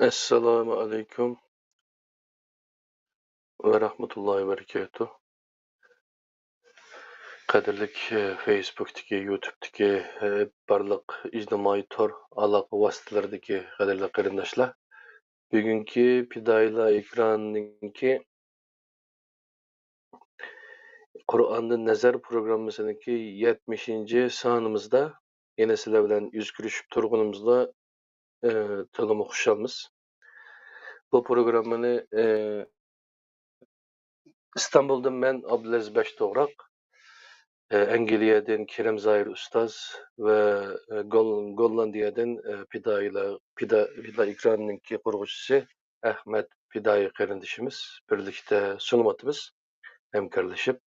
Assalomu alaykum va rahmatullohi va barakatuh. Qadrlik Facebook'dagi, YouTube'dagi barliq ijtimoiy tor aloqa vositalaridagi qadrli qarindoshlar. Bugungi Fidoylar ekranininki Qur'ondan nazar programmasiniki 70-sonimizda yana sizlar bilan yuz ko'rishib turganimizda to'liq xushalmiz. Bu programmani İstanbul'dan men Abdulaziz Baştoğrak, Angliyadan Kerem Zahir Ustaz ve Gollandiya'dan Pida ekranınki kurgucusu Ahmet Pidai kardeşimiz birlikte sunum hemkarlaşıp.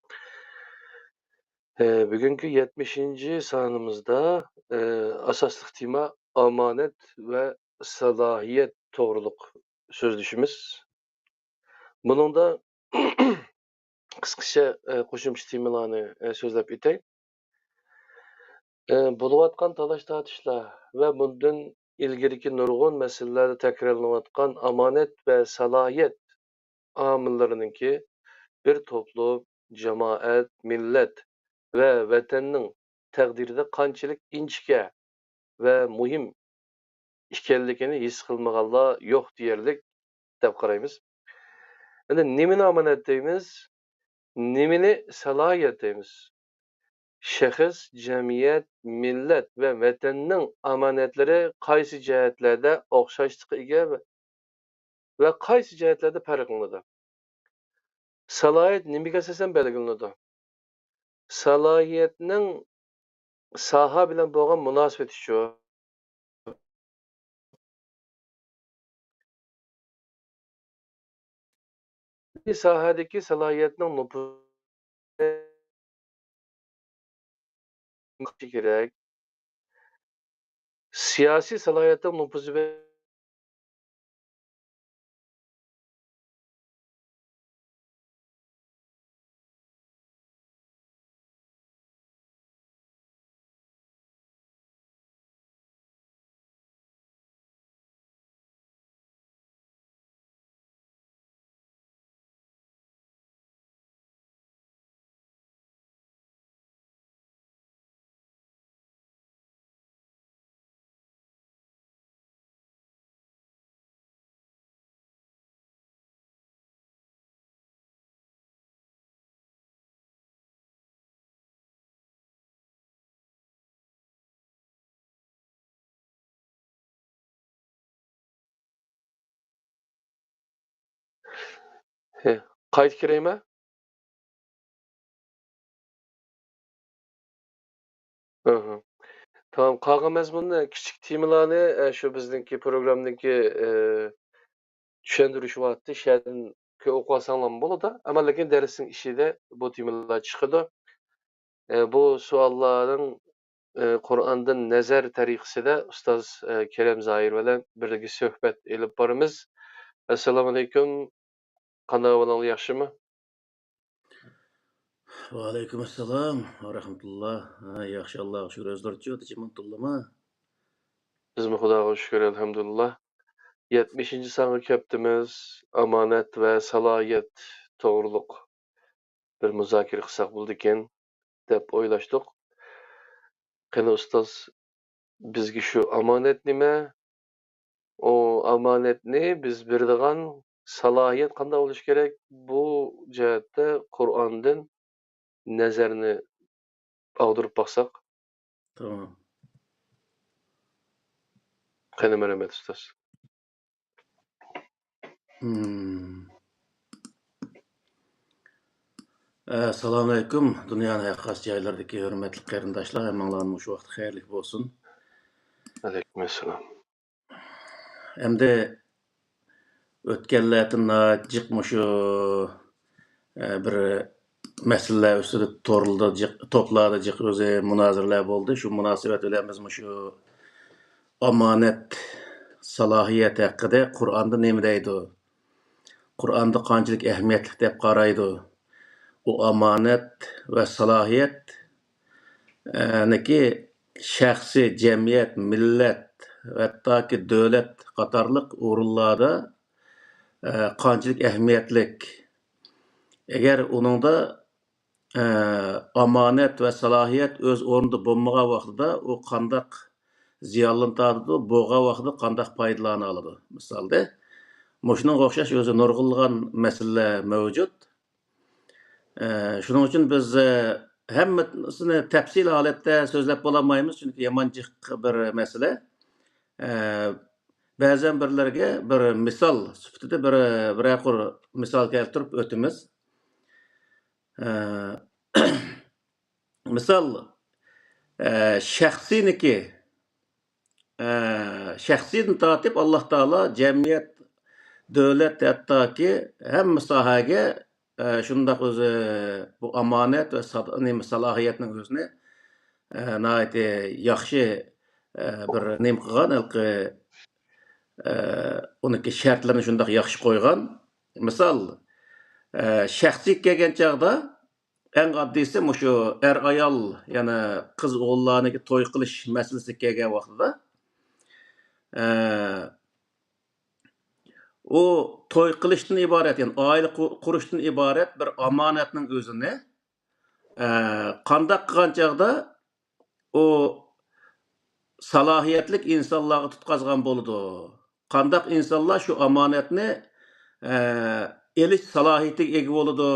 Bugünkü 70. sanımızda asaslık tema amanet ve salahiyet doğruluk sözleşimiz. Bunun da kısaca qo'shimcha temalarni so'zlab o'tay. Bo'layotgan talash-tortishlar va bundan ilgariki nurg'un masalalarda takrorlanayotgan omonat va salohiyat omillarininki bir to'plum, jamoat, millat va vatanning taqdirida qanchalik inchga va muhim ekanligini his qilmaganlar yo'q deyarlik deb qaraymiz. Endi nimani omonat deymiz, nimani salohiyat deymiz? Şəxs, cəmiyyət, millət və vətəninin amanətləri qaysı cəhətlərdə oxşaşlığa ega və qaysı cəhətlərdə fərqlənir? Səlahiyyət niməyə əsasən belgilanır? Səlahiyyətin saha bilan bo'lgan münasibəti şu. Bir sahədəki səlahiyyətin nüfuzu kerak. Siyasi səlahiyyətin nüfuzu və qayt kireymi? Tamam, qolgan mazmunni kichik temalarni shu bizningki programdagi tushuntirishyapti. Sherdan o'qib olsanglar bo'ladi. Ammo lekin darsning ishida bu temalar chiqadi. Bu savollarning Qur'ondan nazar tariqasida ustoz Kerem Zoir bilan birga suhbat olib boramiz. Assalomu alaykum. Qanday bo'ling, yaxshimi? Va alaykum assalom va rahmatulloh. Yaxshi, Allohga shukr. O'zlarchi o'tishmoqdimi? Bizmi Xudoga shukr, alhamdulillah. 70-sangi kaptimiz omonat va salohiyat to'g'riliq bir muzokara qilsak bo'ldi ekan deb o'ylashdik. Qani ustoz, bizga shu omonat nima? O omonatni biz beradigan salohiyat qanday bo'lishi kerak? Bu jihatda Qur'ondan nazarni og'dirib boqsak. Tamam. Qani marhamat ustoz. Assalomu alaykum. Dunyoning haqqas joylaridagi hurmatli qarindoshlar, hammanglarning shu vaqt xayrli bo'lsin. Alaykum assalom. Endi o'tganlardan jiqmi shu bir masalalar ustida to'plarda jiq o'zi munozaralar bo'ldi. Shu munosabat bilan biz shu omonat salohiyat haqida Qur'onda nima deydi? Qur'onda qanchalik ahamiyatli deb qaraydi? O omonat va salohiyat niki shaxsiy, jamiyat, millat va hattoki davlat qatarlıq orunlarda qanchalik ahamiyatlik. Eğer onunda amanat ve salahiyet öz orunda bulmağa vaxtida o qandaq ziyarlantadı, boğa vaxtida qandaq paydalana alıdı. Misalda, Moşunun oxşaş özü nurgulgan mesele mevcut. Şunun için biz hemmetini tefsil halette sözlep bulamayımız çünkü yamancık bir mesele. Bazen birlerge bir misal süptide bir akır misal keltirip ötümüz. Misal şahsini tatip Allah Teala cemiyet devlet hatta ki hem sahaga şundaq özü bu amanet ve salahiyetinin özüne nayeti yaxşı bir nim qilgan onunki şartlarını şundaq yaxşı qo'ygan. Misal şahsiy kelgan chaqda eng oddiysi mushu er ayol yana qiz o'g'illarniki to'y qilish masalasi kelgan vaqtida o to'y qilishdan iborat, yani oila qurishdan iborat bir omonatning o'zini qandoq qilgan chaqda o salohiyatlik insonlarga tutqazgan bo'ladi. Qandoq insonlar shu omonatni elish salohiyatiga ega bo'ladi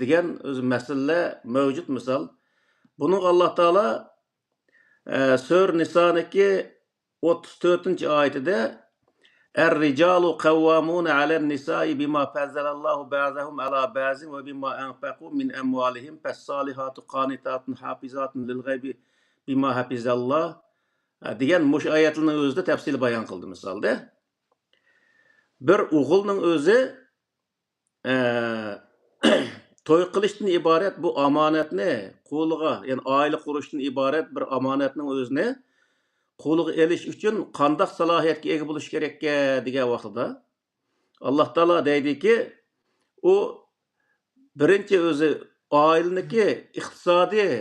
degan o'z masala mavjud misol. Buni Alloh taolo Sur Niso'niki 34-oyatida Er-ricalu kavvamuna alen nisa'i bima fazzalallahu ba'zahum ala ba'zin ve bima anfaqu min amwalihim fes-salihatu qanitatun hafizatun lil gaybi bima hafizallah degan mush oyatlarning o'zida tafsil bayon qildi misolda. Bir o'g'ilning o'zi to'y qilishdan iborat bu omonatni qo'liga, ya'ni oila qurishdan iborat bir omonatning o'zini qo'liga elish uchun qandoq salohiyatga ega bo'lish kerak degan vaqtida Alloh taolo deydiki, u birinchi o'zi oilaniki iqtisodiy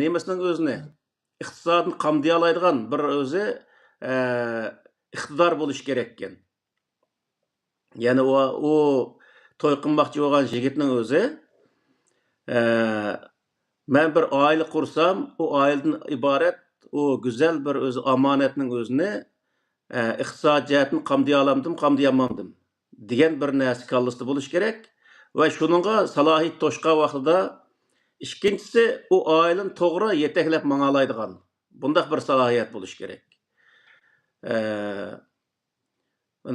nemasining o'zini iqtisodni qamday oladigan bir o'zi iqtidor bo'lish kerak ekan. Ya'ni u to'y qilmoqchi bo'lgan yigitning o'zi men bir oila qursam, u oiladan iborat o güzel bir öz amanetning o'zini iqtisod jihatdan qamday olamdim, qamday olmamdim degan bir narsa kallasida bo'lish kerak va shuningga salohiyat to'shqa vaqtida ikkinchisi u oilani to'g'ri yetaklab mangalaydigan bundaq bir salohiyat bo'lish kerak.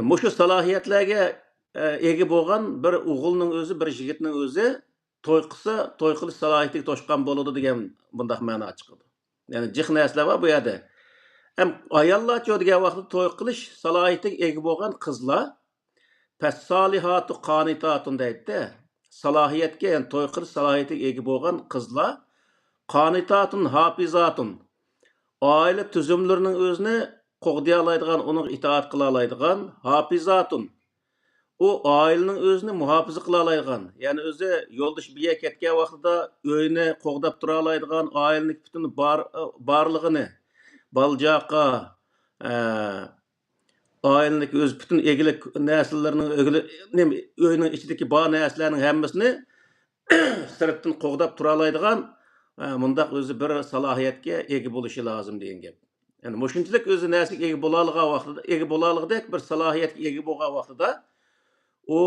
Mushu salohiyatlarga ega bo'lgan bir o'g'ilning o'zi, bir yigitning o'zi to'y qilsa, to'y qilish salohiyatiga to'shqan bo'ladi degan bundaq ma'no chiqadi. Yani cih narsalar var bu yerda. Hem ayollar degan vaqtda to'y qilish salohiyatiga ega bo'lgan qizlar fes-salihatu qanitatun deydi. Salohiyatga, yani to'y qilish salohiyatiga ega bo'lgan qizlar qanitatun hafizatun. Oila tuzumlarining o'zini qo'g'day oladigan, uni itoat qila oladigan hafizatun. O ailenin özünü muhafaza qila oladigan, yani o'zi yo'ldosh biya ketgan vaqtida uyini qo'g'dab tura oladigan, ailening butun barlig'ini baljaqa ailening o'z butun egilik narsalarini uyning ichidagi bor narsalarning hammasini sirtdan qo'g'dab tura oladigan mundaq o'zi bir salohiyatga ega bo'lishi lozim degan gap. Yani mushunchalik o'zi narsaga ega bo'la olgan vaqtida, ega bo'la olgandek bir salohiyatga ega bo'lgan vaqtida o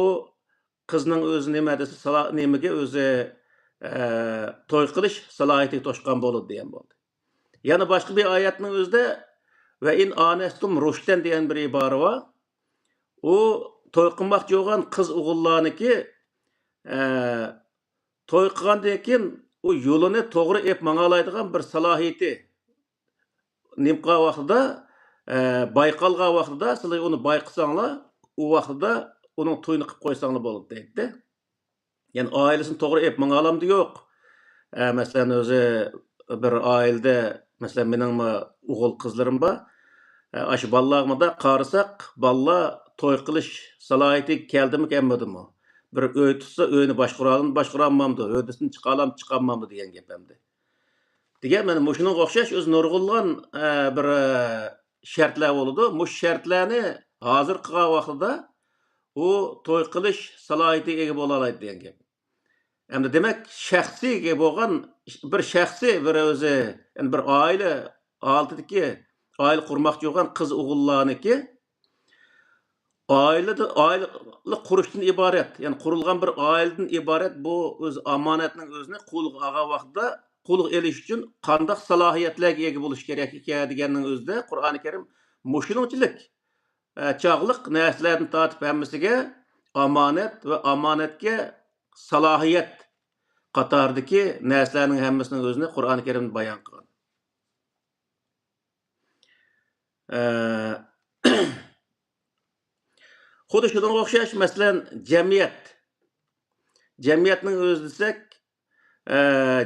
qizning o'zi nima desa nimaga o'zi to'y qilish salohiyatiga to'shqan bo'ladi degan bo'ldi. Yana boshqa bir oyatning o'zida va in anastum rushdan degan bir ibora bor. U to'y qilmoqchi bo'lgan qiz o'g'illarniki to'y qilgandan keyin u yo'lini to'g'ri ep mangalaydigan bir salohiyati nimqa vaqtida bayqalgan vaqtida sizlar uni bayqasanglar, u vaqtida onun toyunu qilib qo'ysanglar bo'ladi deydi. Yani ailesini to'g'ri ep mangalamdi yo'q. Masalan o'zi bir oilada, masalan mening o'g'il qizlarim bor. Ash ballag'imda qarasak, balla to'y qilish salohiyatiga keldimi, kelmadimi? Bir uy tutsa, uyni boshqara olmamdi, uydan chiqolmamdi degan gap hamdi. Degan mana mushunga o'xshash o'z nurg'ulgan bir shartlar bo'ladi. Mush shartlarni hozir qilgan vaqtida u to'y qilish salohiyatiga ega bo'la oladi degan gap. Endi demak, shaxsiyga bo'lgan bir shaxsiy bir o'zi, yani bir oila oldidagi oila qurmoqchi bo'lgan qiz o'g'illarniki oila qurishdan iborat, ya'ni qurilgan bir oiladan iborat bu o'z omonatning o'zini qo'lga olgan vaqtda qo'lga elish uchun qanday salohiyatlarga ega bo'lish kerak ekan deganning o'zida Qur'oni Karim mushuningchilik chog'liq narsalarni tortib hammasiga omonat va omonatga salohiyat qatordagi narsalarning hammasining o'zini Qur'oni Karimda bayon qilgan. Xuddi shunga o'xshash, masalan, jamiyatning o'zi desak,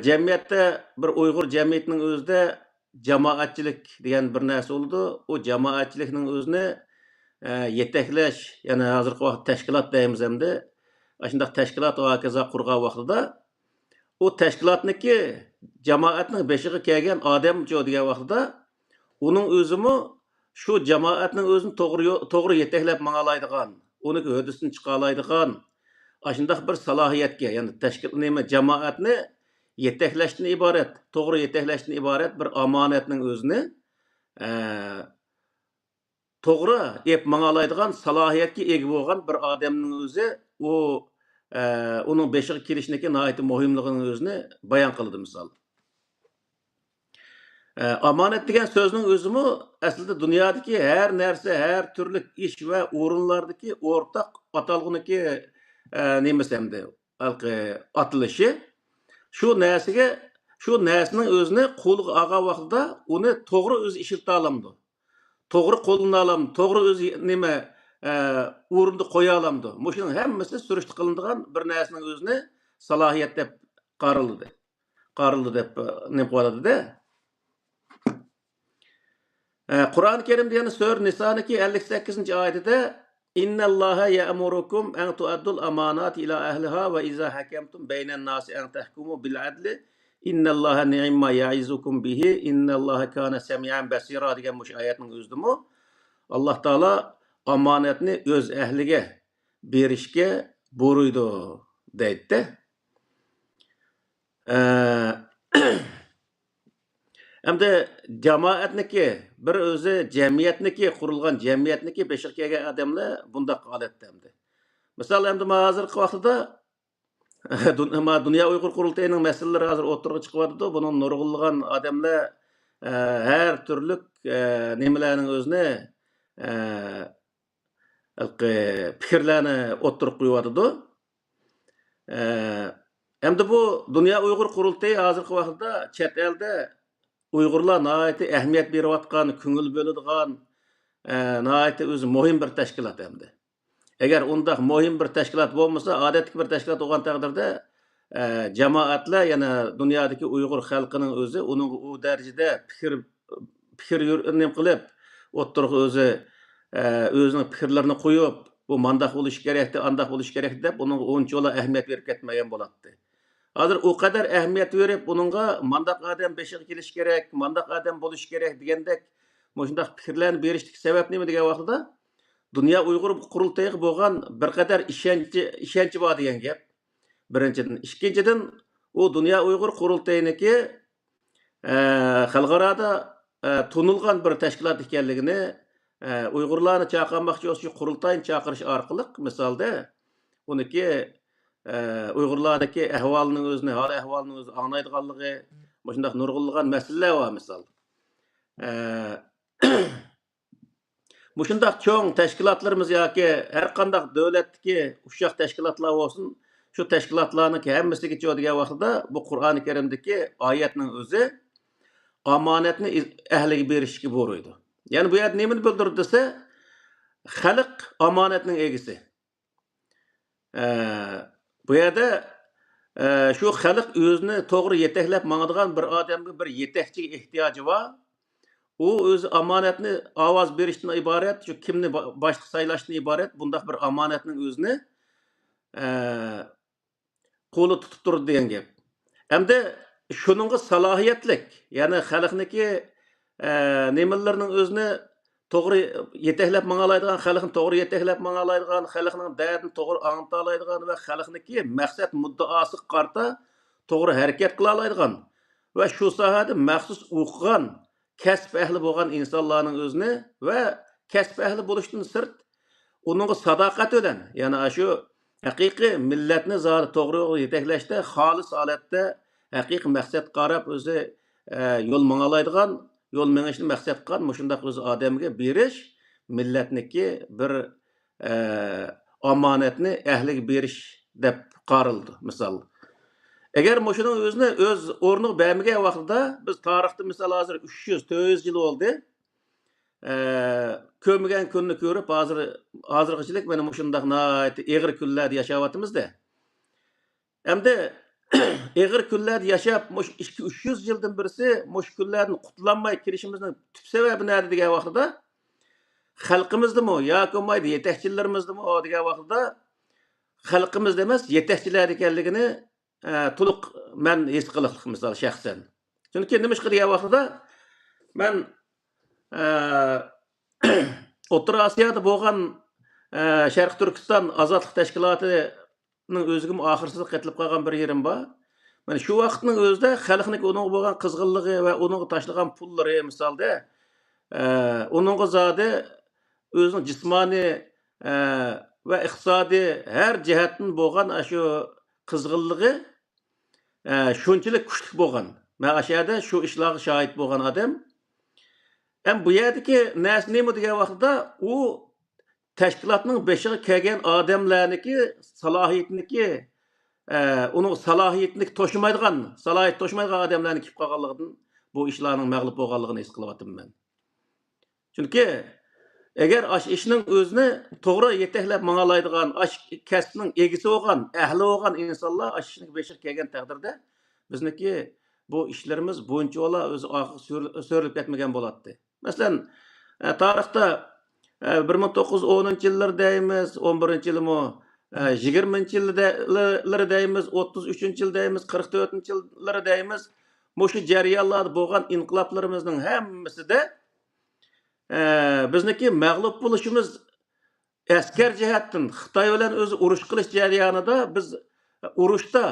jamiyatda bir Uyg'ur jamiyatining o'zida jamoatchilik degan bir narsa bo'ldi. U jamoatchilikning o'zini yetaklash, ya'ni hozirgi vaqt tashkilot deymiz hamda, shunday tashkilot va hokazo qurgan vaqtida u tashkilotniki jamoatning beshiga kelgan odam degan vaqtida uning o'zimi shu jamoatning o'zini to'g'ri yetaklab mang'alaydigan, uni hödisini chiqalaydigan shunday bir salohiyatga, ya'ni jamoatni yetaklashdan iborat, to'g'ri yetaklashdan iborat bir omonatning o'zini to'g'ri ep mang'alaydigan salohiyatga ega bo'lgan bir odamning o'zi u uning beshiga kelishniki nihoyat muhimligini o'zini bayon qildi misol. Omonat degan so'zning o'zimi aslida dunyodagi har narsa, har turli ish va o'rinlardagi o'rtaq atalg'uniki nimasi hamda atilishi shu narsaning o'zini qo'lga olgan vaqtida uni to'g'ri o'zi ishilta olamdi. To'g'ri qo'lini olamdi, to'g'ri o'zi o'rinda qo'ya olamdi. Mushuning hammasi surishti qilinadigan bir narsaning o'zini salohiyat deb qarildi deb nima qo'yadi-da. Qur'oni Karimda yana Sura Niso'niki 58-oyatida Innalloha ya'murukum an tu'addul amanati ila ahliha va iza hakamtum baynan nasi an tahkumu bil adli innalloha ni'ma ya'izukum bihi innalloha kana samian basira degan mush oyatning o'zidimi Alloh taolo omonatni o'z ahliga berishga buyurdi deydi. Hamda jamoatniki bir o'zi jamiyatniki qurilgan jamiyatniki beshiga kelgan odamlar bundaq holatda hamda. Misol hamda hozirgi vaqtda Dünya Uyghur Qurultayining masalalari hozir o'tirg'i chiqyapti. Buning nurg'unlagan odamlar har turli nimalarning o'zini fikrlarni o'tirib qo'yapti. Hamda bu Dünya Uyghur Qurultayi hozirgi vaqtda chet elda Uyg'urlar nihoyat ahamiyat berayotgan, ko'ngil bo'ladigan nihoyat o'zi muhim bir tashkilot hamda. Agar undaq muhim bir tashkilot bo'lmasa, odatdagi bir tashkilot bo'lgan taqdirda jamoatlar, yana dunyodagi Uyg'ur xalqining o'zi uning u darajada fikr nima qilib, o'tirib o'zining fikrlarini qo'yib, bu mandaq bo'lish kerak, andaq bo'lish kerak deb uning unchoq ahamiyat berib ketmagan bo'ladi. Hozir u qadar ahamiyat berib, uningga mandaq odam beshiga kelish kerak, mandaq odam bo'lish kerak degandek, shundaq fikrlarni berishlik sabab nima degan vaqtida Dünya Uyghur Qurultayiga bo'lgan bir qadar ishonchi bor degan gap. Birinchidan, ikkinchidan u Dünya Uyghur Qurultayiniki xalqaroda tunilgan bir tashkilot ekanligini Uyg'urlarni chaqirmoqchi bo'lsa, qurultayni chaqirish orqali misolda uniki Uyg'urlardagi ahvolning o'zini, hol ahvolning o'zini anglaydiganligi, shunday nurg'unlagan masalalar bor misol. Mushundaq cho'ng tashkilotlarimiz yoki har qanday davlatdagi o'xshash tashkilotlar bo'lsin, shu tashkilotlarning hammasiga degan vaqtida bu Qur'oni Karimdagi oyatning o'zi omonatni ahliga berishga buyurdi. Ya'ni bu yerda nimani bildirdi desa, xalq omonatning egisi. Bu yerda shu xalq o'zini to'g'ri yetaklab mangadigan bir odamga bir yetakchiga ehtiyoji bor. U o'zi omonatni ovoz berishdan iborat, shu kimni boshliq saylashdan iborat bundaq bir omonatning o'zini qo'li tutib turdi degan gap. Hamda shuningga salohiyatlik, ya'ni xalqniki nimalarning o'zini to'g'ri yeteklab mang'alaydigan, xalqni to'g'ri yeteklab mang'alaydigan, xalqning dardini to'g'ri anglata oladigan va xalqniki maqsad muddaosiga qarta to'g'ri harakat qila oladigan va shu sohada maxsus o'qigan, kasb ahli bo'lgan insonlarning o'zini va kasb ahli bo'lishdan sirt uningga sadoqat bilan, ya'ni shu haqiqiy millatni zodi to'g'ri yo'lga yetaklashda xolis holatda haqiqiy maqsad qarab o'zi yo'l mang'alaydigan, yo'l mengishni maqsad qilgan mushundaq o'zi odamga berish millatniki bir omonatni ahliga berish deb qaraldi misol. Agar mushuning o'zini o'z o'rniga bermagan vaqtida biz tarixda misol hozir 300-400 yil bo'ldi. Ko'mgan kunni ko'rib hozirgachilik mana mushundaq eg'ir kunlarda yashayapmiz-da. Endi eg'ir kunlarda yashab, 200-300 yildan birisi mush kunlardan qutlanmay kirishimizning tüp sababi nima degan vaqtida xalqimizdimi yoki mayda yetakchilarimizdimi degan vaqtida xalqimizda emas, yetakchilar ekanligini to'liq men his qilib misol shaxsan. Chunki nima ish qilgan vaqtida men O'rta Osiyoda bo'lgan Sharq Turkiston ozodlik tashkilotining o'ziga oxirsiz qatilib qolgan bir yerim bor. Mana shu vaqtning o'zida xalqning uning bo'lgan qizg'inligi va uning tashlagan pullari misolda uning zodi o'zining jismoniy va iqtisodiy har jihatdan bo'lgan shu qizg'inligi shunchalik kuchli bo'lgan. Men ashada shu ishlarga shohid bo'lgan odam. Hem bu yerdeki nima degan vaqtda u tashkilotning beshiga kelgan odamlarniki salohiyatniki uning salohiyatini to'shmaydigan, salohiyat to'shmaydigan odamlarni kelib qolganligidan bu ishlarning mag'lub bo'lganligini his qilyapman. Chunki agar ash ishning o'zini to'g'ri yetaklab mang'alaydigan, ash kasbning egisi bo'lgan, ahli bo'lgan insonlar ash ishning beshiga kelgan taqdirda bizniki bu ishlarimiz buncha o'zi so'rilib ketmagan bo'ladi. Masalan, tarixda 1910 deymiz, 11-yilmi, 20 deymiz, 33 deymiz, 44 deymiz. Mushu jarayonlarda bo'lgan inqiloblarimizning hammasida bizniki mag'lub bo'lishimiz askar jihatdan Xitoy bilan o'zi urush qilish jarayonida biz urushda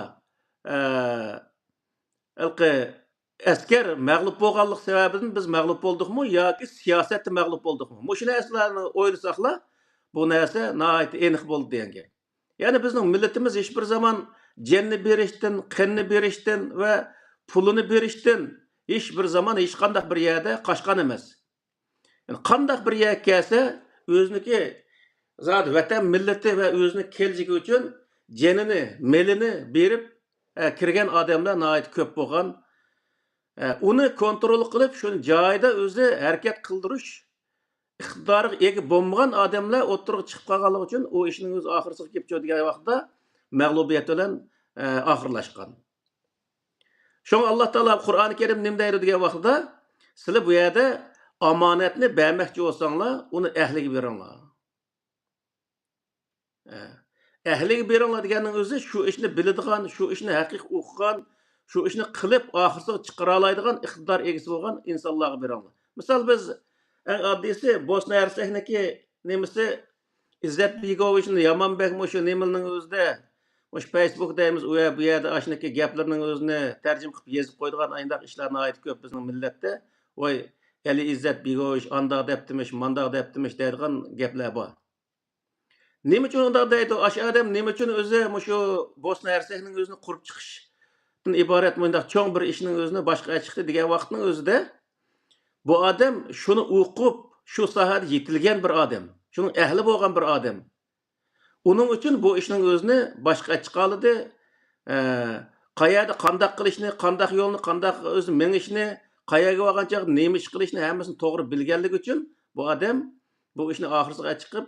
askar mag'lub bo'lganlik sababidan biz mag'lub bo'ldikmi yoki siyosatda mag'lub bo'ldikmi? Shu narsalarni o'ylasaqlar, bu narsa nihoyat aniq bo'ldi degan gap. Ya'ni bizning millatimiz hech bir zaman janni berishdan, qanni berishdan va pulini berishdan hech bir zaman hech qanday bir yerda qochgan emas. Yani qanday bir yer kelsa, o'ziniki zot vatan millati va o'zining kelajagi uchun janini, melini berib kirgan odamlar nihoyat ko'p bo'lgan. Uni kontrol qilib, shuni joyida o'zi harakat qildirish iqtidoriga ega bo'lmagan odamlar o'tirib chiqib qolganligi uchun u ishning o'zi oxirisiga kelib cho'digan vaqtda mag'lubiyat bilan oxirlashgan. Shunga Alloh taolo Qur'oni Karim nima deydi degan vaqtda, sizlar bu yerda omonatni bermoqchi bo'lsanglar, uni ahliga beringlar. Ahliga beringlar deganning o'zi shu ishni biladigan, shu ishni haqiqiy o'qigan, shu ishni qilib oxirisiga chiqara oladigan iqtidor egasi bo'lgan insonlarga beringlar. Misol biz eng oddiysi Bosna Hersekniki nemisi İzzet Begovichni Yamanbek mushu nemaning o'zida mush Facebook deymiz, u bu yerda ashniki gaplarning o'zini tarjima qilib yozib qo'ydigan ayndaq ishlarni aytib ko'p bizning millatda. Voy, Ali İzzet Begovich andaq debdimish, mandaq debdimish deydigan gaplar bor. Nima uchun undaq deydi? Ash odam nima uchun o'zi mushu Bosna Hersekning o'zini qurib chiqish iborat mundaq cho'ng bir ishning o'zini boshqa chiqdi degan vaqtning o'zida bu odam shuni o'qib, shu sohada yetilgan bir odam, shuning ahli bo'lgan bir odam. Uning uchun bu ishning o'zini boshqa chiqoldi. Qayerda qanday qilishni, qanday yo'lni, qanday o'zi mengishni, qayerga borgancha nima ish qilishni hammasini to'g'ri bilganligi uchun bu odam bu ishni oxirisiga chiqib,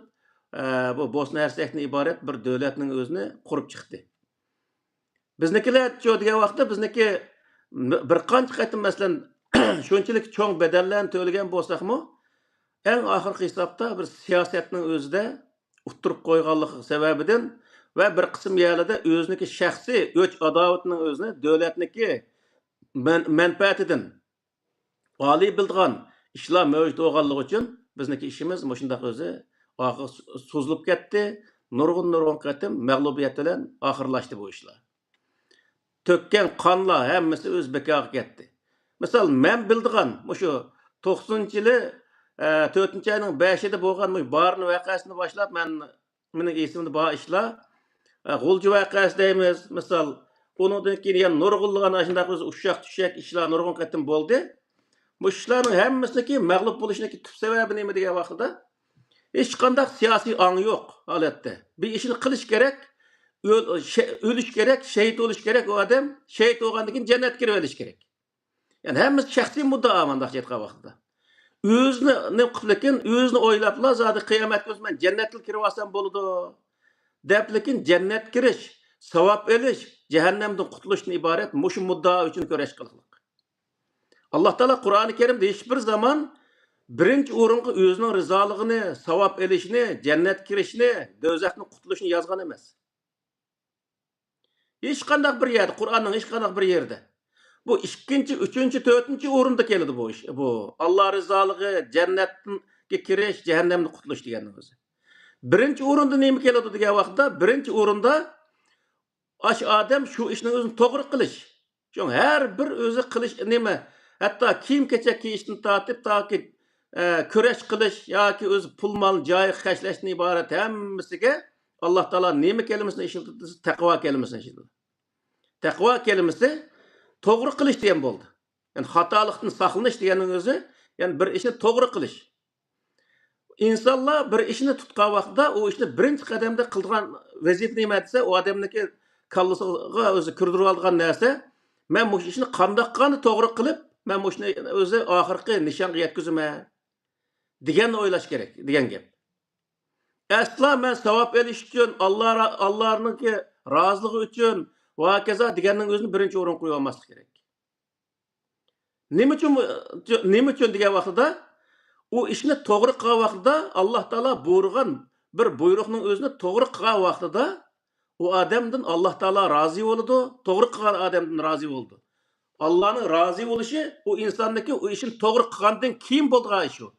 bu Bosna Hersekni iborat bir davlatning o'zini qurib chiqdi. Biznikilar degan vaqtda bizniki bir qancha qatim masalan shunchalik cho'ng badallarni to'lagan bo'lsaqmi, eng oxirgi hisobda bir siyosatning o'zida o'tirib qo'yganligi sababidan va bir qism yerlarda o'ziniki shaxsiy o'ch adovatining o'zini davlatniki manfaatidan oliy bildigan ishlar mavjud bo'lganligi uchun bizniki ishimiz mushundaq o'zi oxir so'zilib ketdi. Nurg'un qatim mag'lubiyat bilan oxirlashdi bu ishlar. Tökken qanlar hammasi o'z bekoga ketdi. Misal men bildigan mushu 90-yili 4-oyning 5-ida bo'lgan barni voqeasini boshlab mening esimda bor ishlar G'ulji voqeasi deymiz. Misal undan keyin yana nurg'unlagan shundaq o'zi ushaq-tushak ishlar nurg'un qatim bo'ldi. Bu ishlarning hammasiniki mag'lub bo'lishniki tub sababi nima degan vaqtida hech qanday siyosiy ang yo'q holatda. Bir ishni qilish kerak, o'lish kerak, shahid bo'lish kerak o odam, shahid bo'lgandan keyin jannatga kirib olish kerak. Yani hammasi shaxsiy muddao mandaq aytgan vaqtida. O'zini nima qilib lekin o'zini o'ylabla zodi qiyomat ko'zman jannatga kirib olsam bo'ladi. Deb lekin jannat kirish, savob olish, jahannamdan qutulishdan iborat mushu muddao uchun kurash qilmoq. Allah Taala Qur'oni Karimda hech bir zaman birinchi o'ringa o'zining rizoligini, savob olishni, jannat kirishni, do'zaxdan qutulishni yozgan emas. Hech qanday bir yerda, Qur'onning hech qanday bir yerda. Bu 2-chi, 3-chi, 4-chi o'rinda keladi bu ish. Bu Alloh rizoligi, jannatga kirish, jahannamdan qutulish degan o'zi. Birinchi o'rinda nima keladi degan vaqtda, birinchi o'rinda ash odam shu ishni o'zini to'g'ri qilish. Shu har bir o'zi qilish nima? Hatto kiyim-kechak kiyishdan tortib toki kurash qilish yoki o'zi pul mol joy xashlashdan iborat hammasiga Alloh taolo nima kelimasini ishlatdi? Taqvo kelimasini ishlatdi. Taqvo kelimasi to'g'ri qilish degan bo'ldi. Yani xatolikdan saqlanish deganning o'zi, yani bir ishni to'g'ri qilish. İnsanlar bir ishni tutgan vaqtda o ishni birinchi qadamda qilgan vazifa nima desa, o odamniki kallasiga o'zi kirdirib olgan narsa, men bu ishni qanday to'g'ri qilib, men bu ishni o'zi oxirgi nishonga yetkazaman deganni o'ylash kerak, degan gap. Asla men savob olish uchun, Allohningki roziligi uchun va kaza deganning o'zini birinchi o'rin qo'yib olmaslik kerak. Nima uchun degan vaqtida u ishni to'g'ri qilgan vaqtida Alloh taolo buyurgan bir buyruqning o'zini to'g'ri qilgan vaqtida u odamdan Alloh taolo rozi bo'ladi, to'g'ri qilgan odamdan rozi bo'ldi. Allohning rozi bo'lishi u insonniki u ishni to'g'ri qilgandan keyin bo'lgan ish u.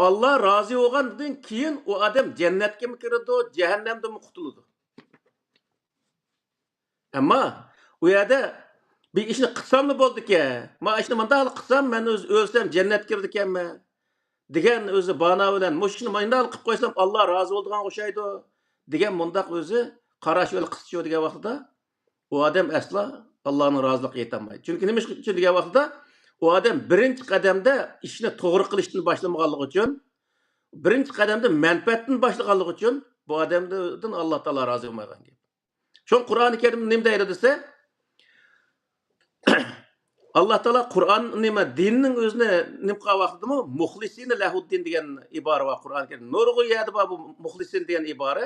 Allah rozi bo'lgandan keyin u odam jannatga kiradi, jahannamdan qutuladi. Ammo u yerda bir ishni qilsammi bo'ldi-ki, men ishni bunday qilsam, men o'lsam jannatga kirdi ekanman degan o'zi bana bilan mushni bunday qilib qo'ysam Alloh rozi bo'ladigan o'xshaydi degan bundaq o'zi qarash yo'l qischa degan vaqtda u odam asla Allohning roziligiga yetolmaydi. Chunki nima uchun degan vaqtda u odam birinchi qadamda ishni to'g'ri qilishdan boshlamaganligi uchun, birinchi qadamda manfaatdan boshlaganligi uchun bu odamdan Alloh taolo rozi bo'lmagan gap. Shu Qur'oni Karim nima deydi desa, Allah Taala Qur'on nima dinning o'zini nima qilgan vaqtida muxlisina lahuddin degan ibora bor Qur'oni Karim. Nurg'u yerda bor bu muxlisin degan ibora.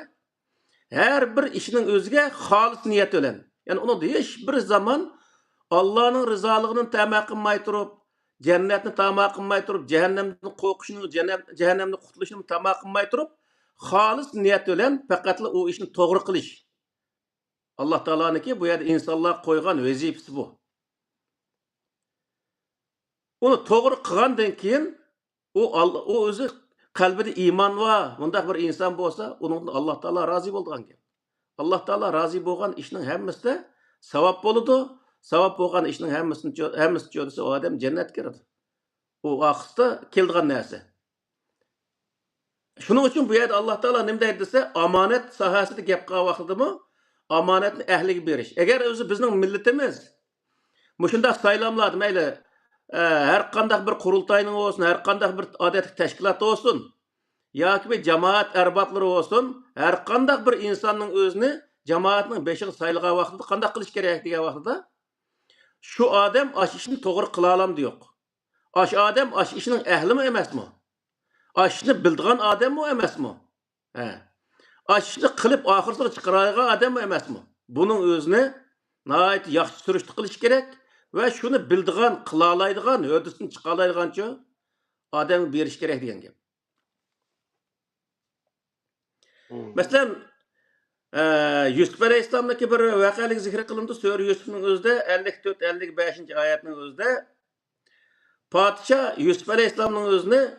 Har bir ishning o'ziga xolis niyat bilan. Ya'ni uni hech bir zaman Allohning rizoligini ta'ma qilmay turib, jannatni ta'ma qilmay turib, jahannamdan qo'rqishni, jahannamdan qutulishni ta'ma qilmay turib, xolis niyat bilan faqat u ishni to'g'ri qilish. Alloh taoloniki bu yerda insonlar qo'ygan vazifasi bu. Onu to'g'ri qilgandan keyin u o'zi qalbida iymon va bundaq bir inson bo'lsa, undan Alloh taolo rozi bo'lgan gap. Alloh taolo rozi bo'lgan ishning hammasida savob bo'ladi. Savob bo'lgan ishning hammasi jo'risa o odam jannatga kiradi. U vaqtda kelgan narsa. Shuning uchun bu yerda Alloh taolo nima deydi desa, omonat sohasida gap qilgan vaqtidami, omonatni ahliga berish. Agar o'zi bizning millatimiz mushundaq saylamlar mayli her qanday bir qurultayning olsun, her qanday bir odatli tashkilot olsun, yoki bir jamoat arboblari olsun, her qanday bir insonning o'zini jamoatning beshiga saylagan vaqtida qanday qilish kerak degan vaqtida shu odam ash ishni to'g'ri qila olamdi yo'q. Ash odam ash ishning ahlimi emasmi? Ash ishni bildigan odammi emasmi? Ash ishni qilib oxirsiga chiqaradigan odammi emasmi? Buning o'zini nihoyat yaxshi surishti qilish kerak. Ve şunu bildiğin, kılalaydıgan, ödüsünü çıkalaydıganca adamı beriş gerek diyen gap. Mesela Yusuf Aleyhisselam'daki bir vakalik zikri kılındı. Sure Yusuf'un özde 54-55. ayetinin özde Padişah Yusuf Aleyhisselam'ın özünü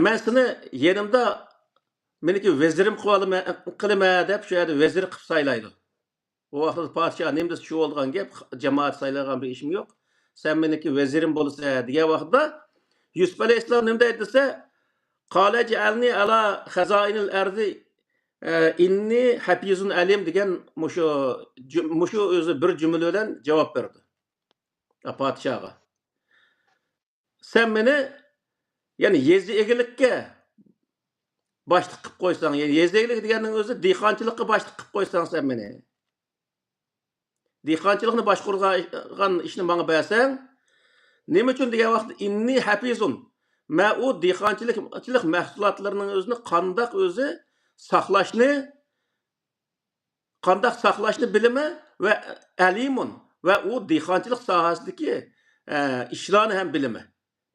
ben seni yanımda meniki vezirim kılıma dep şu yerde vezir kıp saylaydı. O vaqtda padişah nemde şu olgan gep cemaat saylagan bir işim yok. Sen meniki vezirim bolsa diye vaqtda Yusuf Aleyhisselam nemde edilse Qala cealni ala hazainil ardi inni hafizun alim degan mushu o'zi bir jumla bilan javob berdi podshohga. Sen meni yani yezdi egilikka boshliq qilib qo'ysang, yani yezdi egilik deganning o'zi dehqonchilikqa boshliq qilib qo'ysang sen meni. Dehqonchilikni boshqargan ishni menga bersang, nima uchun degan vaqt inni hafizun. Men u dehqonchilik mahsulotlarining o'zini qandoq o'zi saqlashni bilimi va alimun va u dehqonchilik sohasidagi ishlarni ham bilimi.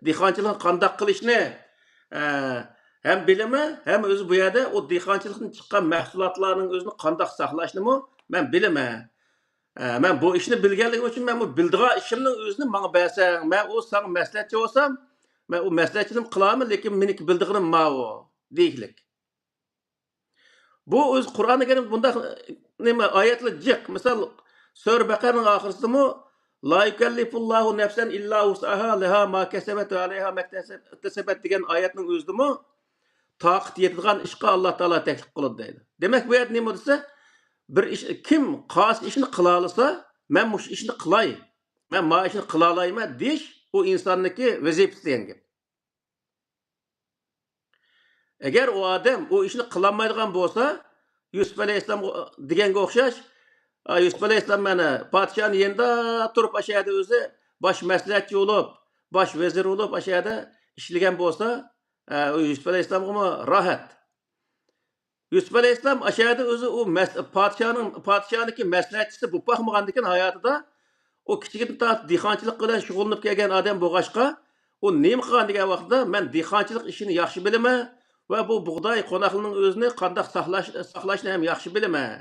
Dehqonchilik qandoq qilishni ham bilimi, ham o'zi bu yerda u dehqonchilikdan chiqqan mahsulotlarning o'zini qandoq saqlashni men bilaman. Men bu ishni bilganligim uchun men bu bildigan ishimning o'zini menga bersang, men u sana maslahatchi bo'lsam, men u maslahatchilik qilaman, lekin meniki bildiganim ma'u deylik. Bu o'z Qur'onga kelib bunda nima oyatlar jiq. Misol Sura Baqaraning oxirisida la yukallifullahu nafsan illa wus'aha laha ma kasabat va alayha maktasabat degan oyatning o'zida taqat yetadigan ishqa Alloh taolo taklif qiladi deydi. Demak bu oyat nima desa, bir ish kim qaysi ishni qila olsa, men bu ishni qilay. Men ma ishni qila olayman deyish u insonniki vazifasi degan gap. Agar o odam o ishni qilolmaydigan bo'lsa, Yusuf Aleyhisselam deganga o'xshash, Yusuf Aleyhisselam mana podshohning yanında turib aşağıda o'zi bosh maslahatchi bo'lib, bosh vezir bo'lib aşağıda ishlagan bo'lsa, Yusuf Aleyhisselamga rahat. Yusuf Aleyhisselam aşağıda o'zi u podshohniki maslahatchisi bo'lib boqmagandikan hayotida o kichikdan dehqonchilik bilan shug'ullanib kelgan odam bo'lg'achqa, u nima qilgan degan vaqtda men dehqonchilik ishini yaxshi bilaman. Ve bu buğday qo'naqlining o'zini qanday saqlashni ham yaxshi bilaman.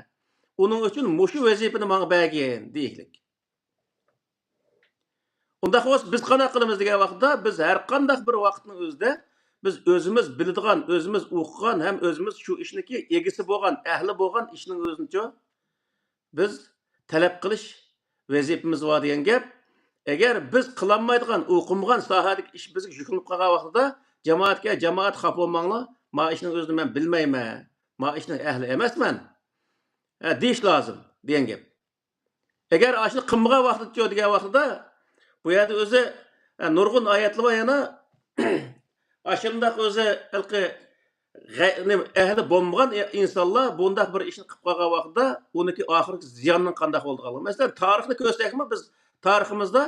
Uning uchun mushu vazifani menga bergin deylik. Unda xo'sh biz qanday qilamiz degan vaqtda biz har qanday bir vaqtning o'zida biz o'zimiz biladigan, o'zimiz o'qigan ham o'zimiz shu ishniki egisi bo'lgan, ahli bo'lgan ishning o'zini biz talab qilish vazifamiz bor degan gap. Agar biz qilolmaydigan, o'qimagan sohadagi ish bizga yuklanib qolgan vaqtda jamoat xafa bo'lmanglar. Ma ishning o'zini men bilmayman. Ma ishning ahli emasman. Deyish lozim degan gap. Agar ashni qilmagan vaqtda degan vaqtda bu yerda o'zi nurg'un oyatlar bor yana ashundaq o'zi ahli bo'lmagan insonlar bunday bir ishni qilib qolgan vaqtda uniki oxirgi ziyonning qanday bo'lganligini. Masalan, tarixni ko'rsakmi biz tariximizda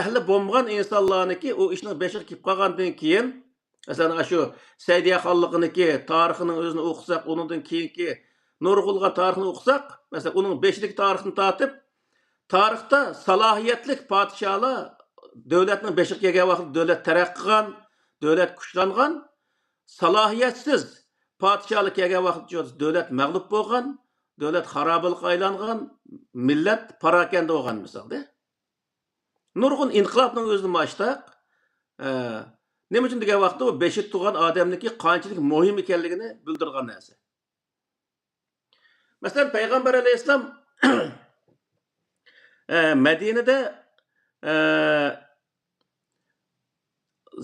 ahli bo'lmagan insonlarniki o ishning beshiga kelib qolgandan keyin masalan shu Saydiya xonliqiniki tarixining o'zini o'qisak, undan keyingi nurg'ulgan tarixni o'qisak, masalan uning 5lik tarixini tortib, tarixda salohiyatli podshohlar davlatning beshiga kelgan vaqtda davlat taraqqiy qilgan, davlat kuchlangan, salohiyatsiz podshohlar kelgan vaqtda davlat mag'lub bo'lgan, davlat xarobalikqa aylangan, millat parakanda bo'lgan misolda. Nurg'un inqilobning o'zini mashtaq nima uchun degan vaqtda o beshik tug'an odamniki qanchalik muhim ekanligini bildirgan narsa. Masalan, Payg'ambar alayhissalom Madinada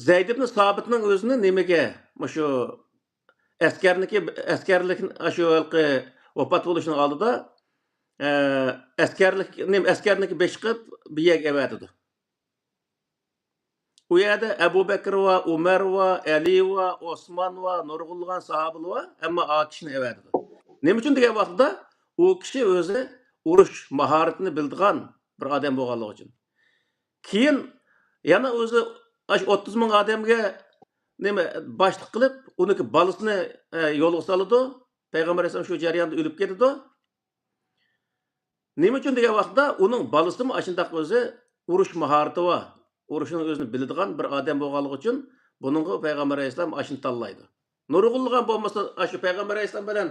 Zayd ibn Sobitning o'zini nimaga shu askarlik shu vafot bo'lishining oldida askarniki beshiqib biyak evatidi. U yerda Abu Bakr va Umar va Ali va Osman va nurg'ulgan sahobalar va hamma o kishini evatidi. Nima uchun degan vaqtda u kishi o'zi urush mahoratini bildigan bir odam bo'lganligi uchun. Keyin yana o'zi 30 ming odamga nima boshliq qilib, uniki bolasini yo'lga soladi. Payg'ambar alayhisalom shu jarayonda o'lib ketdi. Nima uchun degan vaqtda uning bolasi ashundaq o'zi urush mahorati va urushning o'zini biladigan bir odam bo'lganligi uchun buningga Payg'ambar alayhisalom ashuni tanlaydi. Nurg'ulgan bo'lmasa shu Payg'ambar alayhisalom bilan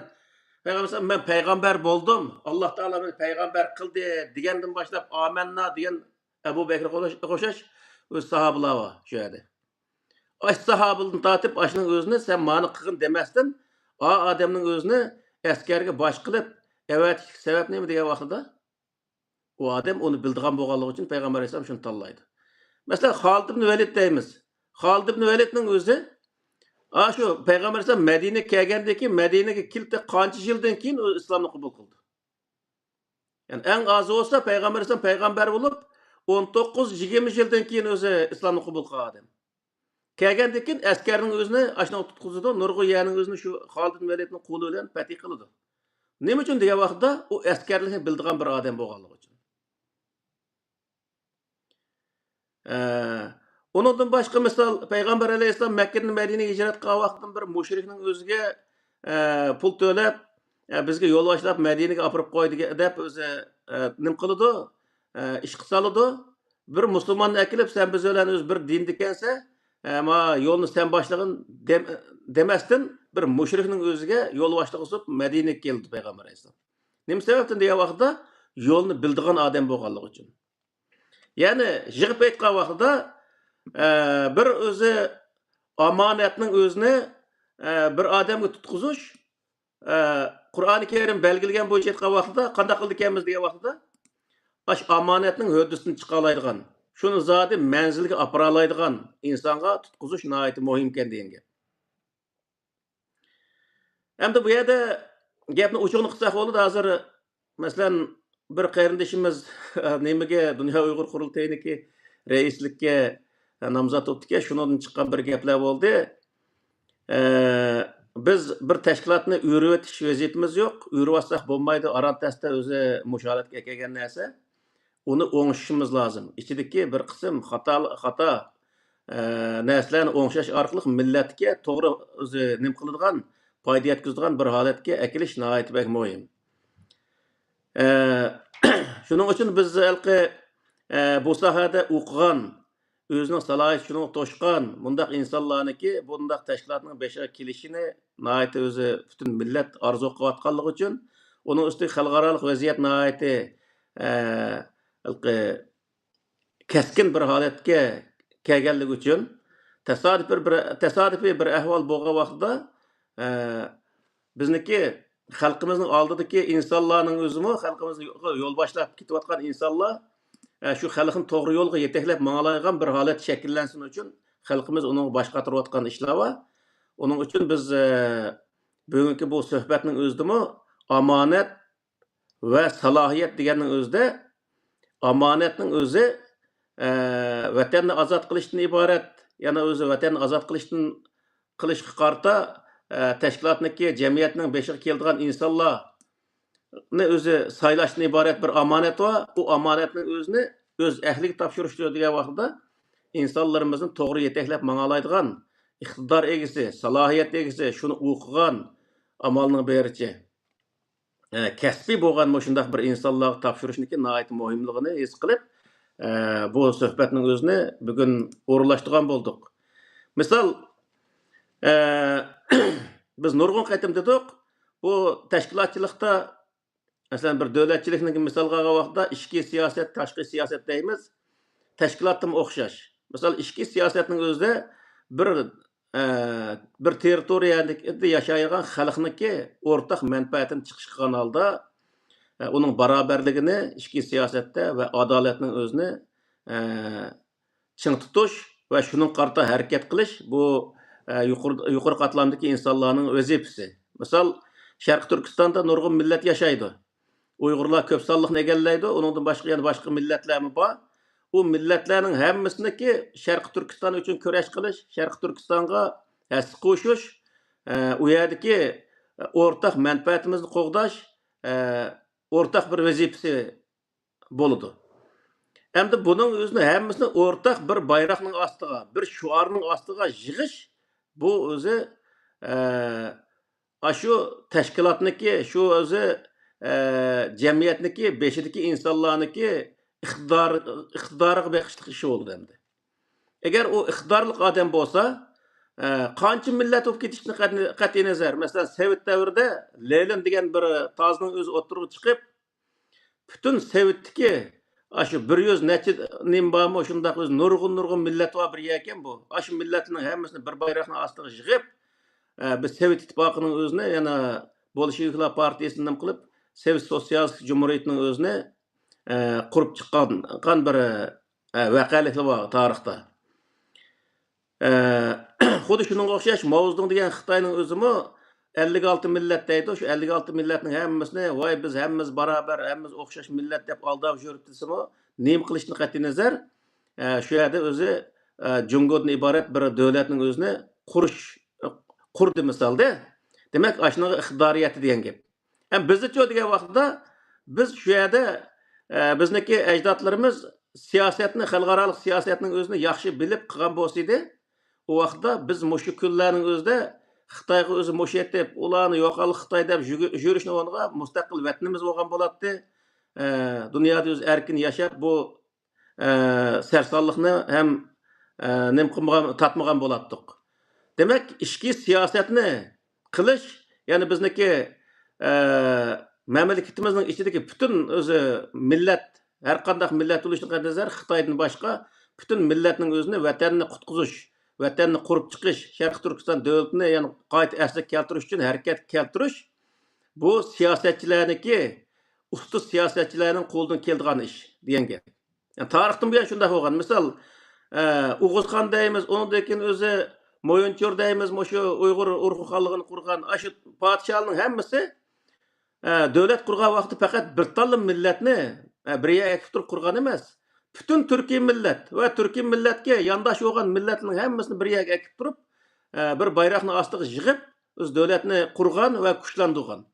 Payg'ambar men payg'ambar bo'ldim. Alloh taolo meni payg'ambar qildi degandan boshlab amanna degan Abu Bakr qo'shash öz sahabalar var şu yerdə. Aş sahabılını tatib aşının özünü sen mani qığın deməsdən, adamның özünü əskerge baş qılıb, evet sebep neymi deyə vaxtında? O adam onu bildiğen boğanlığı için Peygamber Aleyhisselam şunu tallaydı. Mesela Halid ibn Velid deymiz. Halid ibn Velid'nin özü şu Peygamber Aleyhisselam Medine kelgendeki Medine'ye kilitde qancha yıldan keyin o İslam'ı kabul kıldı. Yani en azı olsa Peygamber Aleyhisselam peygamber olup 19-20 yıldan keyin özü İslam'ı kabul kıldı adam. Kelgendeki askerinin özünü aşına tutkuzudu. Nurgu yeğenin özünü şu Halid ibn Velid'nin kulu ile fetih kılıdı. Ne için diye vaxtda o askerliğini bildiğin bir adam boğanlığı için. Onundan başka misal Peygamber Aleyhisselam Mekke'den Medine'ye hicret qilgan vaqtdan bir müşrikning o'ziga pul to'lab bizga yo'l boshlab Medine'ga olib qo'ydi deb o'zi nim qiladi, ish qiladi. Bir musulmonni akilib sen biz bilan o'z bir din ekansa, ma yo'lni sen boshlag'in demasdan bir mushrikning o'ziga yo'l boshliq qilib Medine'ga keldi Peygamber Aleyhisselam. Nima sababdan degan vaqtda yo'lni bildigan odam bo'lganligi uchun. Yani jig'ib aytgan vaqtida bir o'zi omonatning o'zini bir odamga tutqizish Qur'oni Karim belgilagan bo'yicha aytgan vaqtida qanday qildi ekanmiz degan vaqtida ash omonatning höddəsini chiqa oladigan, shuni zodi manzilga apara oladigan insonga tutqizish nihoyat muhim ekan degan gap. Endi bu yerda gapni uchuqni qilsak bo'ladi. Hozir masalan bir qarindoshimiz nimaga Dunyo Uyg'ur qurultayiniki raislikka nomzod o'tdi, shundan chiqqan bir gaplar bo'ldi. Biz bir tashkilotni o'rib o'tish vaziyatimiz yo'q. O'rib olsak bo'lmaydi. Arantasda o'zi mushoratga kelgan narsa. Uni o'ngishimiz lozim. Ichidagi bir qism xato narsalarni o'ngshash orqali millatga to'g'ri o'zi nim qiladigan, foyda yetkazadigan bir holatga akilish nihoyat muhim. Shuning uchun biz bu sohada o'qigan, o'zining salohiyati shuni to'shqan bundaq insonlarniki bundaq tashkilotning beshiga kelishini nihoyat o'zi butun millat orzu qilayotganligi uchun uning ustiga xalqaro vaziyat nihoyat keskin bir holatga kelganligi uchun tasodifiy bir ahvol bo'lgan vaqtda bizniki xalqimizning oldidagi insonlarning o'zimi xalqimizni yo'l boshlab ketayotgan insonlar shu xalqni to'g'ri yo'lga yetaklab manglaydigan bir holat shakllansin uchun xalqimiz uni boshqatirayotgan ishlar va uning uchun biz bugungi bu suhbatning o'zidami omonat va salohiyat deganning o'zida omonatning o'zi vatanni ozod qilishdan iborat, yana o'zi vatanni ozod qilishga qarta tashkilotniki jamiyatning beshiga keladigan insonlarni o'zi saylashdan iborat bir omonat va bu omonatning o'zini o'z ahliga topshirish degan vaqtda insonlarimizni to'g'ri yetaklab mangalaydigan iqtidor egasi, salohiyat egasi, shuni o'qigan amalning berichi kasbiy bo'lgan shunday bir insonlarga topshirishniki nihoyat muhimligini his qilib bu suhbatning o'zini bugun o'rinlashtirgan bo'ldik. Misol biz nurg'un qatim dedik, bu tashkilotchilikda masalan bir davlatchilikning misolga olgan vaqtda ichki siyosat, tashqi siyosat deymiz. Tashkilotga o'xshash. Misol ichki siyosatning o'zida bir territoriyada yashaydigan xalqniki o'rtaq manfaatini chiqish qilgan holda uning barobarligini ichki siyosatda va adolatning o'zini ching tutish va shuning qarta harakat qilish bu yuqori qatlamdagi insonlarning vazifasi. Misol Sharq Turkistonda nurg'un millat yashaydi. Uyg'urlar ko'p sonliqni egallaydi. Uningdan boshqa millatlarmi bor? U millatlarning hammasiniki Sharq Turkiston uchun kurash qilish, Sharq Turkistonga hassa qo'shish, u yerdagi o'rtaq manfaatimizni qo'g'dash o'rtaq bir vazifasi bo'ladi. Endi buning o'zini hammasini o'rtaq bir bayroqning ostiga, bir shuarning ostiga yig'ish bu o'zi shu tashkilotniki, shu o'zi jamiyatniki, beshidagi insonlarniki iqtidoriga beg'ishli ish bo'ldi endi. Agar u iqtidorli odam bo'lsa, qancha millat bo'lib ketishni qat'iy nazar. Masalan, Sovet davrida Lenin degan bir tozning o'zi o'tirib chiqib, butun Sovetdagi Aşı 100 neçe nim barmı şundaq öz nurgun millet var bir eken bu. Aşı milletinin hemmesini bir bayraqның astığı jığıp, biz Sovet İttifaqının özüne, yana Bolşeviklar partiyasinden qılıp, Sovet Sosyalist Cumhuriyetinin özüne qurup çıqqan bir vaqalikli var tarixda. Xuddi şununğa oxşaş Mao degan Xitoyning özümü 56 millet deydi. Şu 56 milletning hemmisini vay biz hemmimiz barabar, hemmimiz oxşaş millet deb aldab jurib desimi, nima qilishni qat'i nazar shu yerda o'zi Jungodan iborat bir davlatning o'zini qurdi misolda. Demak, ashunga iqtidoriyati degan gap. Ham bizcha degan vaqtda biz shu yerda bizniki ajdodlarimiz siyosatni, xalqaro siyosatning o'zini yaxshi bilib qilgan bo'lsa edi, o vaqtda biz mushu kunlarning o'zida Xitoyga o'zi mush etib, ularni yo'qol Xitoy deb yurishni o'rniga mustaqil vatanimiz bo'lgan bo'ladi. Dunyoda o'z erkin yashab bu sarsonlikni ham nim qilmagan, tatmagan bo'lardik. Demak, ichki siyosatni qilish, ya'ni bizniki mamlakatimizning ichidagi butun o'zi millat, har qanday millat bo'lishdan nazar Xitoydan boshqa butun millatning o'zini vatanni qutqizish, vatanni qurib chiqish, Sharq Turkiston davlatini ya'ni qayta asliga keltirish uchun harakat keltirish bu siyosatchilarniki, usta siyosatchilarning qo'lidan keladigan ish degan gap. Yani tarixdan buyon shunday bo'lgan. Misol, Uyg'uzxon deymiz, undan keyin o'zi Mo'yinchor deymiz, shu Uyg'ur urug'i xonligini qurgan, shu podshohlarning hammasi davlat qurgan vaqtda faqat bir tanli millatni bir yerga turib qurgan emas. Bütün Türkiye millet ve Türkiye milletke yandaş olan milletinin hemmisini bir yerga ekip durup, bir bayraqni astiga jığıp, öz devletini qurgan ve kuchlandırgan.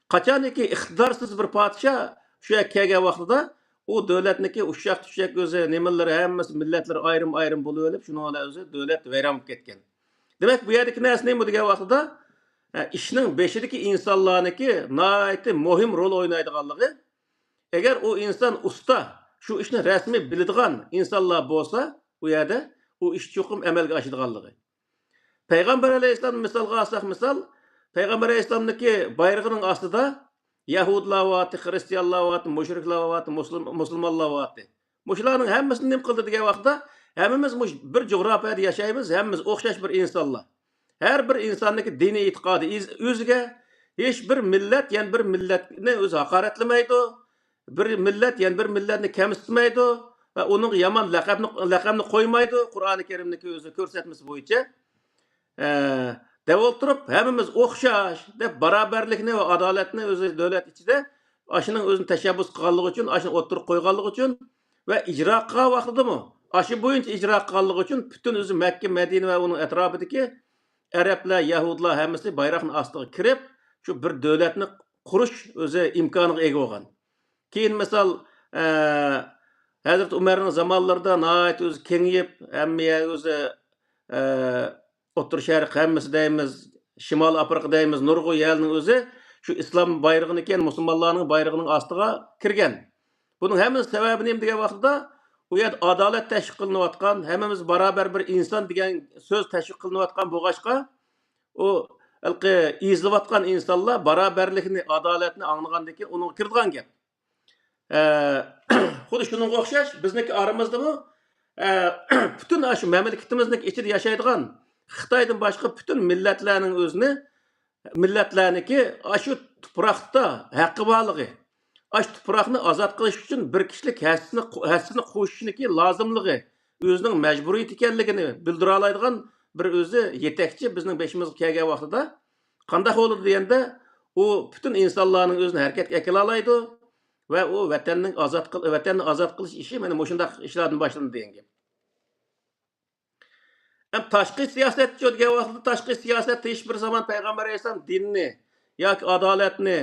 Qachoniki iqtidorsiz bir podshoh shu yerga kelgan vaqtida o devletniki ushaq-tushaq o'zi nimalari hammasi millatlar ayrim bo'lib olib, shuni bilan o'zi davlat vayron bo'lib ketgan. Demak, bu yerdagi narsa nima degan vaqtida ishning beshidagi insonlarniki nihoyatda muhim rol o'ynaydiganligi, agar o inson usta şu işni resmi biladigan insonlar bo'lsa, u yerda u ish cho'qim amalga oshadiganligi. Payg'ambar alayhissalom misolga olsak, misol Payg'ambar alayhissalomniki bayrog'ining ostida Yahudlar va Xristianlar va mushriklar va musulmonlar va mushlarning hammasini nim qildi degan vaqtda hammamiz bir jo'grafiyada yashaymiz, hammamiz o'xshash bir insonlar. Har bir insonniki diniy e'tiqodi o'ziga hech bir millat, ya'ni bir millatni o'zi haqoratlamaydi. Bir millet, yani bir milletni kamsitmaydi ve onun yaman laqabni qo'ymaydi. Qur'oni Karimdagi o'zi ko'rsatmasi bo'yicha deb o'tirib, hammamiz o'xshash deb barobarlikni va adolatni o'zi davlat ichida ashining o'zini tashabbus qilganligi uchun, ashini o'tirib qo'yganligi uchun va ijro qilgan vaqtidami, ashi bo'yicha ijro qilganligi uchun butun o'zi Makka, Madina va uning atrofidagi arablar, yahudlar hammasi bayroqning ostiga kirib, shu bir davlatni qurish o'zi imkoniga ega bo'lgan. Keyin misol Hazrat Umarning zamonlarida nihoyat o'zi kengayib, hamma o'zi O'rta Sharq hammasi deymiz, Shimol Afrika deymiz, nurg'u yerning o'zi shu islom bayrog'ini ekan musulmonlarning bayrog'ining ostiga kirgan. Buning hammasi sababi nima degan vaqtda, u yerda adolat tashkil qilinayotgan, hammamiz barobar bir inson degan so'z tashkil qilinayotgan bo'lg'achqa, u izlayotgan insonlar barobarlikni, adolatni anglagandan keyin uni kirdigan gap. Xuddi shunga o'xshash bizniki oramizdami bütün shu mamlakatimizning ichida yashaydigan Xitoydan boshqa bütün millatlarning o'zini millatlarniki shu tuproqda haqqi borligi, shu tuproqni ozod qilish uchun bir kishilik hassini qo'shishniki lozimligi, o'zining majburiyat ekanligini bildira oladigan bir o'zi yetakchi bizning beshimizga kelgan vaqtida qanday bo'ladi deganda, u bütün insonlarning o'zini harakatga keltirib oladi. Ve o vatanni azad qilish ishi mana shunday ishlardan boshlandi degan gap. Ham tashqi siyosat degan vaqtda tashqi siyosat hech bir zaman Payg'ambar alayhisalom dinni yoki adolatni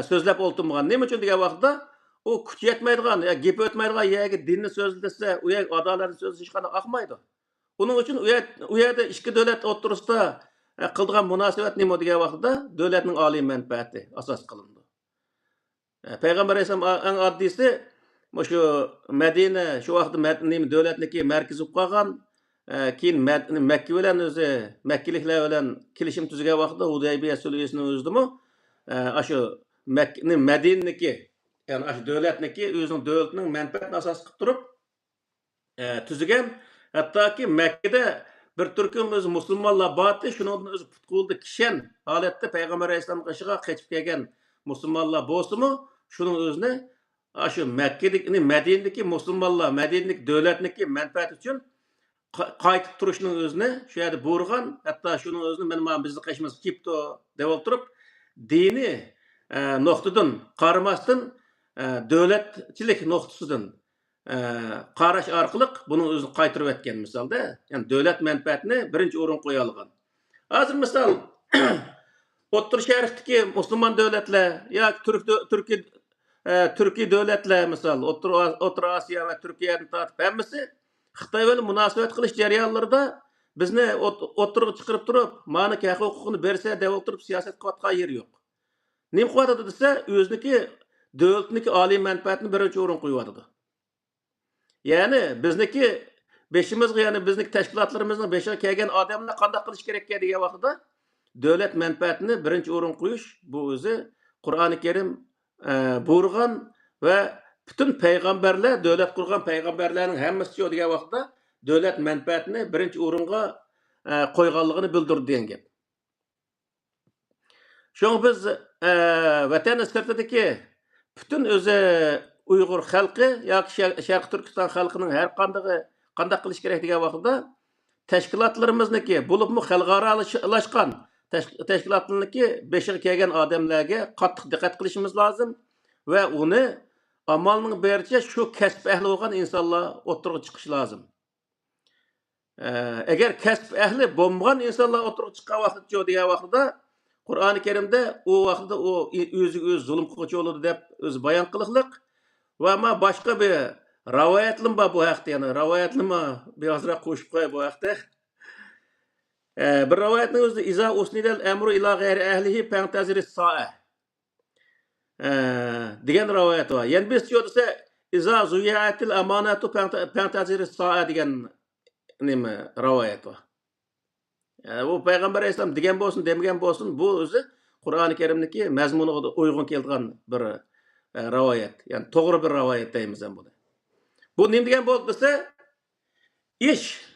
so'zlab o'ltirmagan. Nima uchun degan vaqtda u kuch yetmaydigan, gap o'tmaydigan yerga dinni so'zlasa, u yerga adolatni so'zlash hech qanday oqmaydi. Uning uchun u yerda ikki davlat o'rtasida qilgan munosabat nima degan vaqtda davlatning oliy manfaati asos qilindi. Payg'ambar alayhisalom eng oddiysi shu Madina shu vaqtda davlatniki markazi bo'lib qolgan. Keyin Makka bilan o'zi Makkaliklar bilan kelishim tuzgan vaqtda Hudaybiya sulhisining o'zidimi shu Madinaniki yani aşı devletniki özünün devletinin menfaatini asas qilib turib tüzügen. Hatta ki Mekke'de bir Türk'ün özü Müslümanlar batı, şunun özü putkuldu kişen halette Peygamber Aleyhisselam'ın kaşığa geçip gelgen Müslümanlar bozu mu? Şunun özüne aşı Mekke'deki, Medine'deki Müslümanlar, Medine'deki devletniki menfaat için qaytib turuşunun özüne şu yerdə buyurğan, hatta şunun özünü mənim bizni qaşımız kipto deb oturup dini noktadan qaramasdan devletçilik noktasıdan qaraş arqılıq bunun özünü qaytırıb etken misalda, yani devlet menfaatini birinci orun qoya alğan. Hazır misal O'ttur Şərifdəki Müslüman devletler ya Türkiye devletler misal O'ttur Asiya ve Türkiye'den tartib hemmisi Xitoy bilan munosabat qilish jarayonlarida bizni o'tirg'i chiqarib turib, mana ki huquqini bersa deb o'tirib siyosat qilayotgan yer yo'q. Nim qilyotdi desa, o'ziniki davlatniki oliy manfaatini birinchi o'rin qo'yadi. Ya'ni bizniki beshimizga, ya'ni bizniki tashkilotlarimizning beshiga kelgan odamlar qanday qilish kerak degan vaqtda davlat manfaatini birinchi o'rin qo'yish bu o'zi Qur'oni Karim buyurgan va bütün peygamberler, devlet kurgan peygamberlerin hemmesi degan vaqtda devlet menfaatini birinchi o'ringa qo'yganligini bildirdi degan gap. Şoň biz vatan sirtidagi bütün o'zi Uyg'ur xalqi yoki Sharq Turkiston xalqining har qanday qilish kerak degan vaqtda tashkilotlarimizniki bo'libmi xalqaralashgan tashkilotlarniki beshiga kelgan odamlarga qattiq diqqat qilishimiz lozim va uni amalının beriçe şu kesb ehli olan insanlar oturup çıkış lazım. Eğer kesb ehli bomban insanlar oturup çıkan vakit diye vaxtda Kur'an-ı Kerim'de o vaxtda o öz zulüm kılıcı olurdu dep öz bayan kılıqlık ve ama başka bir rivayetlim var bu vaxtda, yani rivayetlim bir azra koşup koy bu vaxtda. Bir rivayetin özü iza usnidel emru ila gayri ehlihi pentaziri sa'a degan rivayet var. Yani biz diyorsa iza zuyatil amanatu pentaziri sa'a degan nima rivayet var. Yani bu Peygamber Aleyhisselam degan bolsun, demagan bolsun, bu o'zi Qur'oni Karimniki mazmuniga uygun kelgan bir rivayet. Yani to'g'ri bir rivayet deymiz ham buni. Bu nima degan bo'ldi desa, ish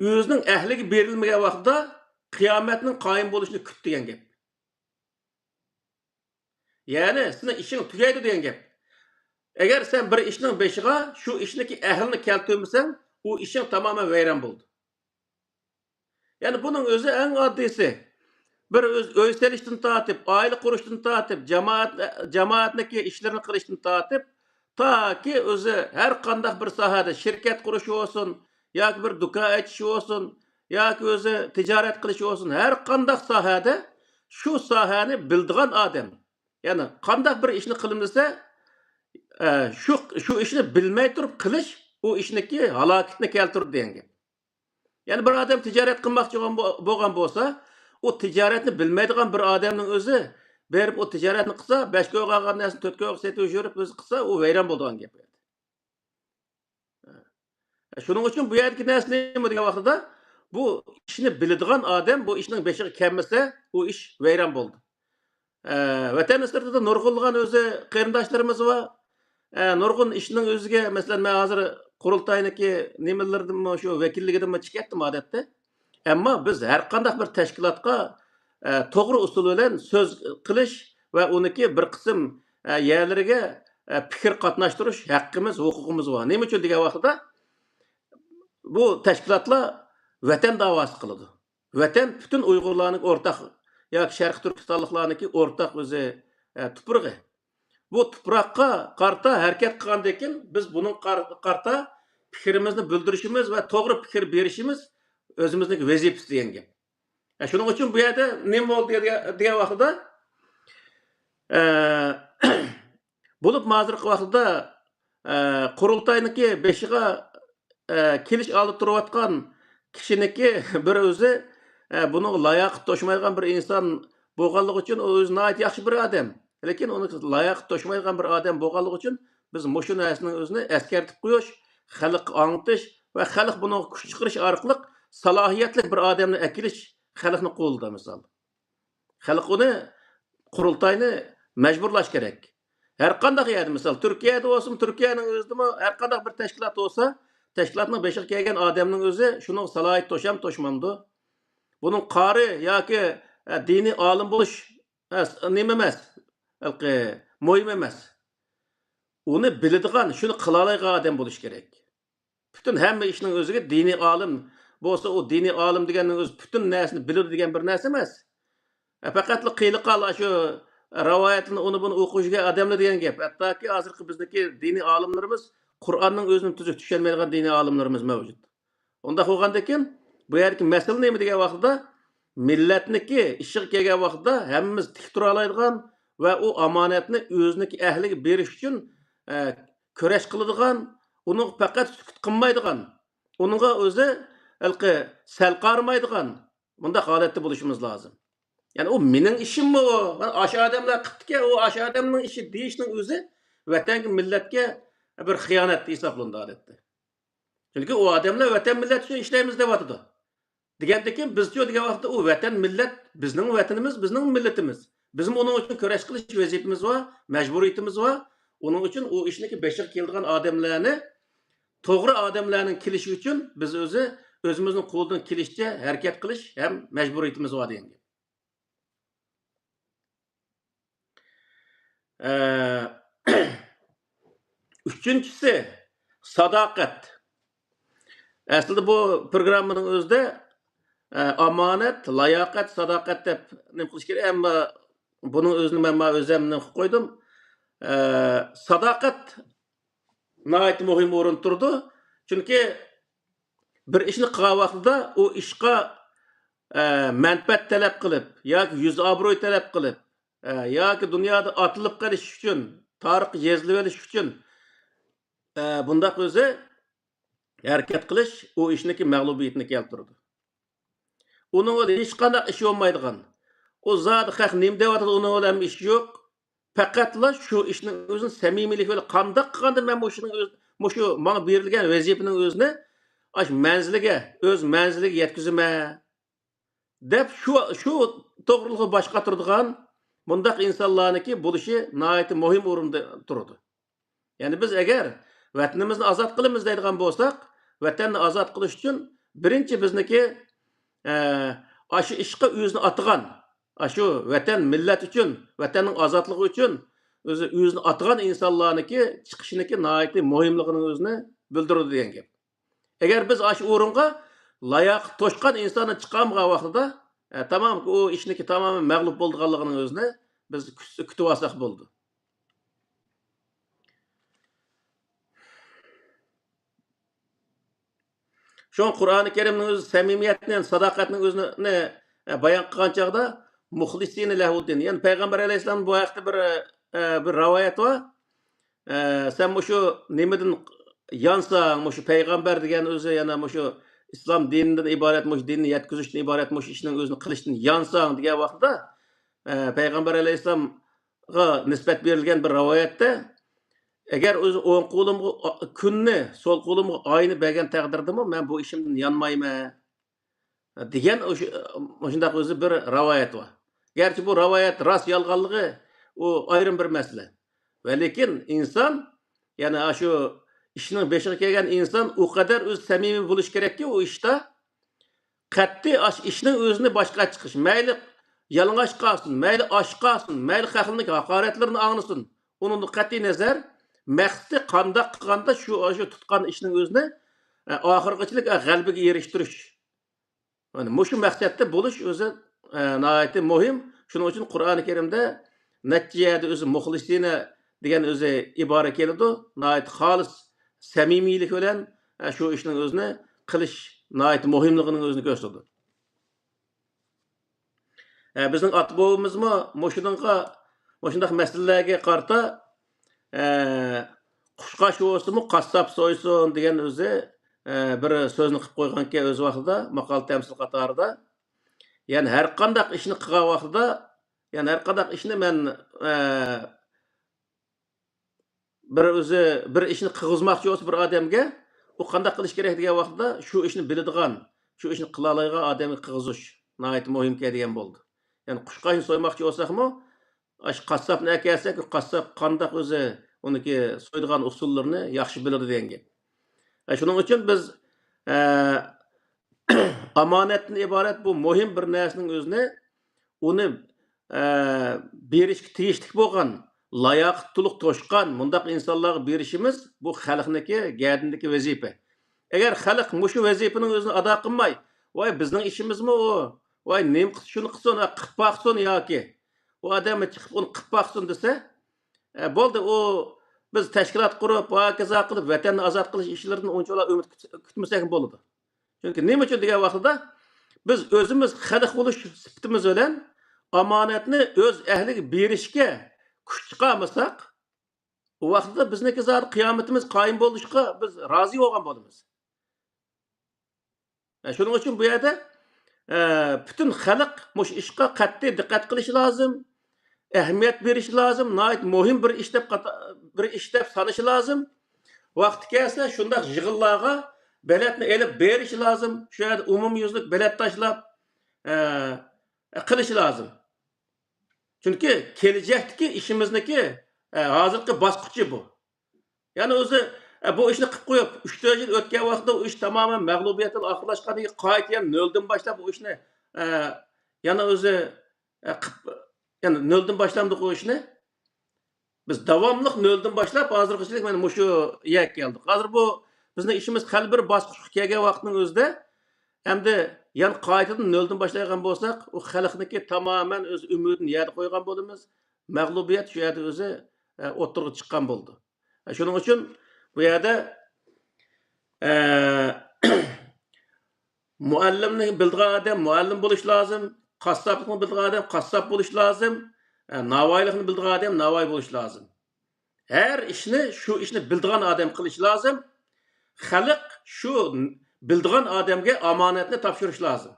o'zining ahliga berilmagan vaqtda qiyomatning qoyim bo'lishini kut degan gap. Yani senin işin tugaydi degan gap. Eğer sen bir ishning beshiga shu ishniki ahlini keltirmasan, u ishing tamoman vayron bo'ldi. Yani bunun özü en oddiysi. Bir öy selishdan tortib, oila qurishdan tortib, jamoatniki ishlarini qilishdan tortib, taki o'zi har qanday bir sohada shirkat qurish olsun, yoki bir do'kon ochish olsun, yoki o'zi tijorat qilish olsun, har qanday sohada shu sohani bildigan odam, yani qanday bir ishni qilinsa, shu ishni bilmay turib qilish u ishniki halokatni keltiradi degan gap. Yani bir adam ticaret qilmoqchi bo'lgan bo'lsa, o ticaretni bilmaydigan bir odamning o'zi berib o ticaretni qilsa, 5 ko'y qolgan narsani 4 ko'y setib yurib o'zi qilsa, u vayron bo'ladigan gap. Shuning uchun bu yerdagi narsa nima degan vaqtda bu ishni biladigan odam bu ishning beshiga kelmasa, u ish vayron bo'ldi. Vatan sirtida nurg'unlagan o'zi qarindoshlarimiz va nurg'un ishning o'ziga, masalan, men hozir qurultayniki nimalardan shu vakilligidan chiqyaptim odatda. Ammo biz har qanday bir tashkilotga to'g'ri usul bilan so'z qilish va uniki bir qism yerlariga fikr qatnashtirish haqqimiz, huquqimiz bor. Nima uchun degan vaqtda bu tashkilotlar vatan da'vosi qiladi. Vatan bütün Uyg'urlarning o'rtaq yoki Sharq Turkistonliklarniki o'rtaq o'zi tuprog'i. Bu tuproqqa qarta harakat qilgandan keyin biz buning qarta fikrimizni bildirishimiz va to'g'ri fikr berishimiz o'zimizning vazifamiz degan gap. Shuning uchun bu yerda nima bo'ldi degan vaqtda bo'lib hozirgi vaqtda qurultayniki beshiga kelish oldi turayotgan kishiniki bir o'zi buni layoqat to'shmaydigan bir inson bo'lganligi uchun o'zi nihoyat yaxshi bir odam. Lekin uni layoqat to'shmaydigan bir odam bo'lganligi uchun biz mushu narsaning o'zini eskartib qo'yish, xalqqa anglatish va xalq buni kuch chiqarish orqali salohiyatli bir odamni akilish xalqning qo'lida misol. Xalq uni qurultayni majburlash kerak. Her qandaq yerdə, misal Türkiyədə olsun, Türkiyənin özüdümü hər qandaq bir təşkilat olsa, təşkilatның beşiq kelgan adamның özü şunun salayət toşam toşmamdı. Bunun qari yoki dini olim bo'lish nima emas, muhim emas. Uni biladigan, shuni qila oladigan odam bo'lish kerak. Bütün hamma ishning o'ziga dini olim bo'lsa, u dini olim deganning o'zi bütün narsani biladi degan bir narsa emas. Faqat qiyliqal shu rivoyatni uni buni o'qishga odamlar degan gap. Hattoki hozirgi bizniki dini olimlarimiz Qur'onning o'zini tuzuk tushunmaydigan dini olimlarimiz mavjud. Unda qo'ygandan bu yerki masala nima degan vaqtda millatniki ishga kelgan vaqtda hammamiz tik tura oladigan va u omonatni o'ziniki ahliga berish uchun kurash qiladigan, uni faqat sukut qilmaydigan, uningga o'zi sal qarmaydigan bunda holatda bo'lishimiz lozim. Yani o mening ishimmi o? Aşağı adamlar qilibdiki, o aşağı adamning ishi deyishning o'zi vatanga millatga bir xiyonat hisoblanadi odatda. Chunki o adamlar vatan millat uchun ishlaymiz deyotdi. Degandan bizchi degan vaqtda u vatan millat bizning vatanimiz, bizning millatimiz. Bizim onun uchun kurash qilish vazifamiz va majburiyatimiz va onun uchun o ishniki beşiq keldigan odamlarni to'g'ri odamlarning kelishi uchun biz o'zimizning qo'ldan kelishicha harakat qilish ham majburiyatimiz va degan. Üçüncüsü sadakat. Aslında bu programın özde amanet, layakat, sadakat deb nima qilish kerak, ammo bunun özünü men o'zimdan qo'ydim. Sadakat nəhayət muhim o'rin turdi. Chunki bir ishni qilgan vaqtida o ishqa manfaat talab qilib yoki yuz obro'y talab qilib yoki dunyoda otilib qolish uchun, tarix yezilib olish uchun bundaq o'zi harakat qilish o ishniki mag'lubiyatni keltirdi. Uning o'zi hech qanday ish bo'lmaydigan. O zot haq nima deyotdi, uning o'zi ham ish yo'q. Faqatla shu ishning o'zini samimiylik bilan qanday qilganda men bu ishning o'zi, shu menga berilgan vazifaning o'zini o'z manziliga yetkazima deb shu to'g'riliqni boshqa turadigan bundaq insonlarniki bo'lishi nihoyat muhim o'rinda turadi. Ya'ni biz agar vatanimizni ozod qilamiz deydigan bo'lsak, vatanni ozod qilish uchun birinchi bizniki shu ishqa o'zini atgan, shu vatan millat uchun, vatanning ozodligi uchun o'zini atgan insonlarniki chiqishiniki nihoyat muhimligini o'zini bildiradi degan gap. Agar biz shu o'ringa layoq to'shqan insonni chiqarmagan vaqtida tamam o ishniki tamoman mag'lub bo'lganligining o'zini biz kutib olsak bo'ldi. Şu Qur'oni Karimning o'zi samimiyatni, sadoqatning o'zini bayon qilgan chaqda muxlisina lahuddin, ya'ni payg'ambar alayhisalom bu haqda bir rivoyat bor. Sen shu nimadan yansang, shu payg'ambar degan o'zi yana shu islom dinidan iborat, shu dinni yetkazishdan iborat, shu ishning o'zini qilishdan yansang degan vaqtda payg'ambar alayhisalomga nisbat berilgan bir rivoyatda agar o'zi o'ng qo'limga kunni, so'l qo'limga oyni bergan taqdirdami, men bu ishimdan yanmayman degan shundaq o'zi bir rivoyat bor. Gerçi bu rivoyat rost yolg'onligi u ayrim bir masala. Va lekin inson, ya'ni shu ishning beshiga kelgan inson u qadar o'z samimiy bo'lish kerakki, u ishda qat'iy ishning o'zini boshqa chiqish, mayli yalang'och qolsin, mayli osh qolsin, mayli xalqning haqoratlarini anglasin. Uning qat'iy nazar maqsadi qandoq qilganda shu tutgan ishning o'zini oxirgichilik g'alabaga erishtirish. Mana shu maqsadda bo'lish o'zi nihoyat muhim. Shuning uchun Qur'oni Karimda natijada o'zi muxlisina degan o'zi ibora keladi. Nihoyat xolis samimiylik bilan shu ishning o'zini qilish nihoyat muhimligining o'zini ko'rsatadi. Bizning ot-bobomizmi shundaq masalalarga qarta qushqa sho'simi qassob so'ysin degan o'zi bir so'zni qilib qo'yganki o'z vaqtida maqol tamsil qatorida, ya'ni har qanday ishni qilgan vaqtida, ya'ni har qanday ishni men bir ishni qilg'izmoqchi bo'lsa bir odamga u qanday qilish kerak degan vaqtida shu ishni biladigan, shu ishni qila oladigan odamga qilg'izish nihoyat muhim degan bo'ldi. Ya'ni qushqa so'ymoqchi bo'lsakmi, Aş qassobni akelsak, qassob qandaq o'zi uniki so'ydigan usullarini yaxshi biladi degan gap. Shuning uchun biz eee, omonatdan iborat bu muhim bir narsaning o'zini uni berishga tegishli bo'lgan, layoqatlilik to'shqan mundaq insonlarga berishimiz bu xalqniki gardindagi vazifa. Agar xalq mushu vazifaning o'zini ado qilmay, voy bizning ishimizmi u? Voy nima qilsin, shuni qilsin, qilib boqsin yoki u odam chiqib uni qilib boqsin desa, bo'ldi u biz tashkilot qurib, hokazo qilib vatanni ozod qilish ishlaridan unchalar umid kutmasak bo'ladi. Chunki nima uchun degan vaqtida biz o'zimiz xalq bo'lish sifatimiz bilan omonatni o'z ahliga berishga kuch chiqarmasak, u vaqtda bizniki zot qiyomatimiz qoyim bo'lishga biz rozi bo'lgan bo'lamiz. Shuning uchun bu yerda butun xalq mush ishga qat'iy diqqat qilishi lozim, ahamiyat berishi lozim, nihoyat muhim bir ish deb sanashi lozim. Vaqti kelsa shundaq yig'inlarga biletni elib berishi lozim. Shu yerda umumyuzlik bilet tashlab qilishi lozim. Chunki kelajakdagi ishimizniki hozirgi bosqichi bu. Ya'ni o'zi bu ishni qilib qo'yib, 3-4 yil o'tgan vaqtda u ish tamoman mag'lubiyatdan oxirlashgandan keyin qaytadan noldan boshlab bu ishni yana o'zi yani noldan boshlamdik o ishni. Biz davomli noldan boshlab hozirgacha mana mushu yak keldik. Hozir bu bizning ishimiz hali bir bosqichga kelgan vaqtning o'zida endi yan qaytadan noldan boshlayotgan bo'lsak, u xalqniki tamoman o'z umidini yerga qo'ygan bo'lamiz. Mag'lubiyat shu yerda o'zi o'tirib chiqqan bo'ldi. Shuning uchun bu yerda muallimni bildigan odam muallim bo'lish lozim, qassoblikni bildigan odam qassob bo'lish lozim, navoiylikni bildigan odam navoiy bo'lish lozim. Her ishni shu ishni bildigan odam qilish lozim. Xalq shu bildigan odamga omonatni topshirish lozim.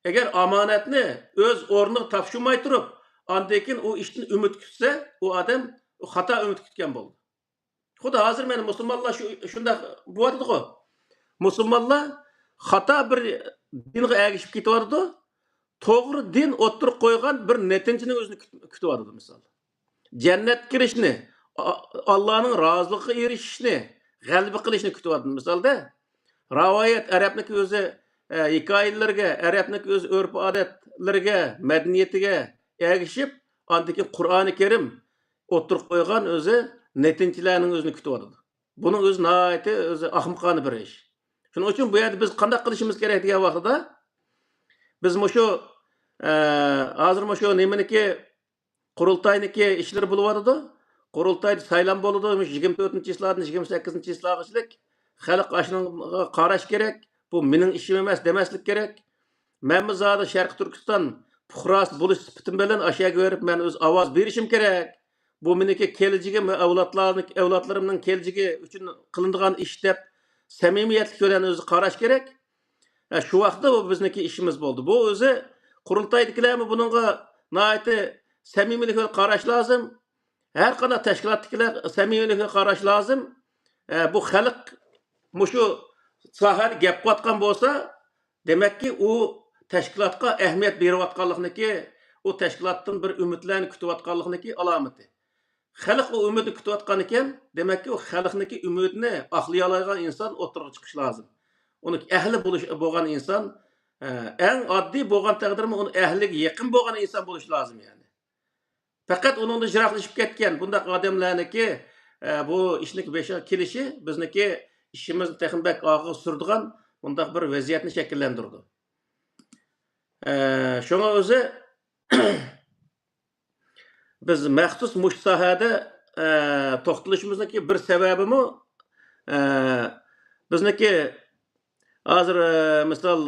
Agar omonatni o'z o'rniga topshirmay turib, ondan keyin u ishdan umid kutsa, u odam xato umid kutgan bo'ldi. Xudo hozir meni musulmonlar shunda bo'lardi-ku. Musulmonlar xato bir dinga ergishib ketyapti. To'g'ri din o'tirib qo'ygan bir netinchini o'zini kutyapti misol. Jannat kirishni, Allohning roziligiga erishishni, g'alaba qilishni kutyapti misolda. Rivoyat arabniki o'zi hikoyalarga, arabniki o'z urf-odatlariga, madaniyatiga ergishib, ondan keyin Qur'oni Karim o'tirib qo'ygan o'zi netinchilarning o'zini kutyapti. Buning o'zi nihoyatda o'zi ahmoqona bir ish. Shuning uchun bu yerda biz qanday qilishimiz kerak degan vaqtida biz mushu hozir mushu nimaniki qurultayniki ishlari bo'lyapti. Qurultayda saylan bo'ladi. 24-yillardan 28-yillargacha xalq ashunga qarash kerak. Bu mening ishim emas demaslik kerak. Men zodi Sharq Turkiston fuqarosi bo'lish sifatim bilan ashaga berib men o'z ovoz berishim kerak. Bu meniki kelajagim va avlodlarimning kelajagi uchun qilinadigan ish deb samimiyatli bilan o'zi qarash kerak. Shu vaqtda bu bizniki ishimiz bo'ldi. Bu o'zi qurultaydagilarmi buningga nihoyat samimiylik bilan qarash lozim. Her qanday tashkilotdagilar samimiylik bilan qarash lozim. Bu xalq mushu sohada gap qotgan bo'lsa, demakki u tashkilotga ahamiyat berayotganliginiki, u tashkilotdan bir umidlarni kutayotganliginiki alomati. Xalq u umidni kutayotgan ekan, demakki u xalqniki umidini oqlay oladigan inson o'tirib chiqish lozim. Uni ahli bo'lgan inson, eng oddiy bo'lgan taqdirda uni ahliga yaqin bo'lgan inson bo'lish lozim yani. Faqat uningda jiroqlashib ketgan bundaq odamlarniki bu ishning beshiga kelishi bizniki ishimizni texnik og'ir surdigan bundaq bir vaziyatni shakllantirdi. Shunga o'zi biz maxsus mush sohada to'xtalishimizniki bir sababimi bizniki hozir misol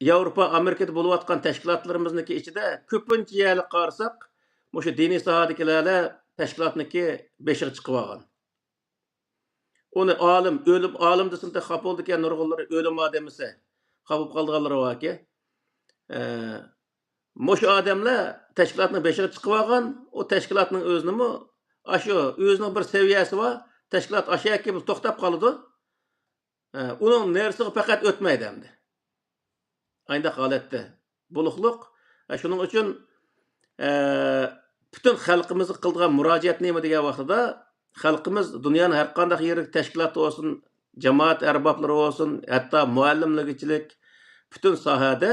Yevropa, Amerikada bo'layotgan tashkilotlarimizniki ichida ko'pincha yerga qarasak, o'sha diniy sohadagilar tashkilotniki beshiga chiqib olgan. Uni olim desinda xafa bo'ldi ekan nurg'unlar o'lim odamisi. Xafa qolganlar borki. Mushu odamlar tashkilotning beshiga chiqib olgan, o tashkilotning o'zinimi shu o'zining bir saviyasi bor. Tashkilot ashaki bir to'xtab qoldi. Uning nersiga faqat o'tmaydi endi. Ayndaq holatda buluqliq. Shuning uchun Bütün xalqimizga qilgan murojaat nima degan vaqtida xalqimiz dunyoning har qanday yirik tashkiloti bo'lsin, jamoat arboblari bo'lsin, hatto muallimligichilik bütün sohada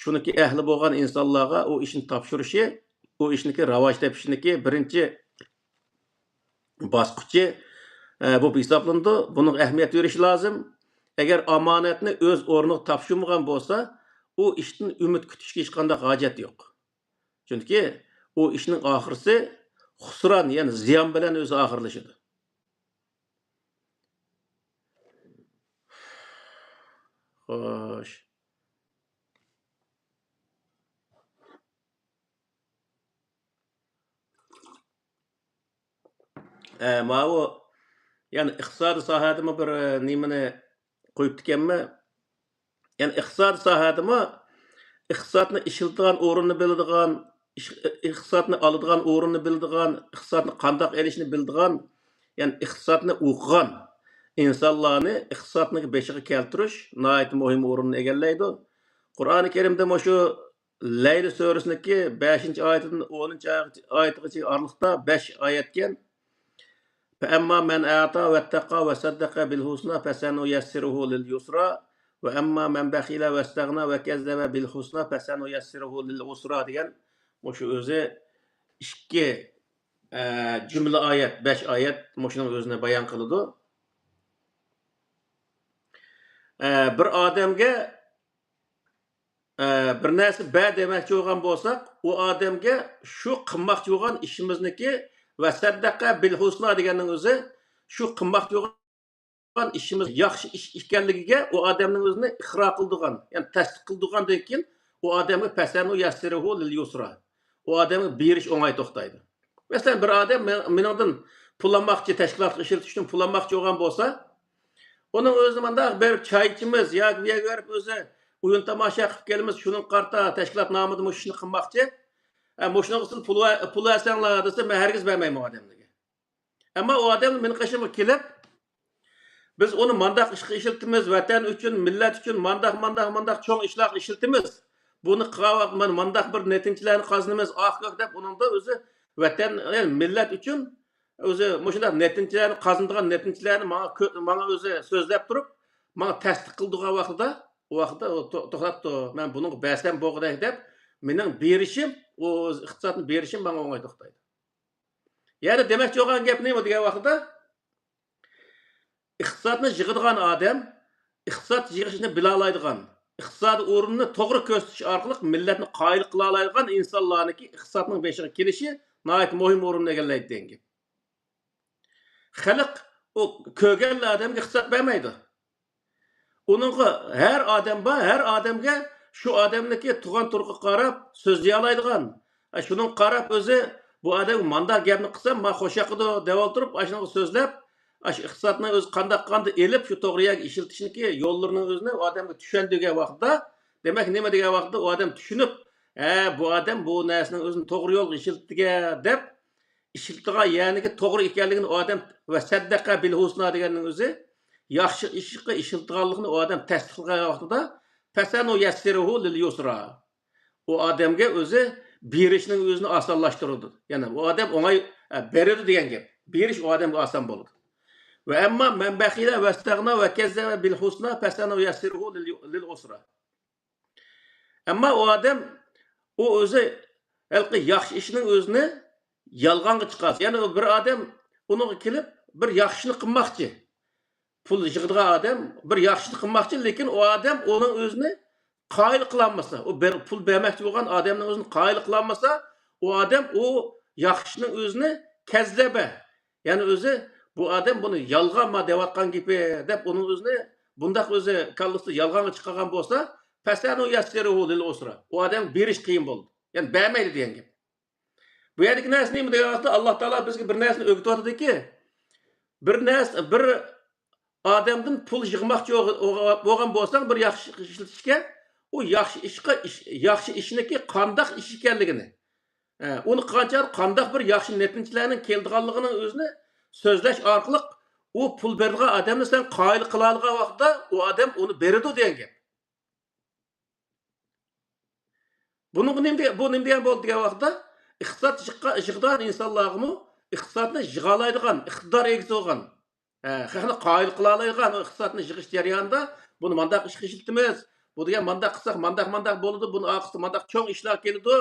shuniki ahli bo'lgan insonlarga u ishni topshirishi, u ishniki rivoj tepishniki birinchi bosqichi bu hisoblanadi. Buning ahamiyat verish lozim. Agar omonatni o'z o'rniga topshirmagan bo'lsa, u ishdan umid kutishga hech qanday hojat yo'q. Chunki u ishning oxirisi xusron, ya'ni ziyon bilan o'zi oxirlashadi. Xo'sh. Ma'u yani iqtisodiy sohadimi bir nimani qo'yib ekanmi? Yani iqtisodiy sohadimi iqtisodni ishiltigan o'rinni biladigan, iqtisodni oladigan o'rinni biladigan, iqtisodni qandoq elishni biladigan, yani iqtisodni o'qigan insonlarni iqtisodni beshiga keltirish nihoyat muhim o'rinni egallaydi. Qur'oni Karimda shu Layl surasiniki 5-oyatidan 10-oyatgacha oraliqda 5 oyat ekan. فَأَمَّا مَنْ أَعْطَى وَاتَّقَى وَصَدَّقَ بِالْحُسْنَى فَسَنُيَسِّرُهُ لِلْيُسْرَى وَأَمَّا مَنْ بَخِلَ وَاسْتَغْنَى وَكَذَّبَ بِالْحُسْنَى فَسَنُيَسِّرُهُ لِلْعُسْرَى degan shu o'zi ikki jumla oyat, 5 oyat shuning o'zini bayon qiladi. Bir odamga bir narsa ba demoqchi bo'lgan bo'lsak, u odamga shu qilmoqchi bo'lgan ishimizniki va saddaqa bil husna deganning o'zi shu qilmoqchi bo'lgan ishimiz yaxshi ish ekanligiga u odamning o'zini iqro qildigan, ya'ni tasdiq qildigandan keyin u odamga pasanu yassiruhu lil yusra. U odamga berish o'ng'ay to'xtaydi. Masalan, bir odam meningdan pul olmoqchi, tashkilotga ishiltish uchun pul olmoqchi bo'lgan bo'lsa, uning o'zini mandaq bir choy ichimiz yoki bu yerga borib o'zi o'yin tomosha qilib kelamiz, shuning qarta tashkilot nomida shu ishni qilmoqchi. Shuning uchun pul olsanglar desa, men hargiz bermayman odamlarga. Ammo u odam meni qishimga kelib, biz uni mandaq ishga ishiltimiz, vatan uchun, millat uchun mandaq cho'ng ishlar ishiltimiz. Buni qilib mandaq bir netijalarni qozonamiz, oxirida deb uningda o'zi vatan, millat uchun o'zi shunday netijalarni qozonadigan netijalarni menga o'zi so'zlab turib, menga tasdiq qildigan vaqtida, u vaqtda to'xtatdi. Men buni bersam bo'lg'day deb mening berishim, o iqtisodni berishim menga o'ng'ay to'xtaydi. Ya'ni demakchi bo'lgan gap nima degan vaqtda iqtisodni yig'adigan odam, iqtisod yig'ishni bila oladigan, iqtisodiy o'rinni to'g'ri ko'rsatish orqali millatni qoyil qila oladigan insonlarniki iqtisodning beshiga kelishi nihoyat muhim o'rinni egallaydi degan gap. Xalq o ko'rgan odamga iqtisod bermaydi. Uningga har odam bor, har odamga shu odamniki tug'an turqi qarab so'zlay oladigan. Shuning qarab o'zi bu odam mandaq gapni qilsa, men xo'shaqidi deb o'tirib, shunga so'zlab, shu iqtisodni o'zi qanday elib shu to'g'ri yo'lga ishiltishniki yo'llarini o'zini odamga tushundigan vaqtda, demak nima degan vaqtda u odam tushunib, bu odam bu narsaning o'zini to'g'ri yo'lga ishiltigan deb ishiltigan, ya'ni to'g'ri ekanligini u odam va saddaqa bil husna deganning o'zi yaxshi ishga ishiltiganligini u odam tasdiqlagan vaqtida fasanu yassiruhu lil yusra. U odamga o'zi berishning o'zini osonlashtiradi. Ya'ni u odam o'ng'ay beradi degan gap. Berish u odamga oson bo'ladi. Va amma man bakhila vastag'na va kazzaba bil husna fasanu yassiruhu lil usra. Ammo u odam u o'zi yaxshi ishning o'zini yolg'onga chiqarsa, ya'ni bir odam uniga kelib bir yaxshini qilmoqchi. Pul yig'adigan odam bir yaxshini qilmoqchi, lekin u odam uning o'zini qoyil qilolmasa, o pul bermoqchi bo'lgan odamning o'zini qoyil qilolmasa, u odam o yaxshining o'zini kazzaba, ya'ni o'zi bu odam buni yolg'onma deyotgan gapi deb uning o'zini bundaq o'zi kallasida yolg'onga chiqargan bo'lsa, fasanu yassiruhu lil usra. U odam berish qiyin bo'ldi. Ya'ni bermaydi degan gap. Bu yerdagi narsa nima degan vaqtda Alloh taolo bizga bir narsani o'rgatyaptiki, bir odamdan pul yig'moqchi bo'lgan bo'lsang, bir yaxshi ishlatishga, u yaxshi ishniki qandoq ish ekanligini, uni qandoq bir yaxshi natijalarning keldiganligini o'zini so'zlash orqali u pul bergan odamni sen qoyil qila olgan vaqtda u odam uni beradi degan gap. Bu nima degan bo'ldi degan vaqtda iqtisod ishig'dan insonlarmi iqtisodni yig'alaydigan iqtidor egasi bo'lgan xalqni qoyil qila oladigan iqtisodni yig'ish jarayonida buni mandaq ishga ishlatamiz bu degan mandaq qilsak mandaq bo'ladi buni orqasida mandaq cho'ng ishlar keladi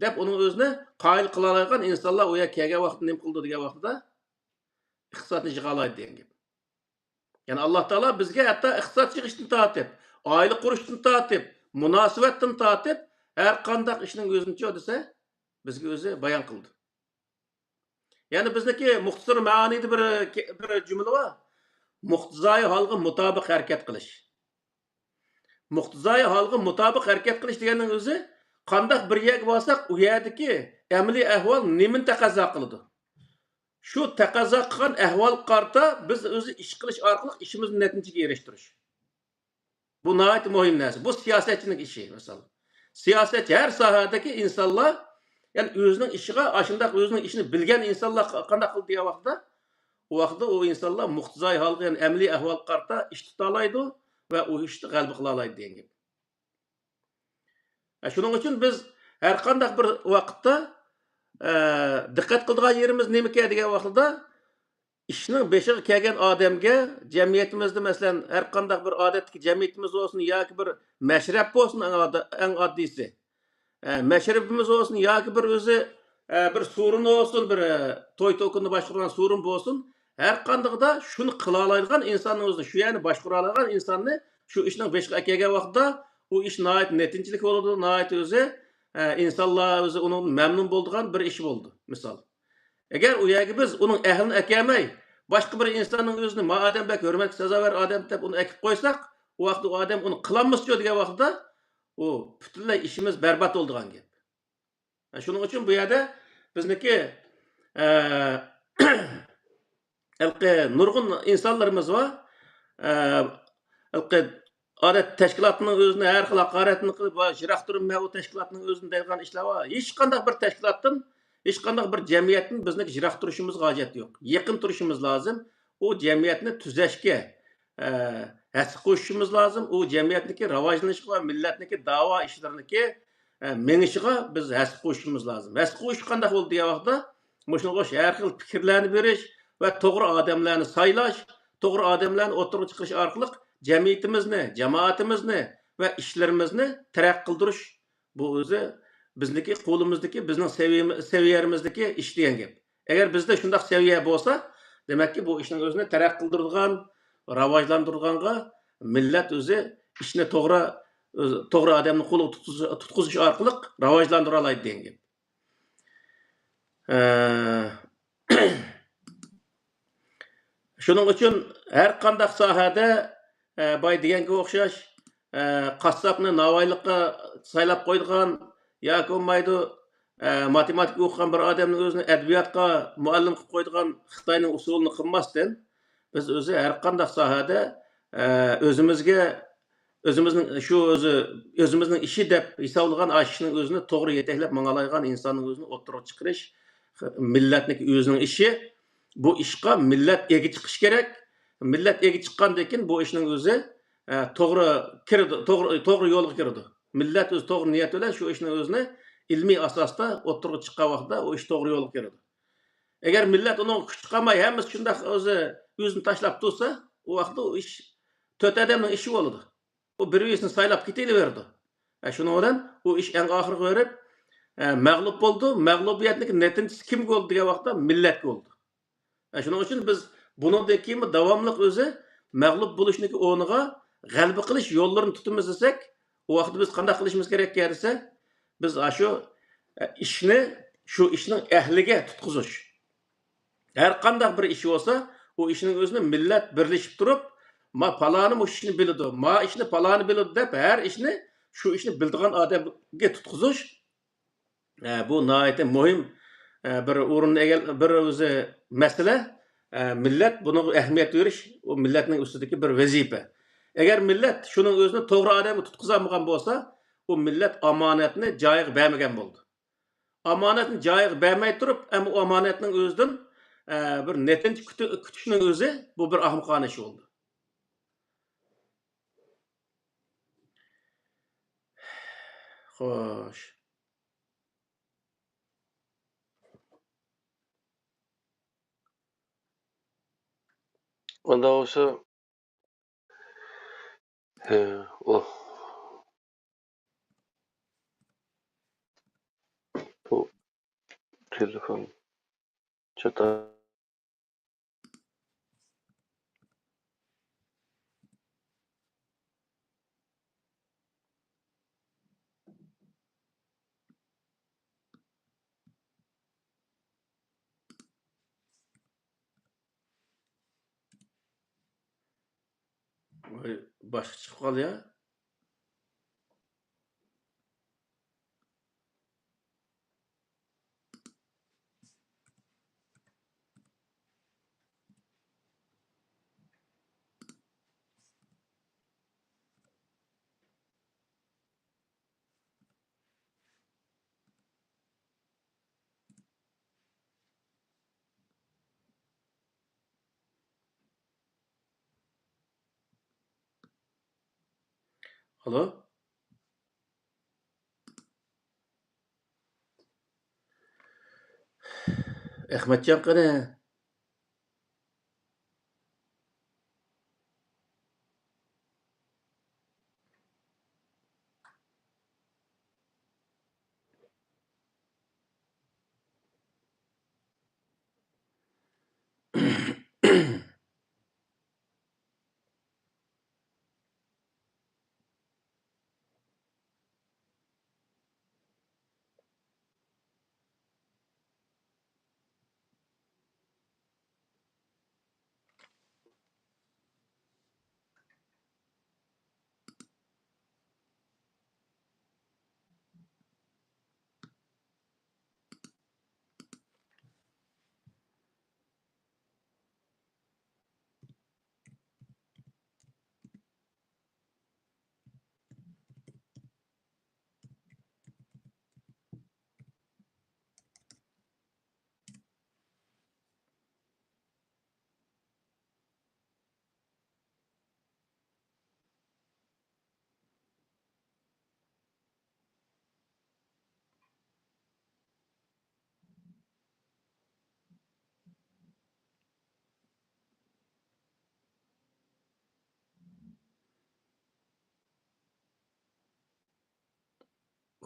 deb uning o'zini qoyil qila oladigan insonlar u yerga kelgan vaqtda nima qildi degan vaqtida iqtisodni yig'alaydi degan gap. Yani Allah Teala bizge hatta iqtisod yig'ishdan tortib, oila qurishdan tortib, munosabatdan tortib, har qanday ishning o'zincha desa, bizga o'zi bayon qildi. Yani bizdeki muxtasar ma'anida bir jumla bor. Muqtizai holga mutobiq harakat qilish. Muqtizai holga mutobiq harakat qilish deganning o'zi qanday bir yerga borsak, u yerdagi amaliy ahvol nimani taqozo qiladi? Şu taqozo qilgan ahvol qarta biz o'zi ish qilish orqali ishimizni natijaga erishtirish. Bu nəhayət mühim narsa. Bu siyasətçinin işi mesela. Siyasətçi hər sahədəki insanlar yani özünün işine aşındaq özünün işini bilgen insanlar qanday qıldı deyə vaxtda o vaxtda o insanlar muqtizai halqa yani əmli ahval qarta iş tutalaydı və o işni qəlbi qılalaydı deyə gap. Şunun üçün biz hər qanday bir vaqtda diqqət qıldığı yerimiz nəməkə deyə vaxtda işning beshiga kelgan odamga jamiyatimizda masalan har qanday bir odatdagi jamiyatimiz bo'lsin yoki bir mashrab bo'lsin eng oddiysi mashrabimiz bo'lsin yoki bir o'zi bir surun olsun bir to'y to'kinni boshqargan surun bo'lsin har qandayda shuni qila oladigan insonni o'zi shu yerni boshqara oladigan insonni shu ishning beshiga kelgan vaqtda u ish nihoyat netinchlik bo'ladi nihoyat o'zi insonlar o'zi uni mamnun bo'ladigan bir ish bo'ldi misol. Eğer o yerga biz onun ehlini ekemey, başka bir insanın özünü ma adam bek hürmet sazavar adam deb onu ekip koysak, o vaqtda o adam onu kılanmaz degan vaqtda o butunlay işimiz berbat oldigan gap. Shuning uchun bu yerda bizniki nurg'un insonlarimiz bor. Adet tashkilotining o'zini har xil haqoratni qilib va shiraqtirma o tashkilotining o'zini deydigan ishlar bor. Hech qanday bir tashkilotdan hech qanday bir jamiyatni bizni yiroq turishimizga hojat yo'q. Yaqin turishimiz lozim. O jamiyatni tuzashga hassa qo'shishimiz lozim. O jamiyatniki rivojlanishiga va millatniki da'vo ishlariniki menishiga biz hassa qo'shishimiz lozim. Hassa qo'shish qanday bo'ldi degan vaqtda, shunga har xil fikrlarni berish va to'g'ri odamlarni saylash, to'g'ri odamlarni o'tirib chiqarish orqali jamiyatimizni, jamoatimizni va ishlarimizni taraqqiy qildirish bu o'zi bizniki qo'limizdagi bizning saviyamizdagi ish degan gap. Agar bizda shunday saviya bo'lsa, demakki bu ishning o'zini taraqqiy qildirgan, rivojlantirganga millat o'zi ishni to'g'ri odamni qo'liga tutqizish orqali rivojlantira oladi degan gap. Shuning uchun har qanday sohada boy deganga o'xshash qassobni navoiylikqa saylab qo'ydigan yoki bo'lmaydi matematika o'qigan bir odamni o'zini adabiyotga muallim qilib qo'ydigan Xitoyning usulini qilmasdan biz o'zi har qanday sohada o'zimizning shu o'zi o'zimizning ishi deb hisoblagan ishning o'zini to'g'ri yetaklab mang'alaydigan insonning o'zini o'ttirib chiqarish millatniki o'zining ishi. Bu ishga millat ega chiqish kerak. Millat ega chiqqandan keyin bu ishning o'zi to'g'ri yo'lga kirdi. Millat o'z to'g'ri niyat bilan shu ishning o'zini ilmiy asosda o'ttirib chiqqan vaqtda o ish to'g'ri yo'lga kirdi. Agar millat uni kuch chiqarmay hammasi shunday o'zini tashlab tursa, u vaqtda o ish to'rt odamning ishi bo'ladi. O birisini saylab ketaverdi. Shuning bilan u ish eng oxirgi berib mag'lub bo'ldi. Mag'lubiyatning natijasi kim bo'ldi degan vaqtda millat bo'ldi. Shuning uchun biz bundan keyin davomli o'zi mag'lub bo'lishniki o'rniga g'alaba qilish yo'llarini tutamiz desak, u vaqtda biz qanday qilishimiz kerak desa, biz shu ishning ahliga tutqizish. Har qanday bir ish bo'lsa, o ishning o'zini millat birlashib turib, ma paloni bu ishni biladi, ma ishni paloni biladi deb har ishni shu ishni bildigan odamga tutqizish bu nihoyatda muhim bir o'ringa bir o'zi masala. Millat buna ahamiyat verish o millatning ustidagi bir vazifa. Agar millat shuning o'zini to'g'ri odamga tutqizolmagan bo'lsa, o millat omonatni joyiga bermagan bo'ldi. Omonatni joyiga bermay turib, ham o omonatning o'zidan bir netinch kutishning o'zi bu bir ahmoqona ish bo'ldi. Xo'sh. Onda olsa oh bu telefon çata. Başqa chiqib qoldi ya. Alo? Ahmadjon qani?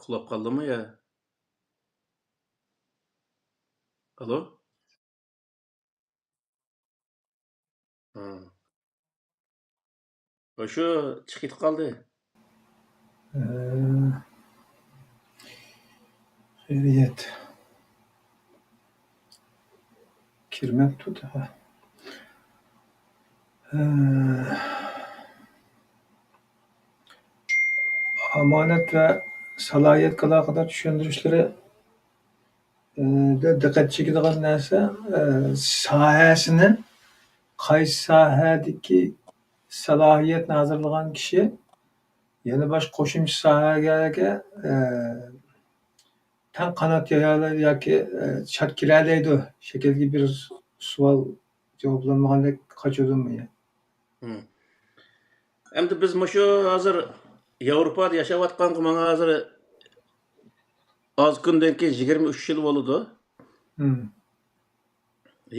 Uxlab qoldimi ya? Alo? Ha. O'sha chiqib qoldi. Xayriyat. Kirmak tut. Amanet ve salohiyat kadar tushuntirishlari diqqat chekadigan narsa sohasini qaysi sohadagi salohiyatni hozirlagan kishi yana boshqa qo'shimcha sohaga tang qanot yoyadi yoki chap kiralaydi shekilli bir savol javoblanmagandek qochadimi? Endi biz mushu hozir Yevropada yashayotganga mana hozir az kundan keyin 23 yil bo'ladi.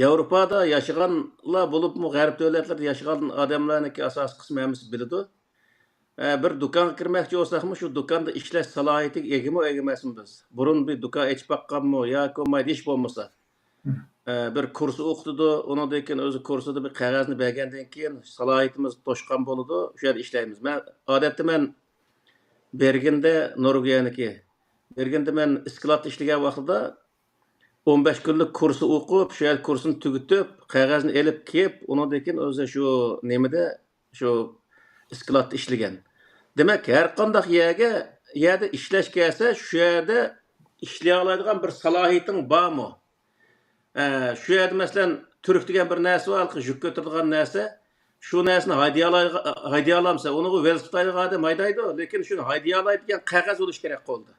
Yevropada yaşaganlar bo'libmi, g'arb davlatlarda yaşagan odamlarniki asosiy qismi hammasi biladi. Bir do'konga kirmoqchi bo'lsakmi, shu do'konda ishlash salohiyatiga egami emasmi biz? Burun bir do'kon ochib baqqanmi yoki mayda ish bo'lmasa, bir kurs o'qitdi, undan keyin o'zi kursida bir qog'ozni bergandan keyin salohiyatimiz to'shqan bo'ladi, shu yerda ishlaymiz. Odatda men Bergenda Norvegiyaniki, Bergenda men isklat ishlagan vaqtida 15 kunlik kursu o'qib, shu yer kursini tugatib, qog'ozni elib kelib, undan keyin o'zi shu nimada shu isklatda ishlagan. Demak, har qanday yerda ishlash kelsa, shu yerda ishlay oladigan bir salohiyating bormi? Shu yerda masalan turk degan bir narsa bor, yuk ko'taradigan narsa. Shu narsani hayday olamsa, uni velosipedga odam haydaydi, lekin shuni hayday oladigan qog'oz bo'lish kerak qoldi.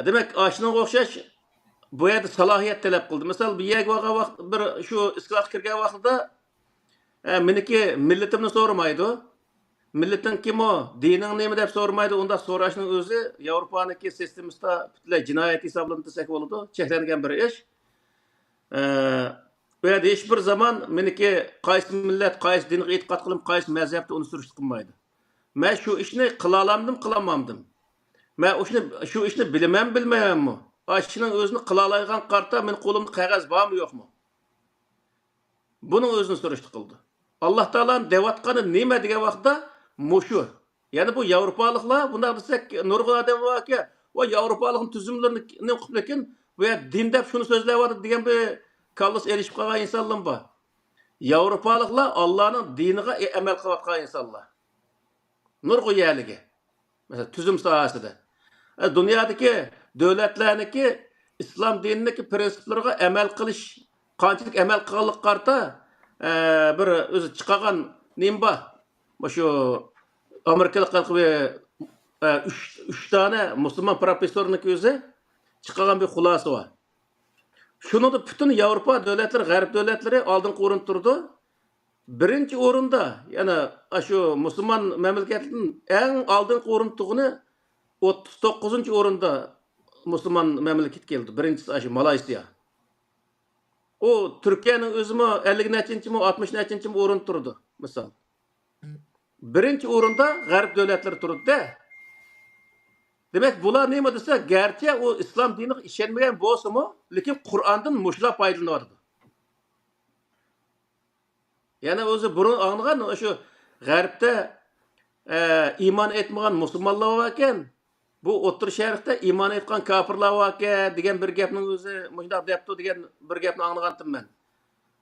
Demak, shunga o'xshash bu yerda salohiyat talab qildi. Misol bir yerga borgan vaqt, bir shu isklatga kirgan vaqtida meniki millatimni so'ramaydi. Millating kim o? Dining nima deb so'ramaydi. Unda so'rashning o'zi Yevropaniki sistemasida butunlay jinoyat hisoblanib desak bo'ladi. Cheklangan bir ish. ve hiçbir zaman meniki qaysi millet, qaysi dinge itiqat qılıp, qaysi mezhepte onu sürüştü qılmaydı. Men şu işini kılalamdım, kılamamdım. Men şu işini bilemem, bilmeyem mi? Aşının özünü kılalaygan qarta men kolumda qağaz var mı yok mu? Bunun özünü sürüştü qıldı. Allah Teala'nın devatkanı nime degen vaqtda muşu. Yani bu Avrupalıklar, bunlar desek nurgul adam var ki, o Avrupalıkın tüzümlerini ne okup lekin ve dinde şunu sözleyip degen bir kallıs erişip kalan insanlar var. Avrupalıklar Allah'ın dinine emel kılatkan insanlar. Nurgul yerligi. Mesela tüzüm sahasında. Dünyadaki devletlerindeki İslam dinindeki prensiplerine emel kılış, kançılık emel kılık karta bir özü çıkagan nimba. Şu Amerikalık ve üç tane Müslüman profesörünün özü çıkagan bir hulası var. Şunu da bütün Avrupa devletleri, Garip devletleri aldın korun turdu. Birinci orunda, yani şu Müslüman memleketinin en aldın koruntuğunu 39. orunda Müslüman memleket geldi. Birincisi aşı Malaysiya. O Türkiye'nin özümü 50 neçinci mi 60 neçinci mi orun turdu misal. Birinci orunda Garip devletleri turdu da. Demek bular neymi dese gerçi o İslam dinine işenmeyen bolsa mı, lekin Kur'an'dan muşla faydalanıyordu. Yani özü burun anlagan şu Garip'te iman etmeyen Müslümanlar varken bu O'tir Şerif'te iman etken kafirlar varken degen bir gapning özü muşdaq depti degen bir gapni anlagandim men.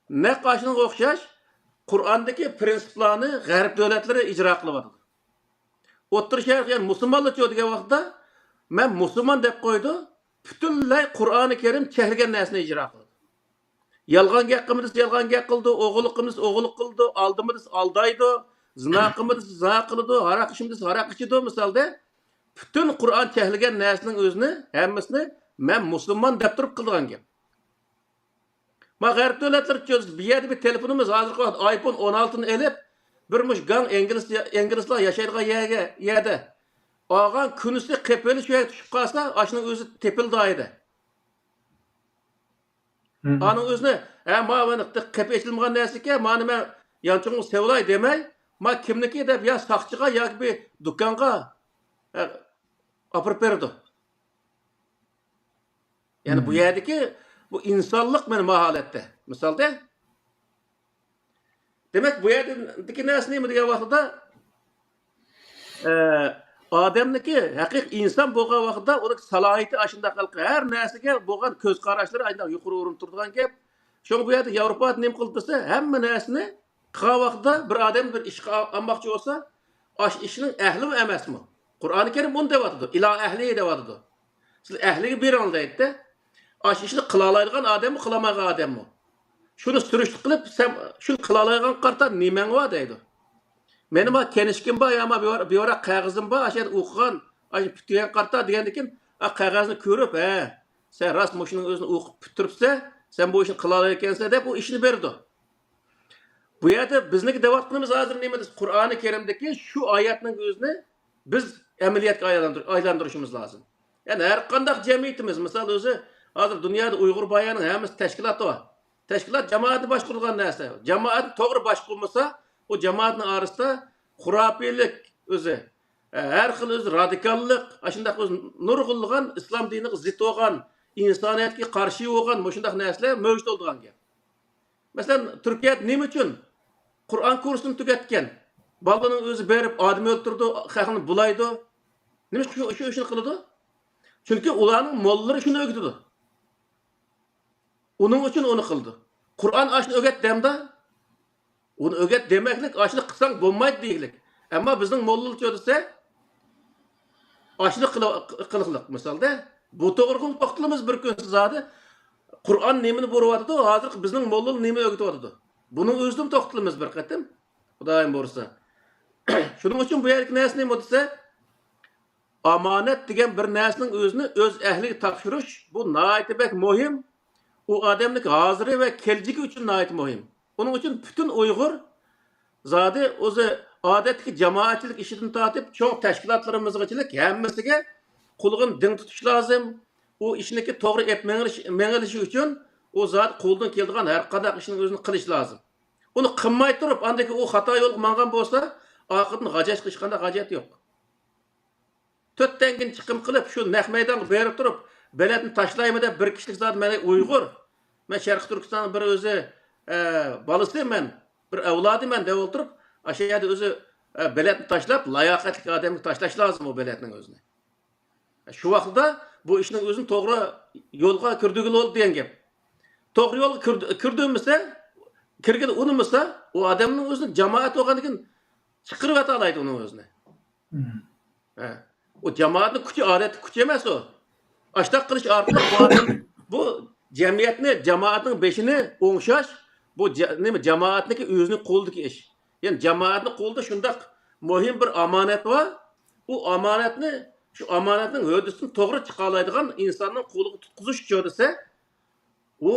Ne qaşının o'xshash Kur'an'daki prensiplarni Garip devletleri icra qılıp O'tir Şerif yani Müslümanlar çoğu degen vaqtda men Müslüman dep koydu. Bütünlay Kur'an-ı Kerim çehilgen narsani icra qıldı. Yalgan gap qilmadiz, yalgan gap qildi, o'g'illik qilmadiz, o'g'illik qildi, aldimiz, aldaydi, zina qilmadiz, zina qildi, haraq ichimiz, haraq ichidi misalda. Bütün Kur'an çehilgen narsning o'zini, hammasini men Müslüman deb turib qilgan gap. Ma Garip devletleri çöz, bir yerde bir telefonumuz hazır vaqt iPhone 16'ni elip, birmuş gang İngilizlar yaşaydigan yerde. Ağan künüsü kepeli şöyle düşüp kalsa, aşının özü tepildi aydı. Anın özüne, ma beni kepe içilmeyen neyse ki, ma ben yançığımı sevlay demey, ma kimniki de ya sakçıga ya bir dükkanga apırıp verdi. Yani bu yerdeki bu insanlık benim mahalette. Misalde. Demek bu yerdeki neyse neymi diye vaxtıda Ademdeki hakik insan bolgan vaqtda onun salohiyati aşında qalqı. Her narsega bolgan ko'z qarashlari aynan yuqori o'rin turgan gap. Şoň bu yerda Yevropa nim qildi desa, hamma narsani qilgan vaqtda bir odam bir ish qilmoqchi bo'lsa, aş ishning ahli mi emasmi? Qur'oni Kerim bunu deyapti. Ila ahli deyapti. Siz ahliga berin deydi. Aş ishni qila oladigan odammi, qilamagan odammi? Shuni surishti qilib, sen shuni qila oladigan qarta nimang bor deydi. Benim ha kenişkim var ama bir ara kağızım var. Aşağı okuyan, aşağı pütüyen karta diyendikin, kağızını görüp, sen rast moşunun özünü okup pütürüpse, sen bu işini kılalaykense de bu işini verdi. Bu yerde bizdeki devatlığımız hazır neyimiz? Kur'an-ı Kerim'deki şu ayetinin özünü biz ameliyatga aylandırışımız lazım. Yani her kandak cemiyetimiz, misal özü, hazır dünyada Uygur bayanın hemiz teşkilatı var. Teşkilat cemaati başkurulgan neyse. Cemaati doğru başkurulmasa, o cemaatin arasında hurafilik özü, her xil öz radikallık, aşındaq öz nurgulluğun İslam dinine zıt olgan, insaniyetke karşı olgan, moşundaq näsler mövjud oldugan gap. Mesela Türkiye nime üçün Kur'an kursunu tüketken, balının özü berip adamı öldürdü, xalqını bulaydı. Nime şu işini kılıdı? Çünkü ulanın mollaları şunu ögüdü. Onun için onu kıldı. Kur'an aşını öget demde, onu öget demeklik aşını kısan bulmaydı değilik. Ama bizim mollalı çödüse aşını kılıklık misalda. Bu doğruluğun toktulumuz bir gün sizadı. Kur'an nemini boruvadıdı, hazır bizim mollalı nemi ögütüvadıdı. Bunun özlüm toktulumuz bir katım. Bu daim borsa. Şunun için bu yerlik nesini nemi ödüse amanet degen bir nesinin özünü öz ehli tapşırış bu naiti bek muhim. O adamlık hazırı ve kelciki için naiti muhim. Onun için bütün Uygur zade o adetki cemaatçilik işini tatip çok teşkilatlarımızgaçılık hemmesiga kulğun din tutuş lazım. O işindeki doğru etmenilişi için o zat qo'ldan keladigan har qanday ishning o'zini qilish lozim. Uni qilmay turib, andaki u xato yo'lga mangan bo'lsa, oxiratni g'ajash qilish qanday g'ajat yo'q. 4 tangin chiqim qilib, shu naq maydonga berib turib, belatni tashlaymi deb bir kishilik zot meni Uyg'ur, men Sharq Turkistonning bir o'zi balasi men, bir avlodiman deb o'tirib, o'sha yerda o'zi belatni tashlab, layoqatli odamga tashlash lozim o belatning o'zini. Shu vaqtda bu ishning o'zini to'g'ri yo'lga kirdigan bo'ldi degan gap. To'g'ri yo'lga kirdimizsa, kirgani unimizsa, o odamning o'zini jamoat bo'lgandan chiqirib atalaydi uning o'zini. O jamoatning kuchi odat kuchi emas o. Ashtaq qilish orqali bu jamiyatni, jamoatning beshini o'ngshash, bu nima jamoatniki o'zining qo'lidagi ish. Ya'ni jamoatning qo'lida shundaq muhim bir omonat bor. U omonatni shu omonatning hodisini to'g'ri chiqaradigan insonning qo'liga tutqizish uchun desa, u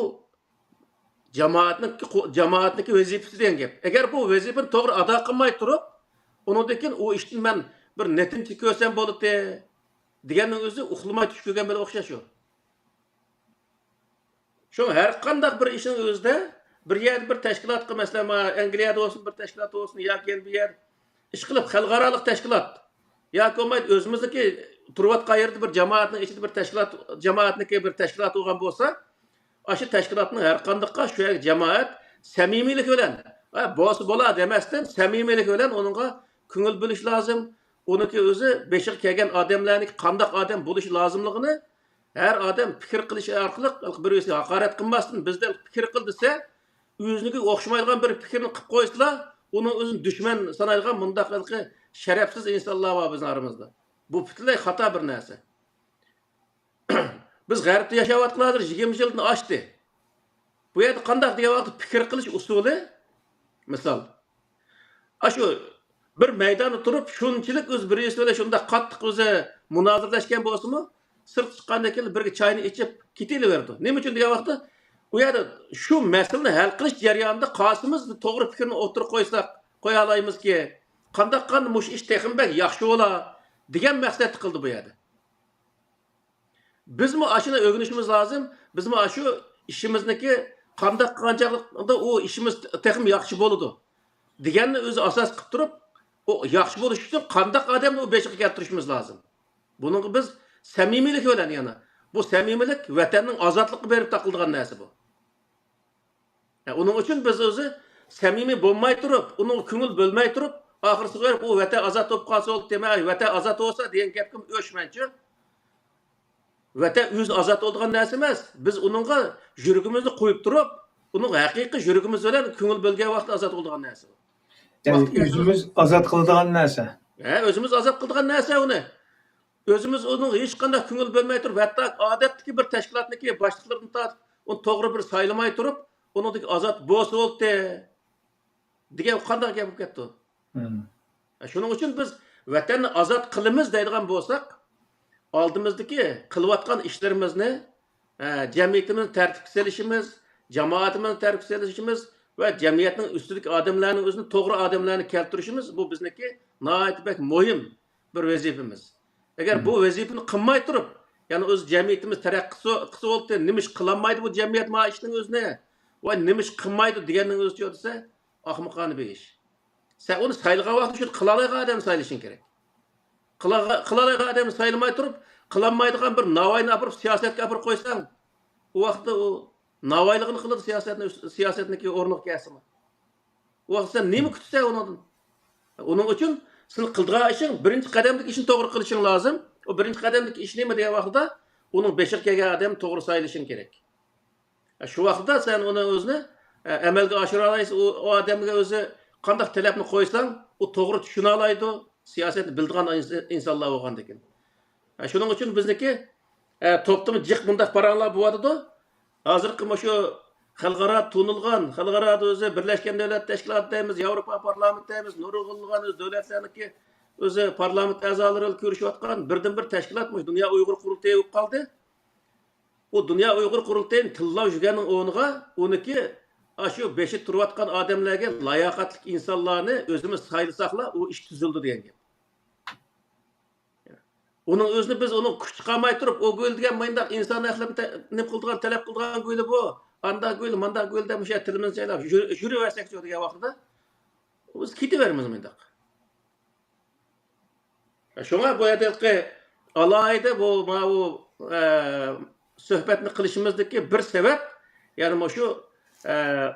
jamoatniki vazifasi degan gap. Agar bu vazifani to'g'ri ado qilmay turib, undan u ishni men bir netinchi ko'rsam bo'ladi deganning o'zi uxlamay tush ko'rgan bilan o'xshash u. Shu har qanday bir ishning o'zida bir yer bir tashkilotga, masalan, Angliyada bo'lsin, bir tashkilot bo'lsin yoki bir yer ish qilib xalqaro tashkilot yoki olmaydi o'zimizniki turayotgan yerda bir jamoatning ichida bir tashkilot, jamoatniki bir tashkilot bo'lgan bo'lsa, o'sha tashkilotning har qandayqa shu jamoat samimiylik bilan, bo'lsa bo'ladi demasdan samimiylik bilan uningga ko'ngil bo'lish lozim. Uniki o'zi beshiq kelgan odamlarning qanday odam bo'lishi lozimligini her odam fikr qilish orqali birisiga haqorat qilmasdan bizdan fikr qil desa, o'ziga o'xshamaydigan bir fikrni qilib qo'ysalar, uni o'zini dushman sanaydigan mundaqilqi sharafsiz insonlar bor bizning aramizda. Bu butunlay xato bir narsa. Biz g'arbda yashayotganlar 20 yildan oshdi. Bu yerda qanday degan vaqtda fikr qilish usuli, misol, shu bir maydonda turib, shunchalik o'z birisi bilan shunda qattiq o'zi munozirlashgan bo'lsa-mu, sırt chiqqandan keyin birga choyni ichib ketilaverdi. Nima uchun degan vaqtda u yerda shu masalani hal qilish jarayonida qosimiz to'g'ri fikrni o'tirib qo'ysak, qo'ya olamizki, qanday mush ish texmbak yaxshi bo'lar degan maqsadni qildi bu yerda. Bizmi ashuni o'rganishimiz lozim. Bizmi shu ishimizniki qanday qanchaqda u ishimiz texm yaxshi bo'ladi deganni o'zi asos qilib turib, o yaxshi bo'lish uchun qanday odamni u beshiqqa keltirishimiz lozim. Buning biz samimiylik bilan yana. Bu samimiylik vatanning ozodligiga berib taqildigan narsa bu. Uning uchun biz o'zi samimiy bo'lmay turib, uni ko'ngil bo'lmay turib, oxirida u vatan ozod bo'lib qolsa bo'ldi demay, vatan ozod bo'lsa degan gapga o'shmanchi. Vatan o'zi ozod bo'lgan narsa emas. Biz uningga yuragimizni qo'yib turib, uning haqiqiy yuragimiz bilan ko'ngil bo'lgan vaqtda ozod bo'lgan narsa. Yani o'zimiz ozod qiladigan narsa. O'zimiz ozod qiladigan narsa uni. Özümüz onun hiç qanday ko'ngil bo'lmay turib, hatto odatdagi bir tashkilotniki boshliqlarini tortib, uni to'g'ri bir saylamay turib, uningdagi ozod bo'lsa bo'ldi degan qanday gap bo'lib ketdi. Shuning uchun biz vatanni ozod qilamiz deydigan bo'lsak, oldimizdagi qilayotgan ishlarimizni, jamiyatimizni tartibga solishimiz, jamoatimizni tartibga solishimiz va jamiyatning ustidagi odamlarning o'zini to'g'ri odamlarni keltirishimiz bu bizniki nihoyatda muhim bir vazifamiz. Agar bu vazifani qilmay turib, ya'ni o'z jamiyatimiz taraqqi qilsa bo'ldi, nima ish qilolmaydi bu jamiyat maishining o'zini va nima ish qilmaydi deganning o'zi desa, ahmoqona bir ish. Sen uni saylagan vaqtda shu qilalaygan odam saylashing kerak. Qilalaygan odamni saylamay turib, qilolmaydigan bir navoiyni olib siyosatga olib qo'ysang, u vaqtda u navoiyligini qiladi siyosatniki o'rniga kelsin. U vaqtda sen nima kutsan undan? Uning uchun sen qildigan ishing birinchi qadamdagi ishni to'g'ri qilishing lozim. O birinchi qadamdagi ish nima degan vaqtda uning beshiq kelgan odam to'g'ri saylashing kerak. Shu vaqtda sen uni o'zini amalga oshira olasiz. O odamga o'zi qanday talabni qo'ysang, u to'g'ri tushuna oladi. Siyosatni bildigan insonlar bo'lgandan keyin. Shuning uchun bizniki to'ptimi jiq bunday paranglar bo'ladi. Hozirgi shu xalqaro tunilgan, xalqaro o'zi Birlashgan Davlatlar Tashkiloti deymiz, Yevropa parlamenti deymiz, nurg'unlagan o'z davlatlarniki o'zi parlament a'zolari ko'rishayotgan birdan-bir tashkilotmish Dunyo Uyg'ur qurultayi bo'lib qoldi. U Dunyo Uyg'ur qurultayining tillab yurganning o'rniga uniki shu beshi turayotgan odamlarga layoqatli insonlarni o'zimiz saylasaqlar, u ish tuzildi degan gap. Uning o'zini biz uni kuch chiqarmay turib, o go'l degan mayndaq inson ahli nima qildigan, talab qildigan go'li bu. anda gül, manda gül demiş ya tilimiz şeyler. Jüri versek diyor diye vakıda. Biz kitivermiz mıydık? Şuna bu edilki alayda bu söhbetini kılışımızdaki bir sebep yani şu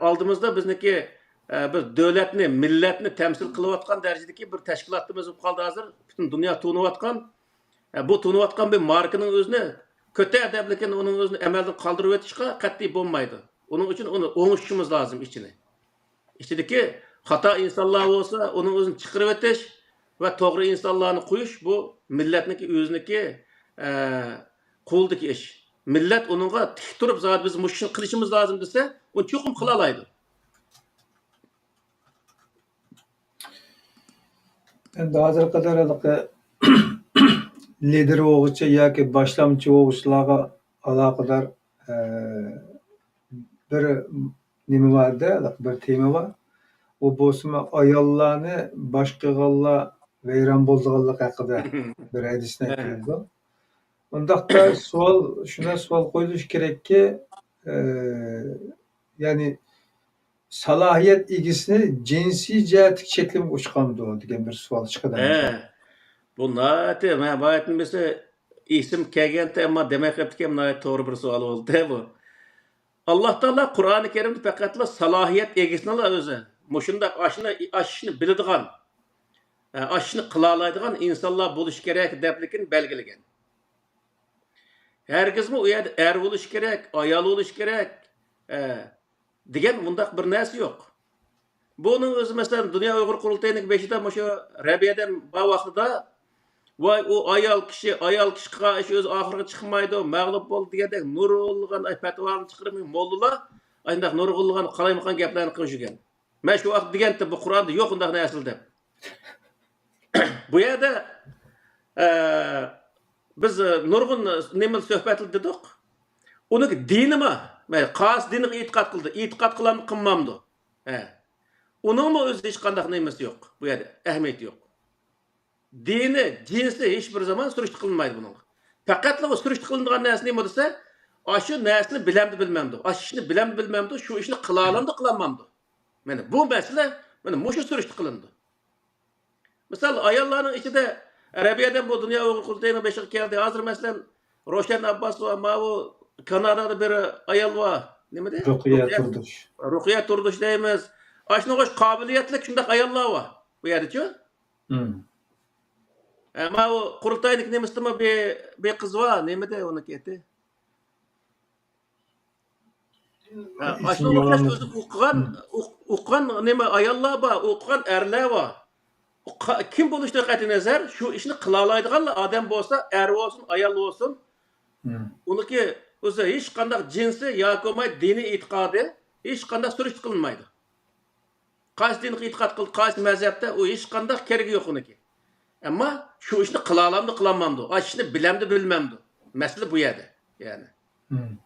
aldığımızda bizdeki bir devletni, milletni temsil kılıvatkan derecedeki bir teşkilatımız kaldı hazır. Bütün dünya tuğnuvatkan. Bu tuğnuvatkan bir markanın özünü kötü edeblikin onun özünü emelden kaldırıp etişka katli bulmaydı. Onun için onu oğuşumuz lazım içine. İçindeki hata insanlar olsa onun özünü çıkırıp etiş ve doğru insanlarını koyuş bu milletniki özüneki kuldaki iş. Millet onunla tik durup zaten biz muşun kılışımız lazım dese onu çokum kılalaydı. Endi hazır kadar lider oğuçu yoki boshlamchi oğuçlarga alaqadar bir nima borda, bir tema bor. O bo'lsa ayollarni boshqalarga vayron bo'lganlik haqida bir hadisni aytildi. Undaqda shuna savol qo'yish kerakki, ya'ni salohiyat egisini jinsiy jihatga cheklab o'chqamdi degan bir savol chiqadi. Bunlar men bayatın mesela isim kelgende ama demek ki doğru bir soru oldu bu. Allah Teala Kur'an-ı Kerim'de faqatla salahiyet egisini özü. Muşunda aşını biladigan, aşını kılalaydigan insanlar buluş gerek deplikin belgilegen. Herkes mi o yerde er buluş gerek, ayal buluş gerek diyen bundaq bir narsa yok. Bunun özü mesela Dünya Uygur Kurultayı'nın beşide muşu Rabia'dan bu vaxtıda vay o ayal kişi karşı öz ahırga çıkmaydı, mağlup oldu degende nurgulgan fatvanı çıkarmay mollalar ayndaq nurgulgan qalaymagan gaplarni qilishgan. Men shu vaqt degende bu Qur'onda yo'q undaq narsa deb. Bu yerda biz nurg'un nima suhbat dedik. Uni dinimi, men qas diniga e'tiqod qildi. E'tiqod qilamni qilmamdi. Uningmi o'zi hech qanday nimasi yo'q. Bu yerda ahamiyati yo'q. Dini, cinsi hiçbir zaman sürüştü kılınmaydı bunun. Fakat o sürüştü kılındığı nesne mi dese, aşı nesini bilemdi bilmemdi. Aşı işini bilemdi bilmemdi, şu işini kılalamdı kılanmamdı. Yani bu mesele, yani muşu sürüştü kılındı. Mesela ayarların içinde, Arabiyadan bu Dünya Uygur Kurultayı'na beşik geldi. Hazır mesela Roşen Abbas var, bu Kanada'da bir ayal var. Ne mi de? Rukiye Turduş deyimiz. Aşına hoş kabiliyetli şundak ayallar var. Bu yerde ço? Ama o kurultaylık nemesi mi bir kız var, ne mi de onu keti? Aslında o kaç özü okuyan ne mi ayallar var, okuyan erler var. Kim buluştu dikkati nazar? Şu işini kılalaydıgan adam olsa, er olsun, ayal olsun. Onu ki özü hiç kandak cinsi, yakomay dini itikadı, hiç kandak sürüş kılınmaydı. Kaç dini itikad kıldı, kaç mezhepte, o hiç kandak keregi yok onu ki. Ama şu işini kılalamdı kılamamdı. O işini bilemdi bilmemdi. Mesele bu yerde. Yani.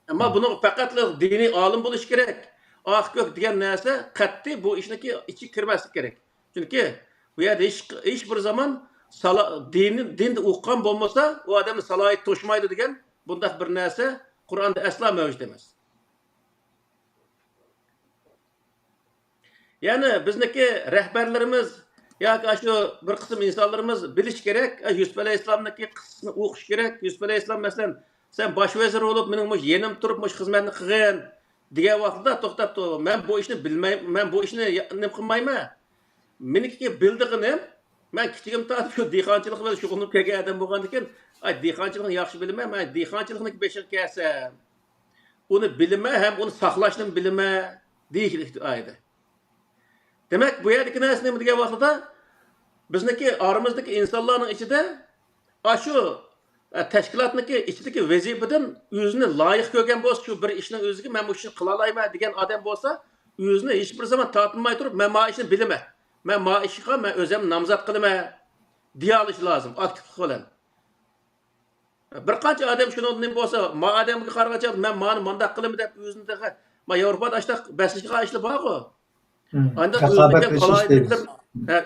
Ama bunu fakat dini alim buluş gerek. Ah gök diyen neyse katli bu işindeki içi kirmesi gerek. Çünkü bu yerde hiçbir zaman dinde okuyan olmasa o adamın salahiyet toşmaydı diyen bunda bir neyse Kur'an'da asla mevcut demez. Yani bizdeki rehberlerimiz ya şu bir kısım insanlarımız biliş gerek. Yusuf Aleyhisselam'daki kısmını okuş gerek. Yusuf Aleyhisselam mesela sen başvezir olup benim yenim turup hizmetini kılgın diye vaxtda toxtab ben bu işini bilmeyim, ben bu işini ne kılmayım. Meniki bildiğim, ben kiçigim tatip şu dehqonchilik bilan shug'ullanib kelgan odam bo'lgandan ay dehqonchilikni yaxshi bilaman, men dehqonchilikni beshiq kelsam, uni bilma ham uni saqlashni bilma deyishlikdi ayda. Demek bu yerdeki narsa nima degan vaqtda bizniki aramizdagi insonlarning ichida shu tashkilotniki ichidagi vazifadan o'zini loyiq ko'rgan bo'lsa, shu bir ishning o'ziga men bu ishni qila olaman degan odam bo'lsa, o'zini hech bir zaman tortinmay turib, men bu ishni bilaman. Men bu ishga men o'zim nomzod qilaman deya olish lozim, aktiv bilan. Bir qancha odam shuni nima bo'lsa, ma odamga qarag'acha men mani mundaq qilaman deb o'zini ma Yevropada ashtaq basishga ishlar bor-ku. Anda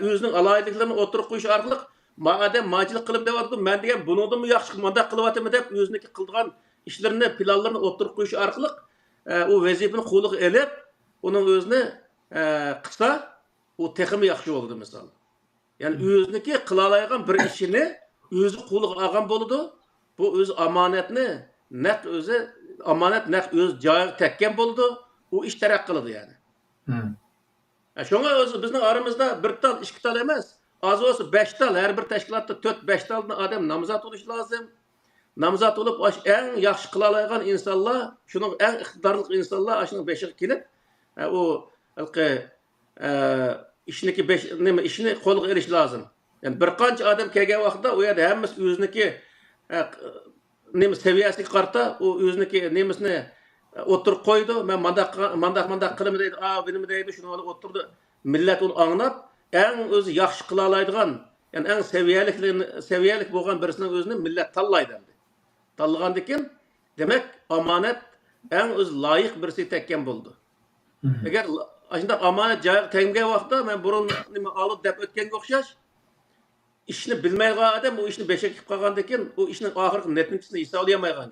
o'zining alayliklarni o'tirib qo'yish orqali madem macilik qilib deyapti, men degan buningdan yaxshi mundaq qilyaptimi deb o'ziniki qilgan ishlarini, planlarini o'tirib qo'yish orqali u vazifani qo'liga elib, uning o'zini qilsa, u texmi yaxshi bo'ladi misol. Ya'ni o'ziniki qila oladigan bir ishini o'zi qo'liga olgan bo'ladi. Bu o'z omonatni naq o'zi omonat naq o'z joyiga tekkan bo'ladi. U ish taraq qiladi yani. Shunga o'zi bizning aramizda bir tal, ikki tal emas. Az olsa 5 tal, har bir tashkilotda 4-5 taldan odam nomzod bo'lishi lozim. Nomzod bo'lib, eng yaxshi qila oladigan insonlar, shuning eng iqtidorli insonlar shuning 5iga kelib, u ishniki 5 nima ishni qo'lga olish lozim. Yani bir qancha odam kelgan vaqtda u yerda hammasi o'ziniki nima saviyasiga qarta, u o'ziniki nemisini o'tirib qo'ydi. Men mandaq qilaman deydi, benim deydi, shuni olib o'tirdi. Millat uni anglab, eng o'zi yaxshi qila oladigan, ya'ni eng saviyalik bo'lgan birisining o'zini millat tanlaydi. Tanlagandan keyin, demak, omonat eng o'z loyiq birisi tekkan bo'ldi. Agar shunday omonat joyiga tegmagan vaqtda men burun nima olib deb o'tganga o'xshash, ishni bilmaydigan odam u ishni beshak qilib qolgandan keyin u ishning oxirgi neticasini hisoblayolmaygan.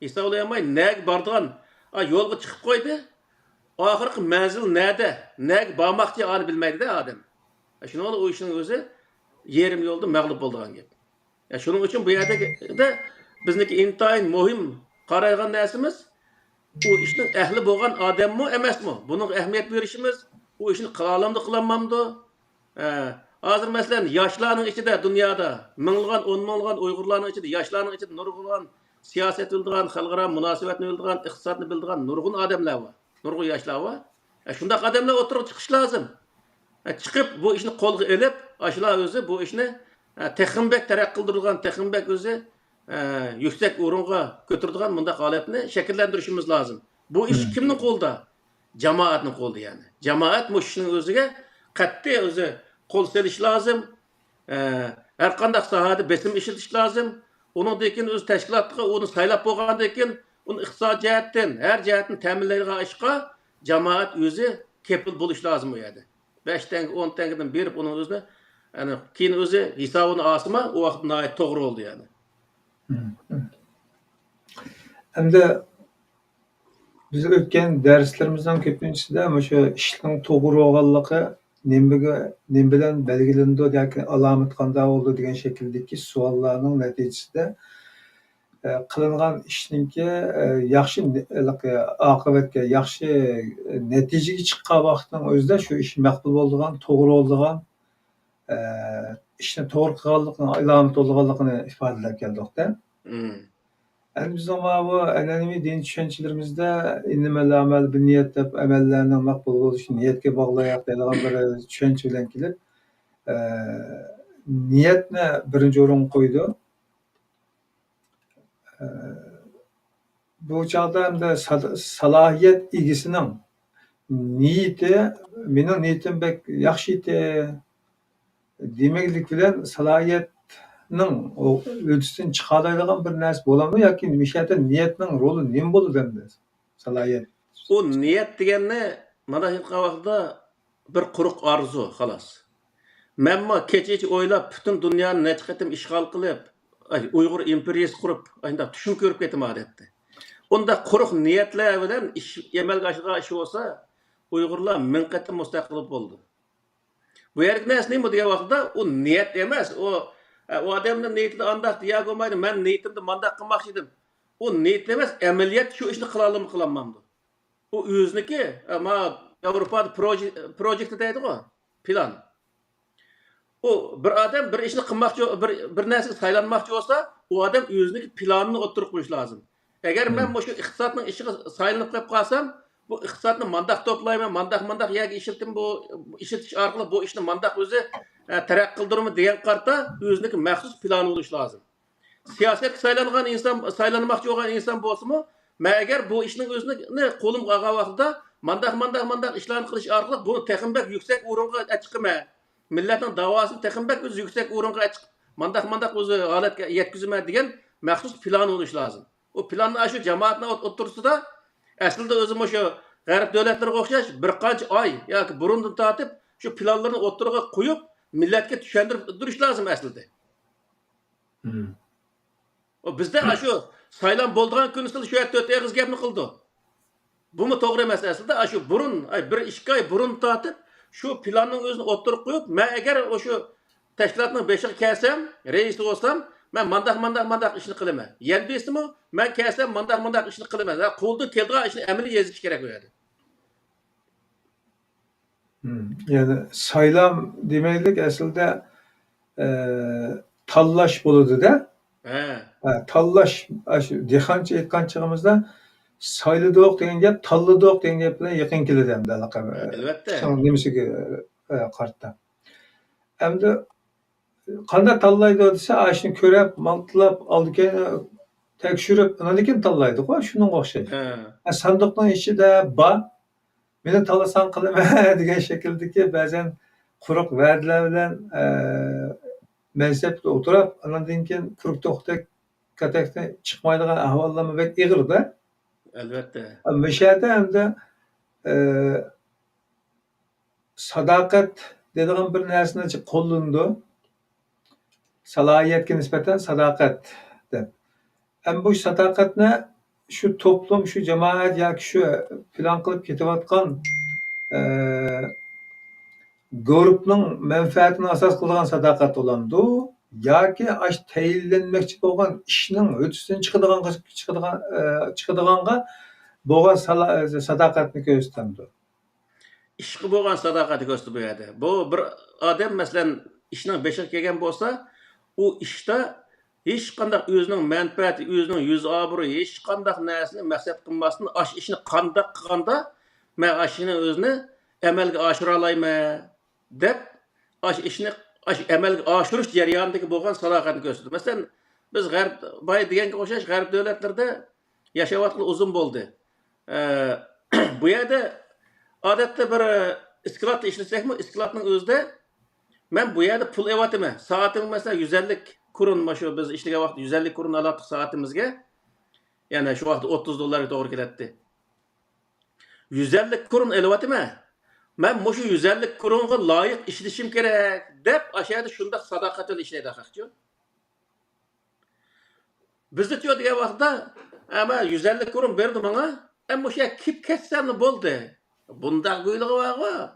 Hisoblayolmay nega bordigan, yo'lga chiqib qo'ydi. Oxirgi manzil nada, nega bormoqchi ani bilmaydi-da odam. Shuni u ishning o'zi yerim yo'lda mag'lub bo'lgan gap. Shuning uchun bu yerda bizniki intayin muhim qaraydigan narsamiz u ishning ahli bo'lgan odammi emasmi? Buning ahamiyat berishimiz, u ishni qila olamdi, qilamanmdi. Hozir masalan yoshlarning ichida dunyoda minglagan, 10 minglagan Uyg'urlarning ichida, yoshlarning ichida nurg'un siyosat bildigan, xalqaro munosabatni bildigan, iqtisodni bildigan nurg'un odamlar bor. Nurg'un yoshlar bor. Shunday odamlar o'tirib chiqish lozim. Chiqib bu ishni qo'lga olib, shular o'zi bu ishni texnimbek taraqqiy qildirgan, texnimbek o'zi yüksek o'ringa ko'taradigan bunday holatni shakllantirishimiz lozim. Bu ish kimning qo'lida? Jamoatning qo'lida yani. Jamoat bu ishning o'ziga qat'iy o'zi qo'l selish lozim. Har qanday sohada besim ishlatish lozim. Uningdan keyin o'z tashkilotga uni saylab bo'lgandan keyin uni iqtisodiy jihatdan, har jihatdan ta'minlaydigan ishqa jamoat o'zi kepil bo'lish lozim bu yerda. 5 tanga, 10 tangadan berib uni o'zini, yani keyin o'zi hisobini olsa, u vaqtda to'g'ri bo'ldi yani. Endi biz o'tgan darslerimizdan ko'pinchasida o'sha ishning to'g'ri bo'lganligi nima bilan belgilandi yoki alomat qanday bo'ldi degan shakldagi savollarning natijasida qilingan ishninki yaxshi oqibatga, yaxshi natijaga chiqqan vaqtning o'zida shu ish maqbul bo'lgan, to'g'ri bo'lgan, ishni to'g'ri qilganligini, alomat bo'lganligini ifodalab keldik-da. Yani bizim bu anneannemin din düşüncelerimizde innemel amel bir niyet deb amellerinin makbul oluşu niyetke bağlayak deyilgan bir düşünce bilen kelip niyetne birinci orun koydu. Bu çağda hem de salahiyet ilgisinin niyeti, benim niyetim pek yaxşı iti demeklik bilen salahiyet o ölçüsün çıkaraydigan bir narsa bo'ladimi yoki mishada niyatning roli nima bo'ladi endi? Salohiyat. O niyat deganni mana shu vaqtda bir quruq orzu xolos. Menma kecha o'ylab butun dunyoni necha qatim ishg'ol qilib, Uyg'ur imperiyasi qurib, shunday tushun ko'rib ketim odatda. Unda quruq niyatlar bilan ish amalga oshirgan ish bo'lsa, Uyg'urlar ming qatim mustaqil bo'ldi. Bu yerda narsa nima degan vaqtda u niyat emas, o adamning niyatida andaq deya olmaydi. Men niyatimda mandaq qilmoqchi edim. U niyat emas, amaliyat shu ishni qilalammi, qilamanmi. U o'ziniki, ama Avropada projekt deydi-ku, plan. O bir adam bir ishni qilmoqchi, bir narsaga saylanmoqchi bo'lsa, u odam o'ziniki planini o'tirib qo'yish lozim. Agar men shu iqtisodning ishiga saylanib qo'yib qolsam, bu iqtisodni mandaq to'playman, mandaq yoki ishiltim bu ishiltish orqali bu ishni mandaq o'zi taraqqiy qildirimi degan qarta o'ziniki maxsus plani bo'lish lozim. Siyosatga saylangan inson, saylanmoqchi bo'lgan inson bo'lsa-mu, men agar bu ishning o'zini qo'limga olgan vaqtda mandaq ishlarni qilish orqali buni texnimbek yuksak o'ringa chiqima. Millatning davosini texnimbek o'zi yuksak o'ringa chiqib, mandaq o'zi holatga yetkazma degan maxsus plan bo'lish lozim. O planni shu jamoatning o'rtasida aslida o'zim o'sha g'arb davlatlarga o'xshash bir qancha oy yoki burundan tortib shu planlarni o'rtaga qo'yib millatga tushuntirib turish lozim aslida. O bizda shu saylan bo'lgan kuni shu 4 eg'iz gapni qildi. Bu mu to'g'ri emas aslida? Shu burun, 1-2 oy burun tortib, shu planning o'zini o'ttirib qo'yib, men agar o'sha tashkilotning beshiga kelsam, reis bo'lsam, men mandaq ishni qilaman. Yelbesimi, men kelsam mandaq ishni qilaman. Qo'ldan keladigan ishni amaliy yezish kerak bu yerda. Yani saylam demeylik aslında tallaş buludu da. Tallaş, şu dehqoncha aytganchig'imizda saylidoq degan gap, tallidoq degan gap bilan yaqin keladi hamda Albatta. nimasiga qarta. Hamda qanday tallaydi desa, shuni ko'rib, maltlab, oldiga tekshirib, undan keyin tallaydi-ku, shunga o'xshaydi. Sandiqning ichida bor, meni tallasan qilaman degan shakldagi ba'zan quruq va'dalar bilan mansabda o'tirib, undan keyin quruq to'xtak katakdan chiqmaydigan ahvollar bek ig'ir-da. Albatta. Mishada hamda sadoqat degan bir narsani qo'llandi. Salohiyatga nisbatan sadoqat deb. Bu sadoqatni shu to'plum, shu jamoat yoki shu plan qilib ketayotgan guruhning manfaatini asos qilgan sadoqat bo'lamdi yoki tayinlanmoqchi bo'lgan ishning o'tisidan chiqadigan bo'lgan sadoqatni ko'rsatamdi. İşqi bo'lgan sadoqatni ko'rsatib beradi. Bu bir odam masalan ishning beshiga kelgan bo'lsa, u ishda hech qanday o'zining manfaati, o'zining yuz obro'yi, hech qanday narsani maqsad qilmasdan, ishni qanday qilganda men ishni o'zini amalga oshira olayman deb ishni amalga oshirish jarayonidagi bo'lgan sadoqatni ko'rsatdi. Masalan, biz g'arb boy deganga o'xshash g'arb davlatlarda yashayotgan uzun bo'ldi. Bu yerda odatda bir iskilotda ishlasakmi, iskilotning o'zida men bu yerda pul evatıman. Soatim mesela 150 kurun shu biz ishlagan vaqt 150 kurun alatdik soatimizga. Ya'ni shu vaqt 30 dollarga to'g'ri keladi. 150 kurun evatıman. Men shu 150 kurunga loyiq ishlashim kerak deb ashada shunday sadoqat bilan ishlaydi haqchi. Bizda yo'q degan vaqtda ama 150 kurun berdi menga, ammo o'sha kip ketsam bo'ldi. Bundaq bo'ylig'i var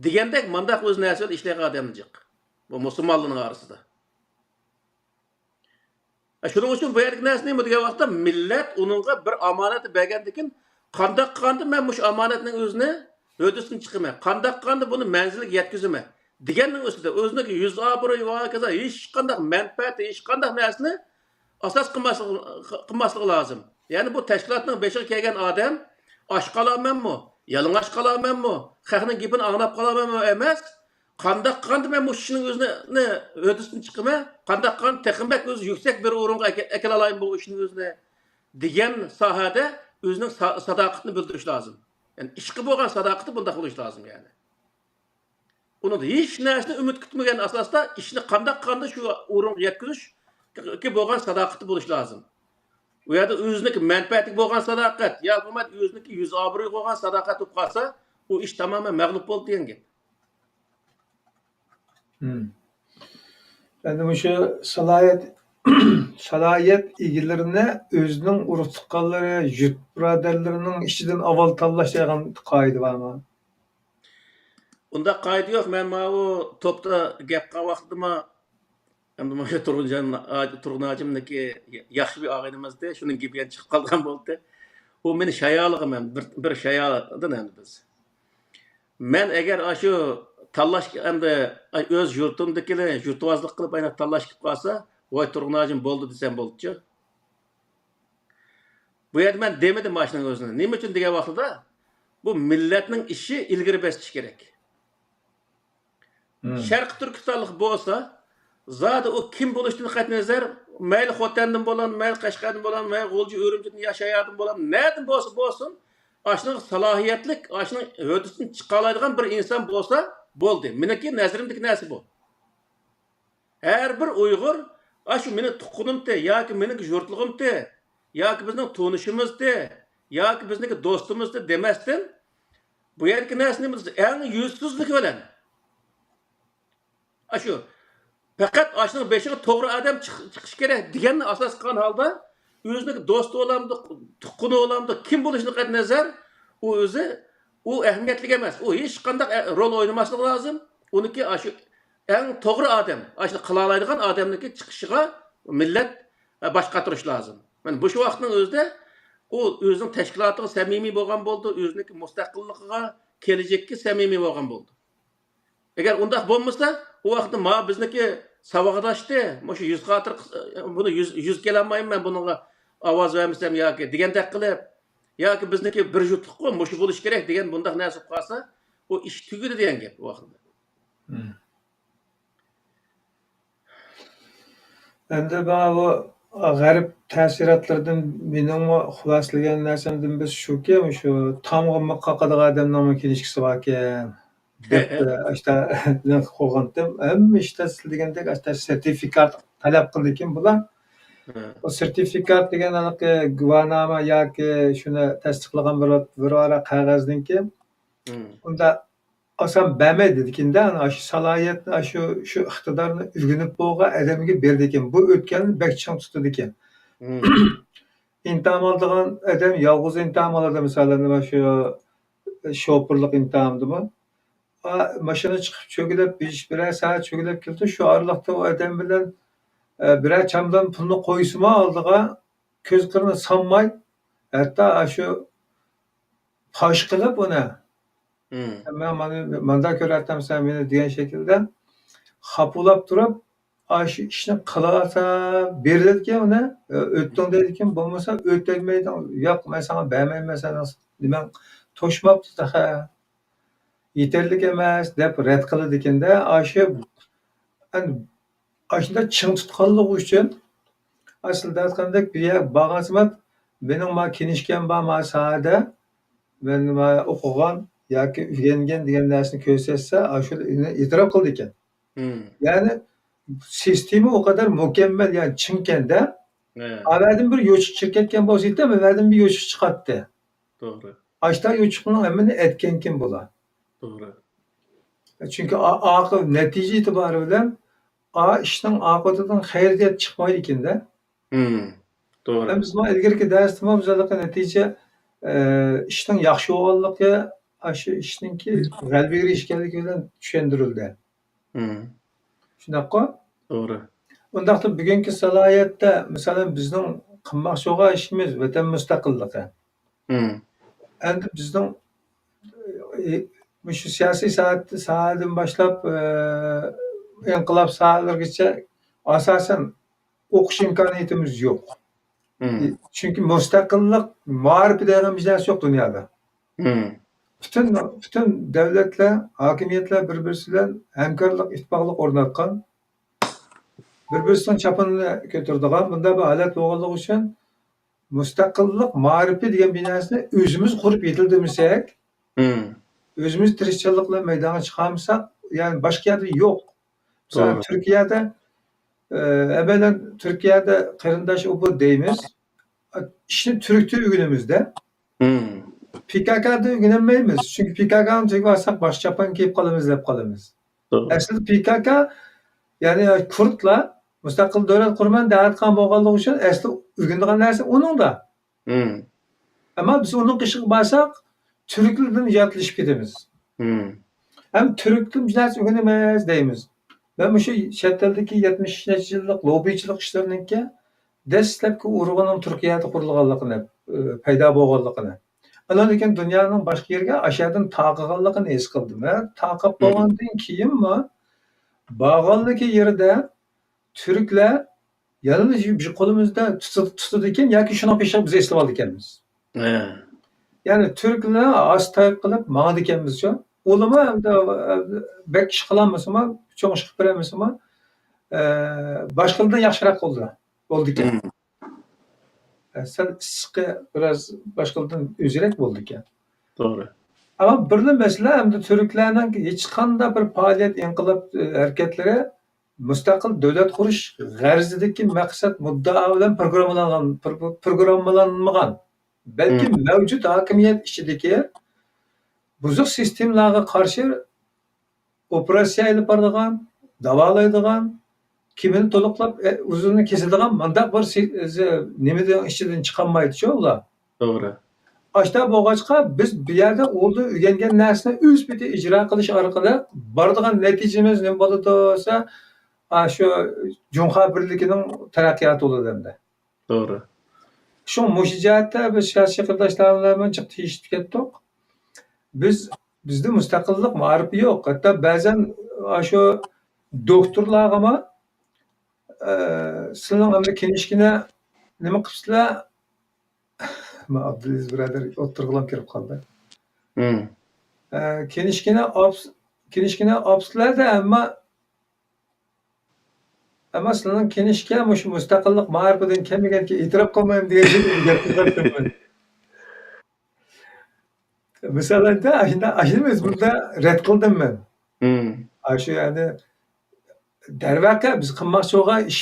degandek mandaq o'z narsani ishlaydigan odam jiq. Bu musulmonlarning orasida. Shuning uchun bu yerlik narsa nima degan vaqtda millat uningga bir omonat bergandan qanday qilganda men mush omonatning o'zini o'disidan chiqaman. Qanday qilganda buni manzilga yetkazaman deganning o'zida o'zining yuz obro'yi va kaza hech qanday manfaat, hech qanday narsani asos qilmasligi lozim. Ya'ni bu tashkilotning beshiga kelgan odam osh qolamanmi? Yalıngaş qalamanmi? Xalqning gapini anglab qalamanmi emas. Qanday qilganda men bu ishning o'zini o'disidan chiqaman, qanday qilganda texnik o'zi yuksak bir o'ringa akala olayman bu ishning o'zini degan sohada o'zining sadoqatini bildirish lozim. Yani ishqi bo'lgan sadoqatni bunda qilish lozim yani. Uni hech narsani umid kutmagan asosda ishni qanday qilganda shu o'ringa yetkazishga bo'lgan sadoqatni bo'lish lozim. U yerda o'ziniki manfaati bo'lgan sadoqat, yo bo'lmasa o'ziniki yuz obro'y bo'lgan sadoqat bo'lib qolsa, u ish tamoman mag'lub bo'ldi degan gap. Yani şu salohiyat egilerini o'zining urug' tuqqanlari, yurt birodarlarining ichidan avval tanlash degan qoida bormi? Unda qoida yo'q. Men bu topda gap qilgan vaqtimda endi mana Turg'unajimniki yaxshi bir og'aynimizda shuning gapiga chiqib qolgan bo'ldi. U meni shayolig'im bir shayodan endi biz. Men agar shu tanlash endi o'z yurtimdagilar yurtvozlik qilib ayna tanlash qilib qolsa, voy Turg'unajim bo'ldi desam bo'ldi-chi. Bu yerda men demadim mashinaning o'zini. Nima uchun degan vaqtida bu millatning ishi ilgari bosish kerak. Sharq Turkistonlik bo'lsa, zodi o kim bo'lishdan qat'iy nazar, mayli Xotandan bo'lan, mayli Qashqardan bo'lan, mayli G'o'lji O'rimchidan yashayotgan bo'lan, nerdan bo'lsin, ashning salohiyatlik, ashning hodisini chiqa oladigan bir inson bo'lsa, bo'ldi. Meniki nazarimdagi narsa bu. Har bir Uyg'ur, shu meni tuqqunimda yoki meniki yurtligimda, yoki bizning tonishimizda, yoki bizniki do'stimizda demasdan, bu yerki narsani eng yuzsizlik bilan shu faqat ashning beshiga to'g'ri odam chiqish kerak deganni asos qilgan holda o'ziniki do'sti olamdi, tuqquni olamdi, kim bo'lishini qat'iy nazar u o'zi u ahamiyatli emas. U hech qanday rol o'ynamaslik lozim. Uniki shu eng to'g'ri odam, shu qila oladigan odamniki chiqishiga millat bosh qatirish lozim. Mana bu shu vaqtning o'zida u o'zining tashkilotiga samimiy bo'lgan bo'ldi, o'ziniki mustaqilligiga, kelajakka samimiy bo'lgan bo'ldi. Agar undaq bo'lmasa, u vaqtda ma bizniki savag'dashdi, shu 100 xotir buni 100 kelolmayman men bunga ovoz bermasam yoki degandek qilib yoki bizniki bir jutliqqa mushu bo'lish kerak degan bundaq narsa qolsa, u ish tugadi degan gap u vaqtda. Endi bu g'arib ta'sirotlardan mening xuloslagan narsamdan biz shuki, shu tomg'imni qoqadigan odamning kelishkisi bor ekan deb işte qo'ygandim. Hamma ishda siz degandek sertifikat talab qildi ekan bular. O sertifikat degan anaqa guvohnoma yoki shuni tasdiqlagan bir qog'ozdan keyin unda oson bermaydi ekanda, ana shu salohiyatni, shu iqtidorni o'rganib bo'lgan odamga berdi ekan. Bu o'tganni bek ching tutadi ekan. İmtihon oladigan odam yolg'iz imtihon oladi, masalan, shu shofirlik imtihonidimi? Mashina chiqib cho'gilib, birer soat cho'gilib keldi. Shu oraliqda u odam bilan birer chamdan pulni qo'ysimi oldiga ko'z qirini solmay, hatto shu fosh qilib uni manda ko'rayapman sen meni degan shaklda xapulab turib, shu ishni qilasa beriladigan uni o'tding deydi ekan, bo'lmasa o'tolmaydi. Yo'q, men sana bermayman, sen nima to'shmabdi ha. Yeterli emas deb rad qiladi ekanda. Shunda ching tutganligi uchun aslida aytgandek bir bag'azmat mening ma kinishgan ba sahada men o'qigan yoki o'rgangan degan narsani ko'rsatsa, shu e'tirof qildi ekan. Ya'ni sistema o kadar mukammal, yani chinkanda avvaldan bir yo'chiq chirkatgan bo'lsa, avvaldan bir yo'chiq chiqatdi. To'g'ri. Ashta yo'chiqning hammani aytgan kim bo'lar? To'g'ri. Chunki aqib natija e'tibori bilan ishning oqibatidan xayriyat chiqmaydi ekanda. To'g'ri. Biz ilgirki darsda bizga natija ishning yaxshi bo'lganligi, shu ishningki g'alaba erishganligi bilan tushuntirildi. Shunaqqa? To'g'ri. Undaqda bugungi salohiyatda, masalan, bizning qilmoqchi bo'lgan ishimiz vatan mustaqilligi. Endi bizning shu siyosiy sohadan boshlab inqilob sohalarigacha asosan o'qish imkoniyatimiz yo'q. Chunki mustaqillik ma'rifi degan bir narsa yo'q dunyoda. Bütün devletler, hakimiyetler birbirisi bilan hamkorlik, ittifoqlik o'rnatgan, bir-birisining chapini ko'taradigan bunday bir holat bo'lganligi uchun mustaqillik ma'rifi degan bir narsani o'zimiz qurib yetildirmasak, o'zimiz tirishchilik bilan maydonga chiqarmasak, ya'ni boshqa yerda yo'q. Masalan, Türkiye'de qarindosh o'pi deymiz. İşte Türk'te o'rganimizda. PKK'da o'rganmaymiz. Çünkü PKK'ni chekib olsak bosh chapan kiyib qolamiz deb qolamiz. Aslida PKK ya'ni kurdlar mustaqil davlat qurman deyotgan bo'lganligi uchun asli o'rganadigan narsa uningda. Ammo biz uning qishiga borsak, turklardan yiroqlashib ketamiz. Ham turklar bir narsa o'rganamiz deymiz. Ben bu chet eldagi 70 yillik lobbichilik ishlariniki dastlabki urug'ining Turkiyada qurilganligini, paydo bo'lganligini. Lekin dunyoning boshqa yerga ashyadan taqilganligini his qildim. Taqib bo'lgandan keyinmi bag'onligi yerida turklar yana bir qo'limizda tutadi ekan yoki shuni peşa biz eslab oldik ekanmiz. Ya'ni turklar asta qilib ma'di ekanmiz-ku. O'lima bek ish qilolmasam, cho'ng ish qilib bermasam, boshqalardan yaxshiroq bo'ldi ekan. Sen issiqqa biraz boshqalardan o'ziroq bo'ldi ekan. To'g'ri. Ama bir mesele endi turklarning hech qanday bir faoliyat, inqilob harakatlari mustaqil davlat qurish g'arzidagi maqsad muddao bilan programmalanmagan. Balki mavjud hokimiyat ichidagi buzuq sistemalarga qarshi operatsiya olib boradigan, davolaydigan, kimini to'liqlab o'zini kesadigan mandaq bir nimadan ichidan chiqolmaydi-ku ular. To'g'ri. Aşta bo'lg'achqa biz bu yerda o'ldi o'rgangan narsani o'z beti ijro qilish orqali boradigan natijamiz nima bo'ladi desa, shu Junxo birligining taraqqiyoti bo'ladi endi. Doğru. Shu mush jihatda biz siyosiy qirdoshlar bilan chiq teshib ketdik. Bizda mustaqillik ma'rifi yo'q. Hatto ba'zan shu doktorlarga sizning endi kinishkina nima qilibsizlar? Abdulaziz birodar o'tirg'ilab kirib qoldi. Kinishkina opsizlarda amma sizning kinishga shu mustaqillik ma'rifidan kelmaganki e'tirof qilmayman degan gap qildim. Masalan, ashunda bunda rad qildim men. Shu yani darvaqa biz qilmoqchi bo'lgan ish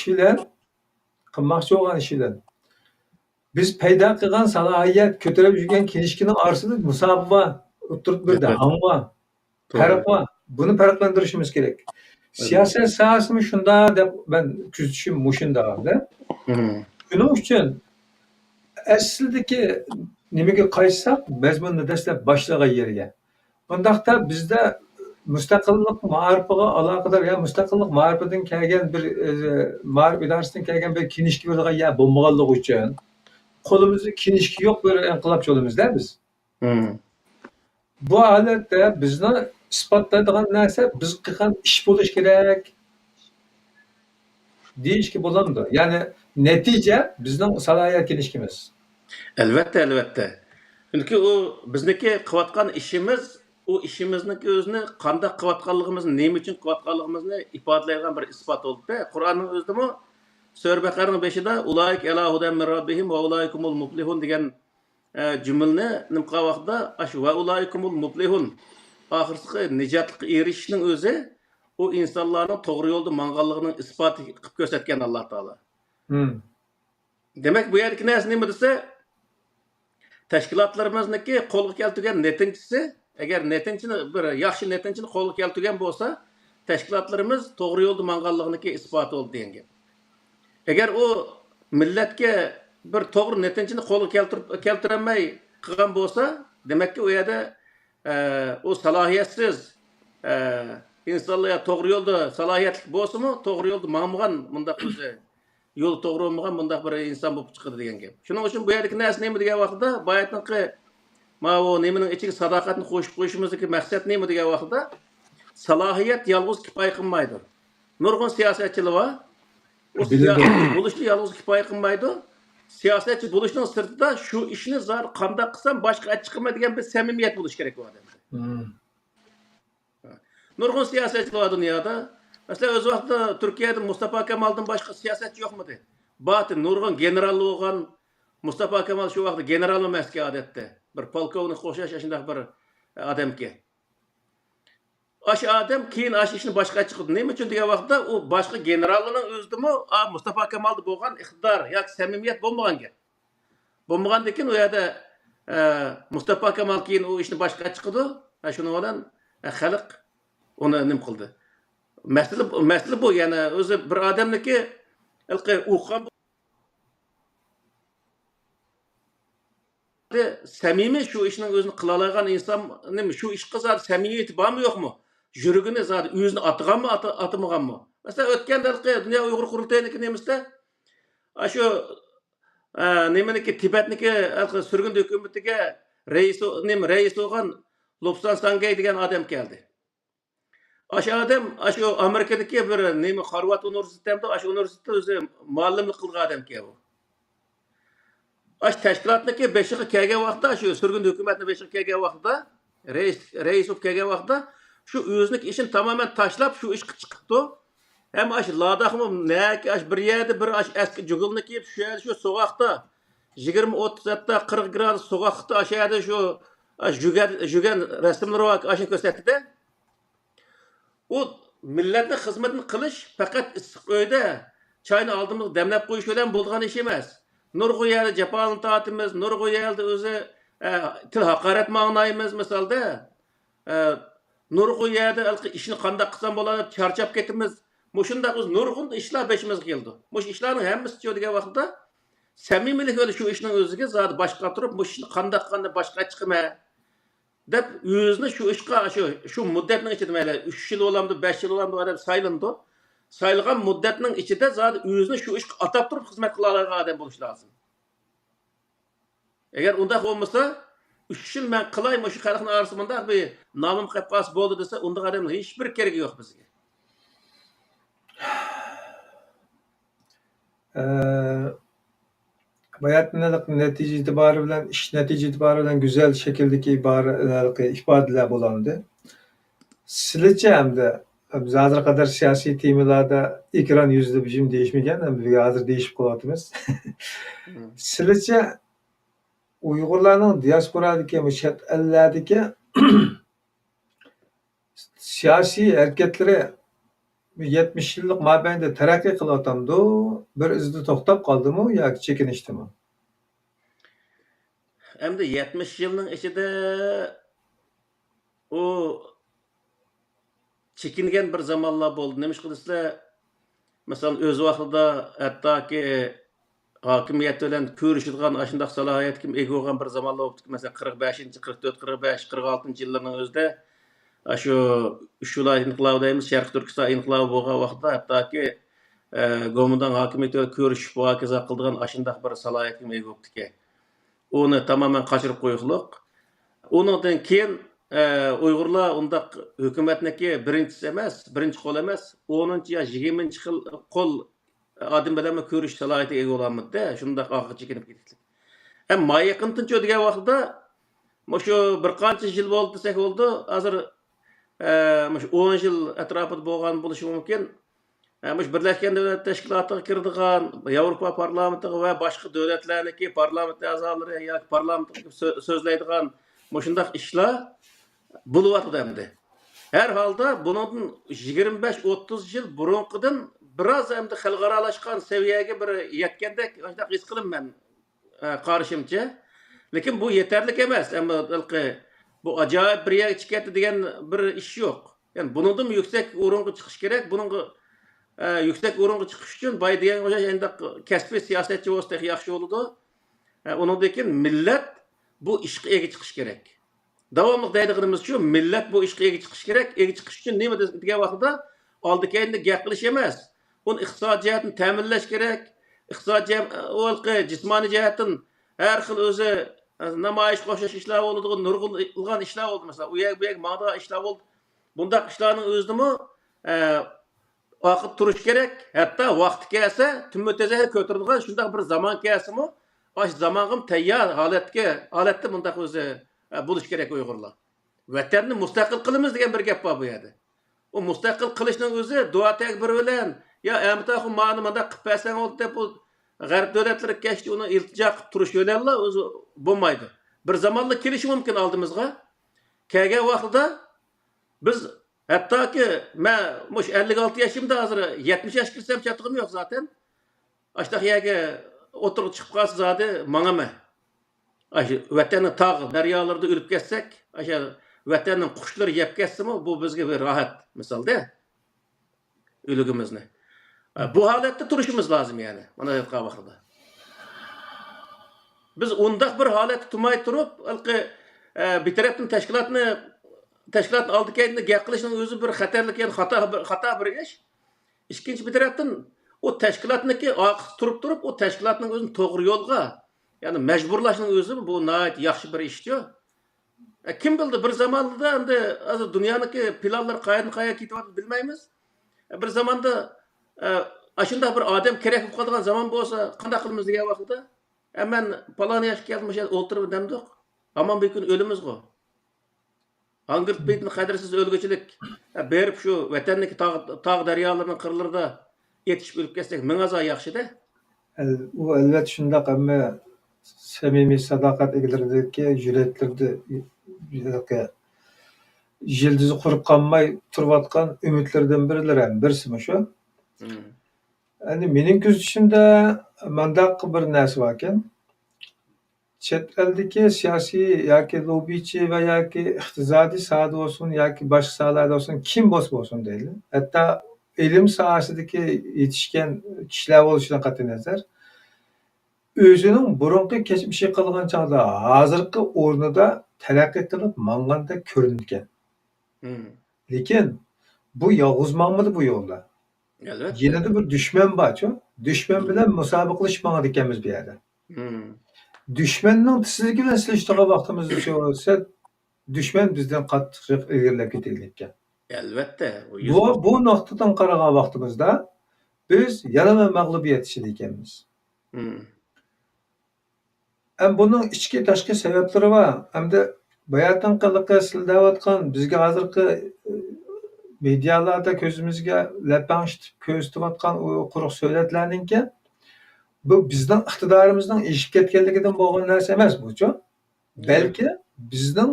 bilan biz paydo qilgan salohiyat ko'tarib yurgan kinishkining orasida musobaqa o'tirib birda hamma farq bor. Buni farqlantirishimiz kerak. Siyoset sahasini shunda deb ben kuzatishim mushundada. Shuning uchun aslidagi nimaga qaytsak, mazmunni dastlab boshlagan yerga. Bundaqda bizda mustaqillik ma'rifiga aloqador ya mustaqillik ma'rifidan kelgan bir ma'rif idorasidan kelgan bir kinishki bo'lgan ya bo'lmaganligi uchun qo'limizda kinishki yo'q bir inqilob yo'limizda biz. Bu holatda bizni isbotlaydigan narsa biz qilgan ish bo'lish kerak deyishga bo'ladi. Ya'ni natija bizning salohiyat kinishkimiz. Albatta. Chunki u bizniki qilayotgan ishimiz, u ishimizniki o'zini qanday qilayotganligimizni, nima uchun qilayotganligimizni ifodalaydigan bir isbot bo'ldi. Qur'onning o'zidami Sura Baqaraning 5-da ulayk ala hudan min rabbihim va ulaykumul muflihun degan jumlani nim qilgan vaqtda ash va ulaykumul muflihun oxirgi nijotga erishishning o'zi u insonlarning to'g'ri yo'lda manganligining isboti qilib ko'rsatgan Alloh taolo. Demak bu yerdagi narsa nima desa, tashkilotlarimizniki qo'lga keltirgan netinchisi, agar netinchini bir yaxshi netinchini qo'lga keltirgan bo'lsa, tashkilotlarimiz to'g'ri yo'lda manganligining isboti bo'ldi degan gap. Agar u millatga bir to'g'ri netinchini qo'lga keltirolmay qilgan bo'lsa, demakki u yerda o salohiyatsiz insonlar to'g'ri yo'lda salohiyatli bo'lsa-mu, to'g'ri yo'lda mangmagan bundaq o'zi yo'l to'g'ri bo'lmagan bundaq bir inson bo'lib chiqadi degan gap. Shuning uchun bu yerdagi narsa nima degan vaqtda bayatniki mana bu nimaning ichiga sadoqatni qo'shib qo'yishimizdagi maqsad nima degan vaqtda salohiyat yolg'iz kifoya qilmaydi. Nurg'un siyosatchilar bor. O siyosatchi bo'lishni yolg'iz kifoya qilmaydi. Siyosatchi bo'lishning sirtida shu ishni zor qanday qilsam boshqa chiqmaydigan bir samimiyat bo'lish kerak bu odamda. Nurg'un siyosatchilar bor dunyoda. Mesela o'z vaqtida Turkiyada Mustafa Kemal'dan boshqa siyosatchi yo'qmidi? Batı nurg'un general bo'lgan Mustafa Kemal shu vaqtda general emasga odatda. Bir polkovnik qo'shash shunday bir odamga. Ash odam keyin ash ishni boshqa chiqdi. Nima uchun degan vaqtda u boshqa generallarning o'zidimi Mustafa Kemalda bo'lgan iqtidor yoki samimiyat bo'lmagan gap. Bo'lmagandan keyin u yerda Mustafa Kemal keyin u ishni boshqa chiqdi. Shuning bilan xalq uni nim qildi. Mesele bu yani o'zi bir odamniki o'qigan samimiy shu ishning o'zini qila olgan inson nima shu ish qilsa samimiyati bormi yo'qmi? Yuragini zot o'zini atganmi, atmaganmi? Masalan o'tgan dunyo Uyg'ur qurultayiniki nemisda shu nimaniki Tibetniki surgun hukumatiga rais bo'lgan Lobsan Sangay degan odam keldi. Aş adam, aşu Amerika'daki bir neymi Harvard Üniversitesi'nde, aş üniversitede özü muallimlik kılgan adam ki bu. Aş teşkilatındaki beşiği kelgen vaqtda, aşu sürgün hükümetinin beşiği kelgen vaqtda, reis olup kelgen vaqtda, şu özünük işin tamamen taşlap şu iş çıktı. Hem aş ladaqmı, ne ki aş bir yerde bir aş eski cugulunu kiyip şu sokakta, 20-30 40 grad sokakta aşağıda şu aş jügen resimleri var, aşın gösterdi de. O milletine hizmetini qilish faqat issiq uyda choyni aldığımız demlab qo'yish bilan bo'lgan ish emas. Nurg'u yerda jafoni tortimiz, nurg'u yerda o'zi til haqorat ma'noyimiz misolda nurg'u yerda ishni qanday qilsam bo'ladi deb charchab ketimiz. Mushunda o'z nurg'un ishlar beshimizga keldi. Mush ishlarning hammasi degan vaqtda Samimilik öyle şu işning o'ziga zodi boshqa turib, bu ishni qanday boshqa chiqma deb o'zini shu ishga shu muddatning ichida mayli 3 yil bo'lamdi, 5 yil bo'lamdi deb saylandi. Sayılgan muddatning ichida zodi o'zini shu ishga atab turib xizmat qila oladigan odam bo'lish lozim. Agar unda bo'lmasa, 3 yil men qilay shu xalqning orasida bundaq bir nomim qilib qolsa bo'ldi desa, unda odamning hech bir keragi yo'q bizga. Hayatındalık netice itibarı bilen, iş netice itibarı bilen güzel şekildeki ifadeler bulandı. Sizce hem de biz hazır kadar siyasi temalarda ekran yüzde bizim değişmeyken hem de hazır değişip kalıtımız. Sizce Uygurların diasporadaki, chet ellerdeki siyasi hareketleri 70 yıllık mabeyinde terakki kılatamdı, bir izde toktap kaldı mı ya çekinişti mi? Hem de 70 yılның içinde o çekingen bir zamanlar oldu. Neymiş kılırsa, mesela öz vaxtida hatta ki hakimiyet bilen görüşülgen aşındak salahiyet kim egi olgan bir zamanlar oldu. Mesela 45, 44, 45, 46 yıllarının özde şu Uşulay inqilabı deyimiz, Şarkı Türkistan inqilabı bolgan vaxtda hatta ki Gomundan hakimiyet bilen görüşüp muhakaza kıldıgan aşındak bir salahiyet kim egi oldu ki. Onu tamamen kaçırıp koyuqluq. Ondan keyin Uygurlar undaq hükümetniki birinchisi emas, birinchi qo'l emas, 10-chi yo 20-chi qo'l odam bilan ko'rish salohiyatiga ega bo'lamizda, shundaq oxirga chekinib ketdik. Ham mayaqintinchi degan vaqtda shu bir qancha yil bo'ldi desak bo'ldi, hozir 10 yil atrofida bo'lgan bo'lishi mumkin. Birleşken Devletler Teşkilatı'na kirdiğen, Avrupa Parlamentoga ve başka devletlerindeki parlament a'zolari yoki parlamentga so'zlaydigan shundaq ishlar bo'lyapti endi. Her halda bunun 25-30 yıl burunqidan biraz endi xalqaralashgan seviyaga bir yetgandek his qilaman qarashimcha. Lekin bu yeterli emas. Ama bu ajoyib bir yerga chiqadi degan bir ish yo'q. Yani bundan yüksek o'ringa chiqish kerak. Bunun yüksek o'ringa chiqish uchun boy degan o'sha endi kasbiy siyosatchi bo'lsa yaxshi bo'ladi. Uningdan millat bu ishga ega chiqish kerak. Davomli deydiganimiz shu, millat bu ishga ega chiqish kerak. Ega chiqish uchun nima degan vaqtda oldi-keyinda gap qilish emas. Uni iqtisodiy jihatdan ta'minlash kerak. Iqtisodiy jismoniy jihatdan har xil o'zi namoyish qo'shish ishlar bo'ladi, nurg'unlagan ishlar bo'ldi. Masalan, u yer bu yer ma'noda ishlar bo'ldi. Bundaq ishlarning o'zini vaqt turish kerak. Hatto vaqti kelsa, tümötezehe ko'taradigan shunday bir zaman kelsimi, osh zamonim tayyor holatda bundaq o'zi bo'lish kerak Uyg'urlar. Vatanni mustaqil qilamiz degan bir gap bor bu yerda. O mustaqil qilishning o'zi duotak bir bilan ya amtaxu ma'ni manda qilib bersang oldi deb bu g'arb davlatlari kechdi uni iltijo qilib turish yo'llar o'zi bo'lmaydi. Bir zamonda kelishi mumkin oldimizga. Kelgan vaqtda biz hattoki men 56 yoshimda hozir 70 yoshga kirsam chatig'im yo'q zaten. Ashtaq yerga o'tirib chiqib qolsa zodi mangama. Vatanning tog' daryolarida o'lib ketsak, o'sha vatanning qushlari yeb ketsimi, bu bizga bir rohat misolda. O'ligimizni. Bu holatda turishimiz lozim yani. Mana aytgan vaqtda. Biz undaq bir holatda turmay turib, bir tarafdan tashkilotni oldi-keyinda gap qilishning o'zi bir xatarlik, yani xato bir ish. Ikkinchi bir tarafdan o tashkilotniki turib o tashkilotning o'zini to'g'ri yo'lga, yani majburlashning o'zi bu nihoyat yaxshi bir ishdir. Kim bildi bir zamonda endi hozir dunyoniki planlar qayerga ketyapti bilmaymiz. Bir zamanda ashunda bir odam kerak bo'lib qolgan zaman bo'lsa, qanday qilamiz degan vaqtda, men palon yoshga kelmoq o'ltirib demdik. Amon bir kun o'limizgo. Angırt beytini qadrsiz o'lgüchilik berib shu vatanniki tog' daryolarning qirlarida yetishib o'lib ketsak, ming azo yaxshi-da. U albatta shundaq, ammo samimiy sadoqat egilaridagi yuraklarda yildizi qurib qolmay turayotgan umidlardan birisi shu. Endi mening ko'zishimda mandaq bir narsa bor ekan. Chet eldagi siyosiy yoki lobbichi va yoki iqtisodiy sohada bo'lsin yoki boshqa sohalarda bo'lsin, kim bo'lsin deydi. Hatto ilm sohasidagi yetishgan kishilar bo'lishidan qat'iy nazar, o'zining burunqi kechmishi qilgan chog'da hozirgi o'rnida taraqqiy qilib manganda ko'ringan. Lekin bu yolg'iz mangmadi bu yo'lda. Elbette. Yanada bir dushman borchu. Dushman bilan musobaqalashib mangadi ekanmiz bu yerda. Dushmanning tizligi bilan silishtirgan vaqtimizda shu bo'lsa, dushman bizdan qattiqroq ilgirlab ketayotgan. Elbette. Bu nuqtadan qaragan vaqtimizda biz yana mag'lubiyat ichida ekanmiz. Bunun ichki tashqi sabablari bor. Hamda bayatdan qiliqqa sildayotgan bizga hozirgi medialarda ko'zimizga lapang'ishib ko'rsatayotgan o quruq so'zlarninki bu bizning iqtidorimizning eshib ketganligidan bo'lgan narsa emas buchu. Balki bizning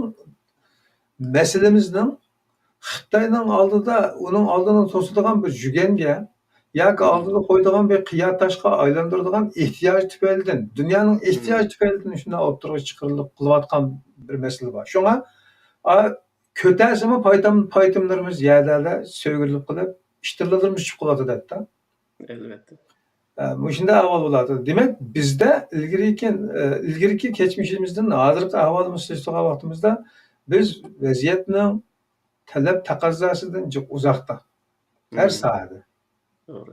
masalamizning Xitoyning oldida uning oldini to'sadigan bir juganga yoki oldida qo'yadigan bir qiya toshga aylantiradigan ehtiyoj tufaylidan, dunyoning ehtiyoji tufaylidan shunday o'ttirib chiqarilib qilayotgan bir masala bor. Shunga ko'tarsimi paytimlarimiz yerlarda so'girilib qilib, ishtirlarimiz chiqib qoladi debdi. Elbette. Shunday ahvol bo'ladi. Demak, bizda ilgiriki kechmishimizdan hozirgi ahvolimiz solishtirgan vaqtimizda biz vaziyatning talab taqozzosidan juq uzoqda. Her sohada. Doğru.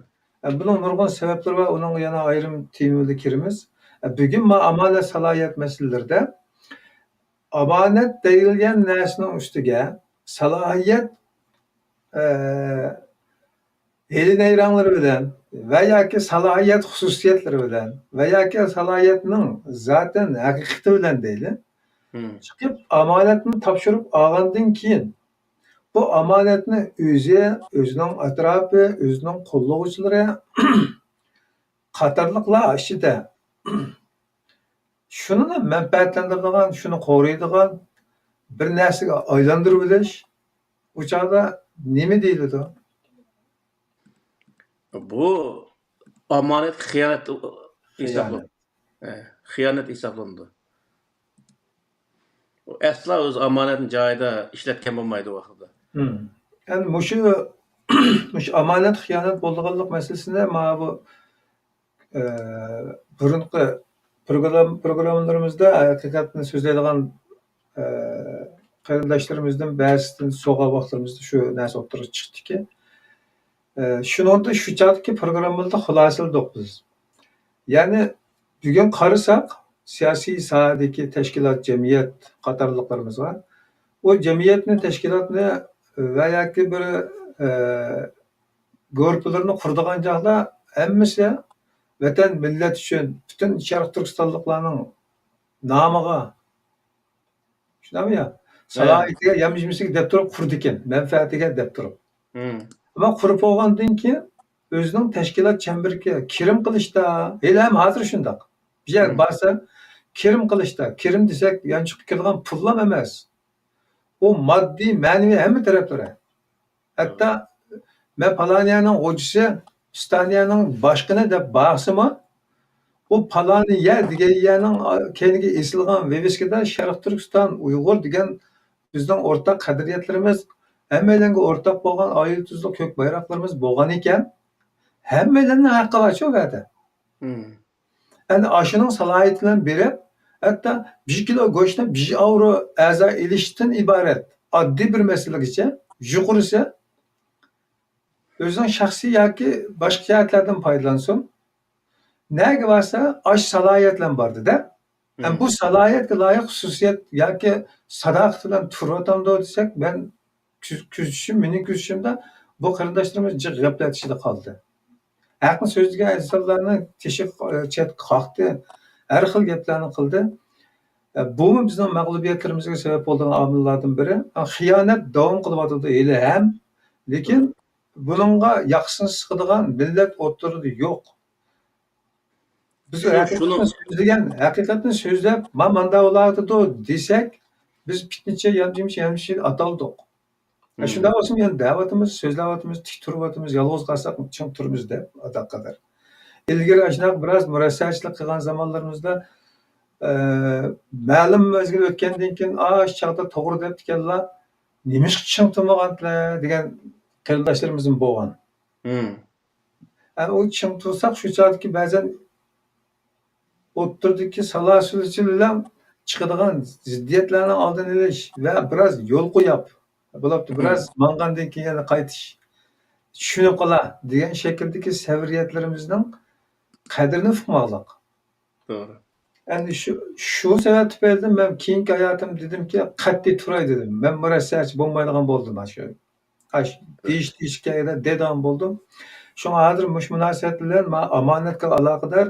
Bunun nurg'un sabablari va uning yana ayrim temalarga kiramiz. Bugun amonat salohiyat masalalarida amonat deyilgan narsaning ustiga salohiyat elinayranlari bilan va yoki salohiyat xususiyatlari bilan va yoki salohiyatning zaten haqiqati bilan deyli. Chiqib amonatni topshirib olgandan keyin bu amonatni o'zining atrofi, o'zining qo'llovchilari qatorliqlar ichida shuni manfaatlantiradigan, shuni qo'riydigan bir narsaga aylantirib bilish u chog'da nima deyiladi? Bu amanet xiyonat hisoblanadi. Xiyonat hisoblanadi. Asla o'z amonatni joyida ishlatgan bo'lmaydi u vaqtda. Yani mush amonat xiyonat bo'lganlik masalasida mana bu burunqi programmalarimizda haqiqatni so'zlaydigan qarindoshlarimizdan ba'zisidan so'g'al vaqtlarimizda shu narsa o'ttirib chiqdiki, shuningda shu chaqdagi programmada xulosaladiq biz. Ya'ni bugun qarasak, siyosiy sohadagi tashkilot, jamiyat qatorliqlarimiz var. O jamiyatni, tashkilotni va yoki bir guruhlarni quradigan joyda hammasi vatan millat uchun butun Sharq Turkistonliklarning nomiga shunami ya salohiyatiga yamishmisiga deb turib qurdi ekan, manfaatiga deb turib. Ama qurib olgandan keyin o'zining tashkilot chambiriga kirim qilishda, ham hozir shundoq. Bir yer borsa kirim qilishda, kirim desak, yanchiqib kelgan pullam emas. O maddi, ma'naviy hamma taraflari. Hatta men palaniyaning hojisi, Staniyaning boshqini deb bağsımı, o palaniya degan yerning keyingi esilgan veviskada Sharq Turkiston Uyg'ur degan bizning o'rtaq qadriyatlarimiz, hammalarga o'rtaq bo'lgan oila tuzli ko'k bayroqlarimiz bo'lgan ekan, hammalarning haqqi bor shu yerda. Endi ashuning salohiyati bilan berib, hatta 1 kilo go'shtni 1 euro a'zo ilishdan iborat oddiy bir masalagacha yuqorisi o'zining shaxsiy yoki boshqa jihatlardan foydalansin. Nega bo'lsa, ash salohiyatlar bordi-da. Bu salohiyatga loyiq xususiyat yoki sadoqat bilan turyotamdi desak, men mening ko'zishimda bu qarindoshlarimiz jiq gaplar ichida qoldi. Haqni so'zlagan insonlarni teshib chet qoqdi, har xil gaplarni qildi. Bu bizning mag'lubiyatlarimizga sabab bo'lgan omillardan biri. Xiyonat davom qilyotdi hali ham, lekin buningga yaxshisin siqadigan millat o'rtada yo'q. Biz haqiqatni so'zlab, "Manda bo'ladi" desak, biz bitnicha yanchimchi ataldik. Shunday bo'lsin, yani da'vatimiz, so'zlavatimiz, tik turvatimiz, yolg'iz qolsak, chim turimiz deb adoq qadar. Ilgari shunaqa biroz murassachilik qilgan zamonlarimizda ma'lum mezgil o'tgandan keyin, "Shu chaqda to'g'ri debdikanlar, nemish chim turmaganlar" degan qarindoshlarimiz bo'lgan. O chim tursak, shu chaqdagi ba'zan o'ttirdiki salasülçü bilan chiqadigan ziddiyatlarni oldini olish va biroz yo'l qo'yib, bo'libdi biroz mangandan keyin yana qaytish. Tushunib qola degan shakldagi savriyatlarimizning qadrini uqmoqlik. Doğru. Endi shu sabab tufayli men keyingi hayotim dedimki qat'iy turay dedim. Men murassachi bo'lmaydigan bo'ldim shu. Deyishga dedan bo'ldim. Shunga hozir mush munosabat bilan men omonatga aloqador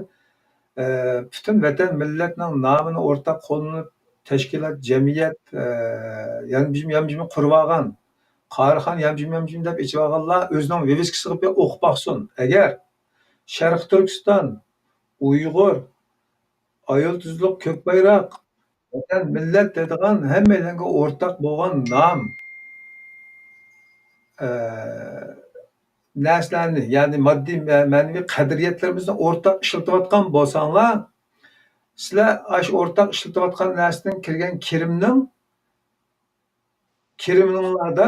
bütün vatan millatning nomini o'rtaq qo'llanib tashkilot, jamiyat, yamjim qurib olgan, Qarixon yamjim deb ichib olganlar o'zining viviskasiga bir o'qib boqsin. Agar Sharq Turkiston, Uyg'ur, ayol tuzluq, ko'k bayroq, vatan millat deydigan hammalarga o'rtaq bo'lgan nom narsalarni, ya'ni moddiy ma'naviy qadriyatlarimizni o'rtaq ishlatayotgan bo'lsanglar, sizlar shu o'rtaq ishlatayotgan narsadan kirgan kirimlarda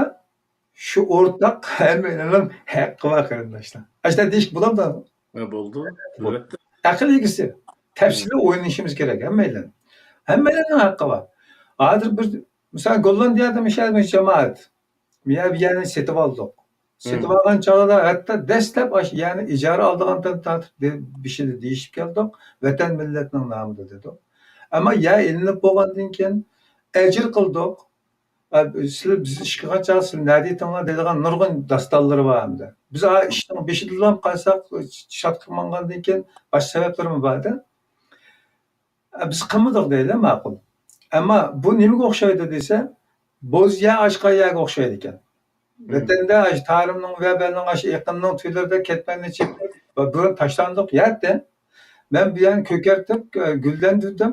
shu o'rtaq hammalarning haqqi bor qarindoshlar. Ashta deyish bo'ladimi? Bo'ldi. Albatta. Aql egisi. Tafsili o'ynashimiz kerak hammalar. Hammalarning haqqi bor. Hozir bir misol Gollandiyada misol jamoat miyaviyani setib oldik. Setib olgan chog'da hatto dastlab ya'ni ijara oldigandan tortib bishini deyishib keldik. Vatan millatning nomida dedik. Ammo ya ilinib bo'lgandan keyin ajr qildik. Sizlar biz ish qilgan chog'da sizlar nima deytinglar deydigan nurg'un dastonlari bor hamda. Biz ishning beshidan qolsak, shart qilmagandan keyin boshqa sabablarimiz borda. Biz qilmadik deydi, ma'qul. Ammo bu nimaga o'xshaydi desa, bo'zya ashqayaga o'xshaydi ekan. Vatanda tarimning va balning yaqinning tuylarida ketmayni chekib, burun tashlandiq yerda. Men bu yerni ko'kartib, gullantirdim.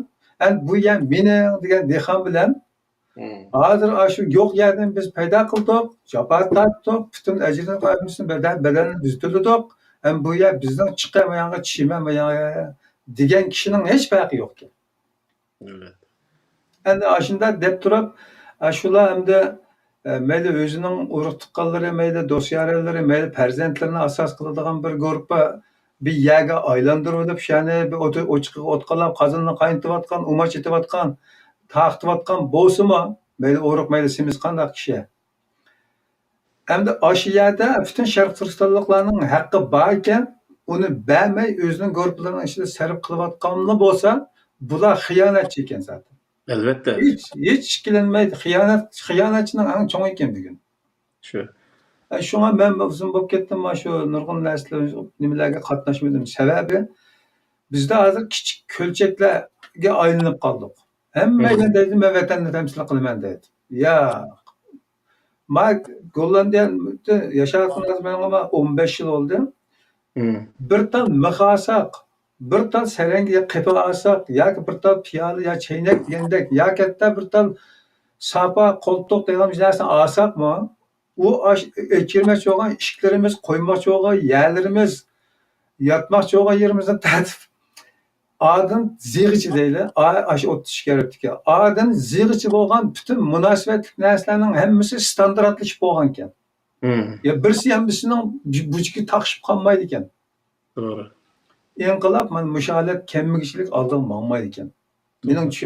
Bu yer meni degan dehon bilan hozir shu yo'q yerdan biz paydo qildik, jabat tortdik, butun ajrini qo'ymisni badanini buzdirdik. Bu yer bizning chiqamayanga chimamayanga degan kishining hech farqi yo'q ekan. Evet. Endi shunda deb turib, shular hamda mayli o'zining urug' tuqqanlari, mayli do'styaralari, mayli farzandlarini asos qiladigan bir guruhga bir yerga aylantirib, shani bir ochiqqa o'tqalab, qozonni qaynatayotgan, umoch etayotgan, taqtayotgan bo'lsa-mu, mayli urug', mayli semiz qanday kishi. Endi shu yerda butun Sharq Turkistonliklarning haqqi bor ekan, uni bermay o'zining guruhlarining ichida sarf qilayotganlar bo'lsa, bular xiyonatchi ekan zaten. Elbette. Hiç ikkilenmaydi. Xiyonatchining eng cho'ng ekan bugun. Shu. Shunga men uzun bo'lib ketdim shu nurg'un narsalar nimalarga qatnashmadim. Sababi bizda hozir kichik ko'lchaklarga aylanib qoldik. Hammaga deydi, men vatanni temsil qilaman deydi. Yo'q. Men Gollandiyada yashayotganim 15 yil oldi. Bir tal mixasaq, bir tal sarangiga qilib olsak, yoki bir tal piyola yo chaynak degandek, yo katta bir tal sapa qo'ltiq degan narsani olsakmi, u ekirmoqchi bo'lgan ishlarimiz, qo'ymoqchi bo'lgan yerlarimiz, yotmoqchi bo'lgan yerimizni tartib odam zig'ichi deydi, shu 30 kerak ekan. Odam zig'ichi bo'lgan butun munosabatli narsalarning hammasi standartlashib bo'lgan ekan. Ya birsi ham birsining buchiga taqishib qolmaydi ekan. Doğru. İnqilab mana mushalat kemmigichilik oldin bo'lmaydi ekan.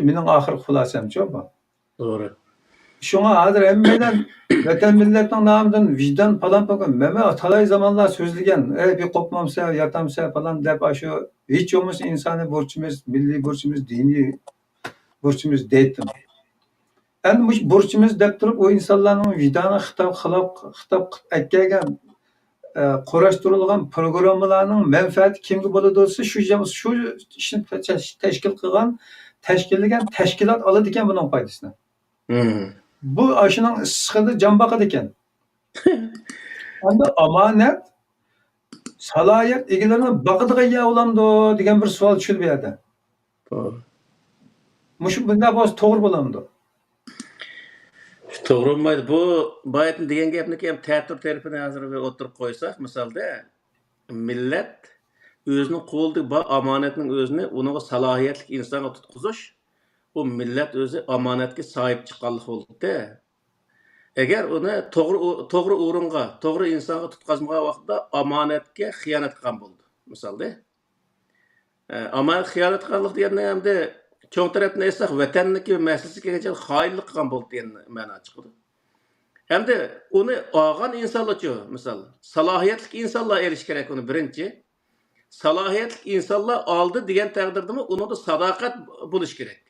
Mening oxirgi xulosam-chi bu. Doğru. Shunga hozir hammadan vatan millatning nomidan vijdon falan mema talay zamonlar so'zlagan, bir qo'pmamsa, yotamsa falan deb shu hech bo'lmasa insoniy burchimiz, milliy burchimiz, diniy burchimiz deydim. Endi bu burchimiz deb turib, o insonlarning vijdoni xitob aytgan qurashtirilgan programmalarning manfaati kimga bo'ladi desa, shu ishni tashkil qilgan, tashkillagan tashkilot oladi ekan buning foydasini. Bu shuning issiqida jon boqadi ekan. Endi omonat salohiyat egalarini boqadigan yer bo'lamdi degan bir savol tushdi bu yerda. Doğru. Mush bunday bo'lsa to'g'ri bo'lamdi. To'g'ri bo'lmaydi. Bu bayatın degan gapniki ham ta'tir tarafini hozir o'tirib qo'ysak, misolda millat o'zining qo'lida bor omonatning o'zini uning salohiyatli insonga tutqizish, bu millat o'zi omonatga sahib chiqqanlik bo'ldi. Agar uni to'g'ri o'ringa, to'g'ri insonga tutqazmagan vaqtda omonatga xiyonat qilgan bo'ldi. Misolda Ama xiyonat qilganlik deganda hamda cho'ng tarafdan aytsak vatanniki masalasi kelgancha xoinlik qilgan bo'ldi degan ma'no chiqadi. Hamda uni olgan insonlarchi, misol, salohiyatli insonlar erish kerak uni birinchi. Salohiyatli insonlar oldi degan taqdirdami uningda sadoqat bo'lish kerak.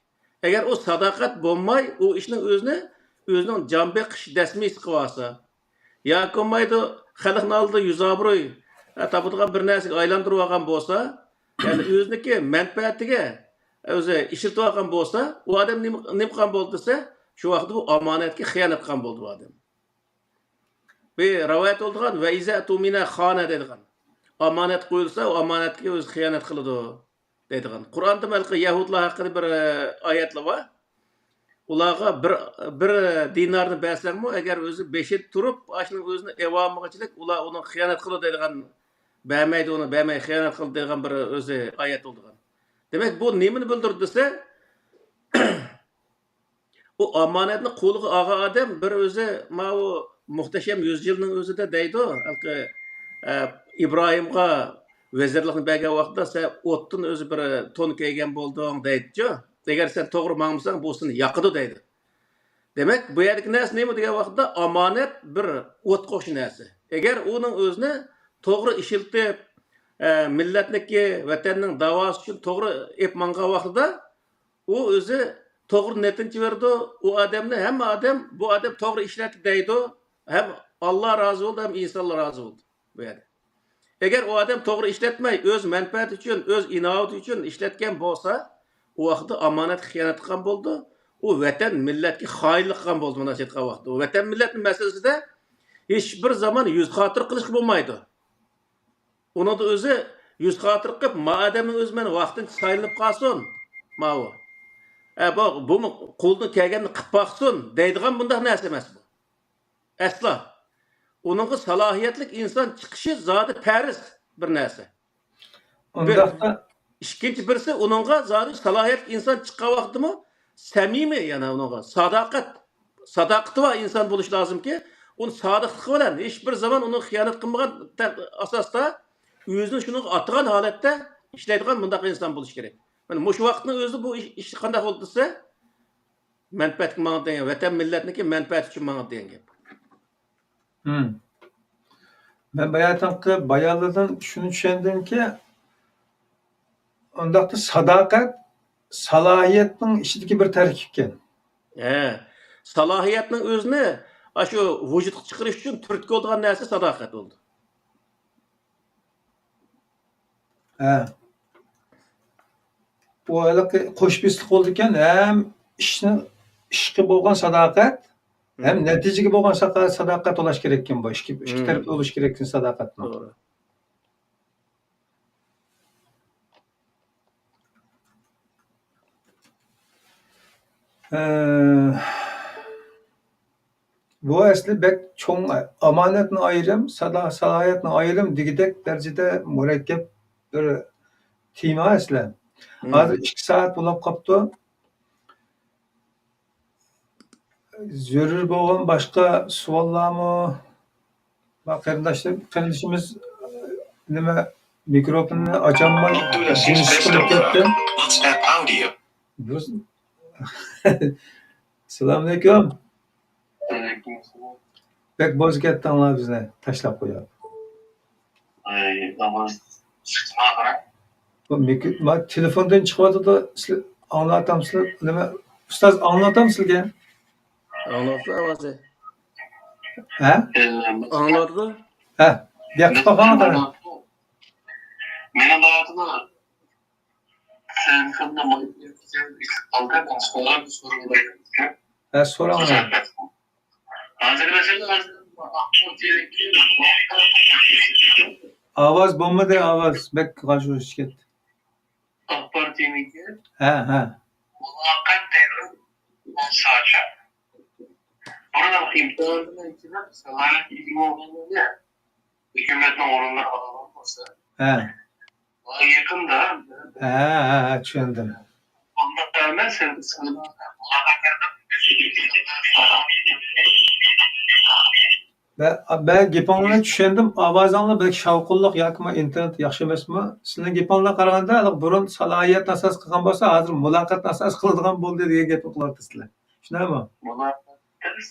Agar u sadoqat bo'lmay, u ishning o'zining jon beqish dasmis qilib olsa, yoki bo'lmaydi xalqning oldida yuz obro'y topadigan bir narsaga aylantirib olgan bo'lsa, ya'ni o'ziniki manfaatiga o'zi ishlatib olgan bo'lsa, u odam nima qilgan bo'ldi desa, shu vaqtda bu omonatga xiyonat qilgan bo'ldi bu odam. Bu rivoyat bo'lgan va izatu mina xona deydigan. Omonat qo'yilsa, u omonatga o'zi xiyonat qiladi deydigan. Qur'onda balki Yahudlar haqida bir oyatlar bor. Ularga bir dinarni bersangmi, agar o'zi beshit turib, ashning o'zini evomichilik, ular uni xiyonat qiladi deydigan, bermaydi uni, bermay xiyonat qildi deydigan bir o'zi oyat bo'lgan. Demak, bu nimani bildirdi desa, u omonatni qo'liga olgan odam bir o'zi mana bu muhtasham 100 yilning o'zida deydi, balki İbrahimga vezirlikni bergan vaqtda sen o'tdan o'zi bir ton kelgan bo'lding deydi-ku. Agar sen to'g'ri ma'nosang bu seni yoqidi deydi. Demak, bu yerdagi narsa nima degan vaqtda omonat bir o't qo'shni narsa. Agar uning o'zini to'g'ri ishiltib, millatniki, vatanning davosi uchun to'g'ri ep mangan vaqtida u o'zi to'g'ri netinchi berdi, u odamni hamma odam bu odam to'g'ri ishlatdi deydi, ham Alloh rozi bo'ldi, ham insonlar rozi bo'ldi bu yerda. Agar u odam to'g'ri ishlatmay, o'z manfaati uchun, o'z inovati uchun ishlatgan bo'lsa, u vaqtda omonat xiyonat qilgan bo'ldi. U vatan millatga xoinlik qilgan bo'ldi mana shu vaqtda. U vatan millatning masalasida hech bir zaman yuz xotir qilishga bo'lmaydi. Uni o'zi yuz xotir qilib, ma odamning o'zi meni vaqtincha saylanib qolsin. Ma'u. Bu qo'lni kelganini qilib boqsin deydigan bunday narsa emas bu. Aslo. Onunla salohiyatli inson chiqishi zodi farz bir narsa. Ondaqda ikkinchi birisi onunla zodi salohiyatli inson chiqqan vaqtimi samimiy yana onunla sadoqati va inson bo'lish lozimki, uni sodiqligi bilan hech bir zaman uni xiyonat qilmagan asosda o'zini shuni atgan holatda ishlaydigan bunday inson bo'lish kerak. Mana shu vaqtning o'zi bu ish qanday bo'ldi desa, manfaatga ma'no degan, vatan millatniki manfaat uchun ma'no degan gap. Ben bayarlardan şunu düşündüm ki ondaqda sadakat salohiyatning ichidagi bir tarkibkan. Salohiyatning o'zini shu vujudga chiqarish uchun turtki bo'lgan narsa sadoqat bo'ldi. Bu qo'shbislik bo'ldi ekan, ham ishga bo'lgan sadoqat, hem netijaga bo'lgan sadoqat bo'lish kerak ekan bu. Ikki taraf bo'lish kerak ekan sadoqatni. To'g'ri. Bu asli bek çoğun amanetni ayırım, salohiyatni ayırım degidek derecede murakkab bir tema asli. Hozir 2 soat bo'lib qopti. Zarur bo'lgan boshqa savollarmi? Qarindashimiz nima mikrofonni ocholmay jins qilib ketdi. WhatsApp audio. Assalomu alaykum. Bek bo'z ketdinglar bizni tashlab qo'yadi. Bu telefondan chiqyapti-da, sizlar anglatamsizlar? Nima ustoz anglatam sizga? Anlatdı ovozi. Ha? Anlatdı. Ha, yoqib qolgan. Meni hayatımda sen kanda aldan sorular. Ha, so'ranglar. Hozir mesela Ovoz bo'lmadi, ovoz bek g'ajo'sh ketdi. Partiyaniki Ha. muvaqqat deydi. Sacha. Burada imtihandan içinde salat ilgili hükümetin orunları alınması. Ha. Yakında Ha, tushundim. ondan rağmen sen Ben gepinglarni tushundim. Ovozinglar belki shavqinliq yoki internet yaxshi emasmi? Sizning gepinglarga qaraganda burun salohiyat asos qilgan bo'lsa, hozir muloqot asos qiladigan bo'ldi degan gapni qilyapti sizlar. Shunaqmi? Muloqotda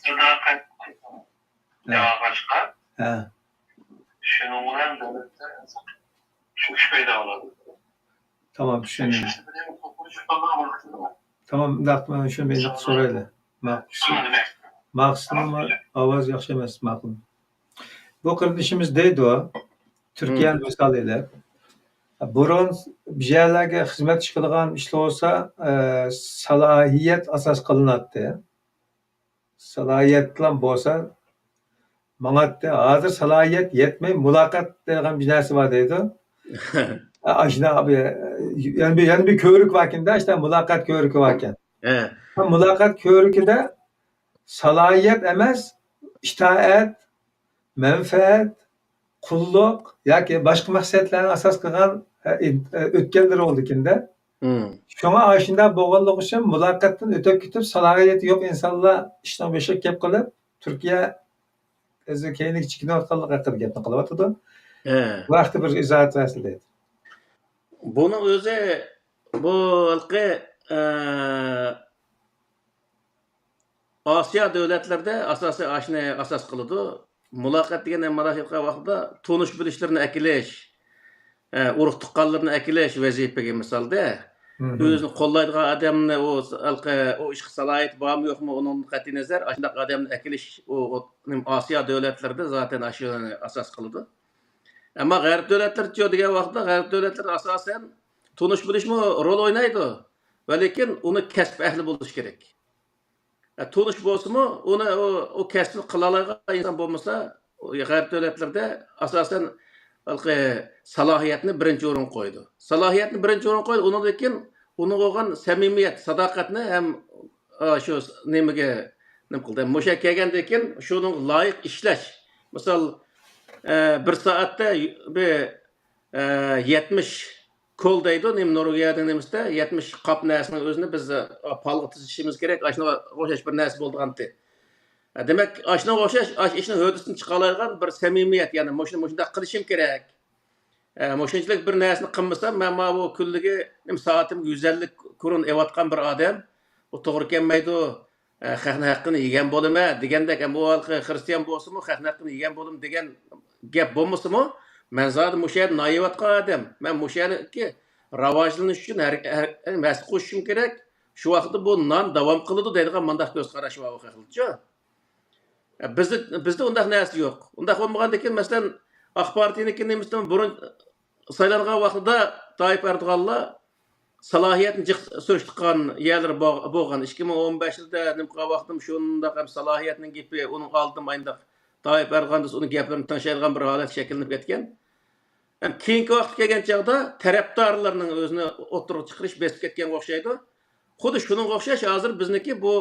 sadoqat yog'ochqa Ha. shuning bilan davlatda tushunish paydo bo'ladi. Tamam tushundim. Tamam, men shuni men so'raydi. Maqsadim ovoz yaxshi emas, ma'qul. Bu qilishimiz deydi o, Türkiye misaliyle. Burun bir yerlerge hizmet qilgan ishlar olsa, salahiyet asas qilinadi. Salahiyet bilan bo'lsa, manatdi. Hozir salahiyet yetmay, muloqot degan bir narsa bor deydi. Ashna abi, yani bir ko'rik vakinde işte muloqot ko'riki varken. Muloqot ko'rikida salahiyet emas, itoat, menfaat, qulluq yoki boshqa maqsadlarni asos qilgan o'tganlar oldu kinde. Şuna aşında bo'lganligi uchun muloqotdan o'tib ketib, salohiyati yo'q insonlar ishdan bo'shab kelib qolib, Turkiya o'zi keyingi chiqinayotganligi haqida gapni qilyapti. Vaqti bir izohat vasildaydi. Buni o'zi bu halqi Osiyo davlatlarida asosiy ashni asos qiladi. Muloqot degan ma'noga vaqtida tonish bilishlarni akilish, urug' tuqqanlarni akilish vazifaga misolda o'zini qo'llaydigan odamni o ishga salohiyat bormi yo'qmi uning qat'iy nazar shunday odamni akilish o Osiyo davlatlarida zaten ashuni asos qiladi. Ammo g'arb davlatlarchi degan vaqtda g'arb davlatlar asosan tonish bilishmi rol o'ynaydi. Va lekin uni kasb ahli bo'lish kerak. Tonish bo'lsa-mu, uni o kasbni qila oladigan inson bo'lmasa, g'arb davlatlarda asosan salohiyatni birinchi o'rin qo'ydi. Salohiyatni birinchi o'rin qo'ydi, undan keyin uni bo'lgan samimiyat, sadoqatni ham shu nimaga nima qildi? Musha kelgandan keyin shuni loyiq ishlash. Misol bir soatda 70 kol deydi, Norvegiyada nemizda 70 qop narsani o'zini biz palg'a tizishimiz kerak. Ashuna o'xshash bir narsa bo'ldi. Demak, ashuna o'xshash ishni hodisini chiqaradigan bir samimiyat, ya'ni shunda qilishim kerak. Mo'shunchalik bir narsani qilmasam, men bu kunligi soatim 150 kron evatgan bir odam, bu to'g'ri kelmaydi. Xalqning haqqini yegan bo'laman degandek, bu xristian bo'lsa-mu, xalqning haqqini yegan bo'lim degan gap bo'lmasa-mu, men zodi mushayni nayivatgan odam. Men mushayniki rivojlanish uchun mas qo'shishim kerak. Shu vaqtda bu non davom qiladi deydigan mandaq ko'z qarash va xalqchi. Bizda undaq narsa yo'q. Undaq bo'lmagandan keyin masalan AK Parti'niki nemizdan burun saylangan vaqtida Tayyip Erdo'g'anlar salohiyatni surishtirgan yerlar bo'lgan. 2015 yilda nimqa vaqtim shundaq ham salohiyatning gapi uning oldim ayndaq Tayyip Erdo'g'an uni gaplarini tanishadigan bir holat shakllanib ketgan. Ham keyingi vaqt kelgan chaqda tarafdorlarning o'zini o'tirib chiqarish besib ketgan o'xshaydi. Xuddi shuning o'xshash hozir bizniki bu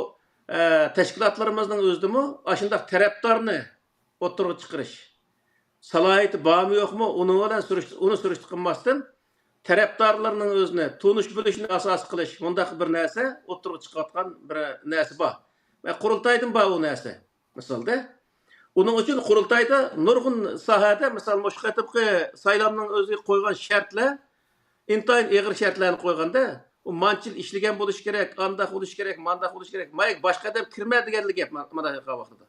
tashkilotlarimizning o'zidimi ashundaq tarafdorni o'tirib chiqarish. Salohiyati bormi yo'qmi uni bilan surishtirmasdan tarafdorlarning o'zini tonish bilishni asos qilish bundaq bir narsa o'tirib chiqayotgan bir narsa bor. Va qurultaydan bor u narsa. Misolda uning uchun qurultayda nurg'un sohada misol mush qatibqi saylamning o'ziga qo'ygan shartlar intayin og'ir shartlarni qo'yganda u manchil ishlagan bo'lish kerak, andaq bo'lish kerak, mandaq bo'lish kerak. Mayk boshqa odam kirmaydi deganlik gap mana shu vaqtida.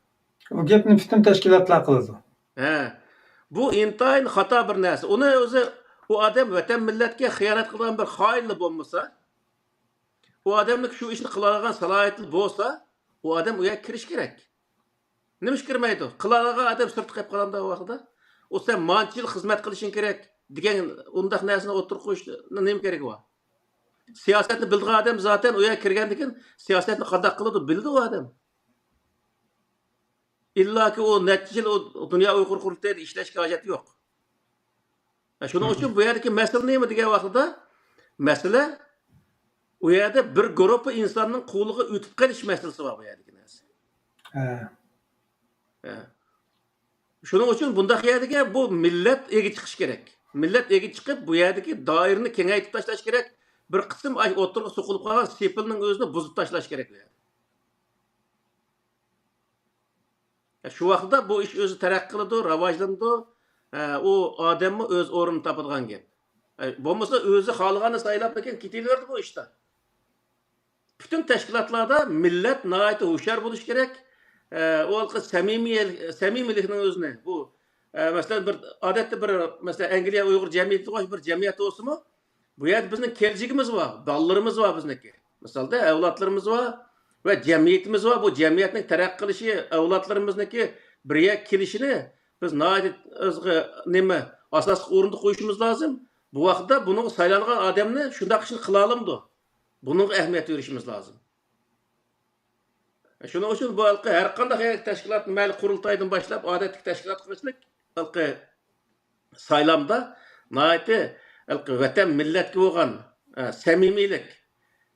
O gapni butun tashkilotlar qiladi. Bu intayin xato bir narsa. Uni o'zi u odam vatan millatga xiyonat qilgan bir xoinli bo'lmasa, u odamning shu ishni qiladigan salohiyati bo'lsa, u odam u yerga kirish kerak. Nima ish kirmaydi? Qiladigan odam sirtib qolib qolanda u vaqtda, u sen manchil xizmat qilishing kerak degan undaq narsani o'tirib qo'yishni nima kerak bor? Siyosatni bilgan odam zaten u yerga kirgandan keyin siyosatni qanday qiladi bildi u odam. İllaki o neticeli o Dünya Uygur Kurultayı'da işleşke hacet yok. Şunun için bu yerdeki mesele neymi diye vaqtida? Mesele o yerde bir grubu insanın quluğa ötüp qelish meselesi var bu yerdeki narsa. Şunun için bundaq yerdeki bu millet egi chiqish kerak. Millet egi chiqib bu yerdeki doirini kengaytib tashlash kerak. Bir qism o'tirib so'qilib qolgan sepilning o'zini buzib tashlash kerak. Shu vaqtda bu ish o'zi taraqqiy qiladi, rivojlanadi. U odamni o'z o'rnini topadigan gap. Bo'lmasa o'zi xohlaganini saylab ekan ketaverdi bu ishda. Bütün tashkilotlarda millat nihoyatda hushyor bo'lish kerak. O samimiylikning o'zini bu masalan bir odatda bir masalan Angliya Uyg'ur jamiyati bir jamiyat bo'lsa-mu, bu yerda bizning kelajagimiz bor, bolalarimiz bor bizniki. Misolda avlodlarimiz bor va jamiyatimiz bor. Bu jamiyatning taraqqiy qilishi, avlodlarimizniki birga kelishini biz nihoyat o'zga nima asosga o'rinda qo'yishimiz lozim. Bu vaqtda buni saylangan odamni shunday ishni qila olamdi. Bunun ahamiyat verişimiz lazım. Şunun için bu halkı her qanday teşkilat məli qurultaydan başlap adetlik teşkilat qilishlik halkı saylamda nəhayət halkı vətən millətə bo'lgan samimiylik,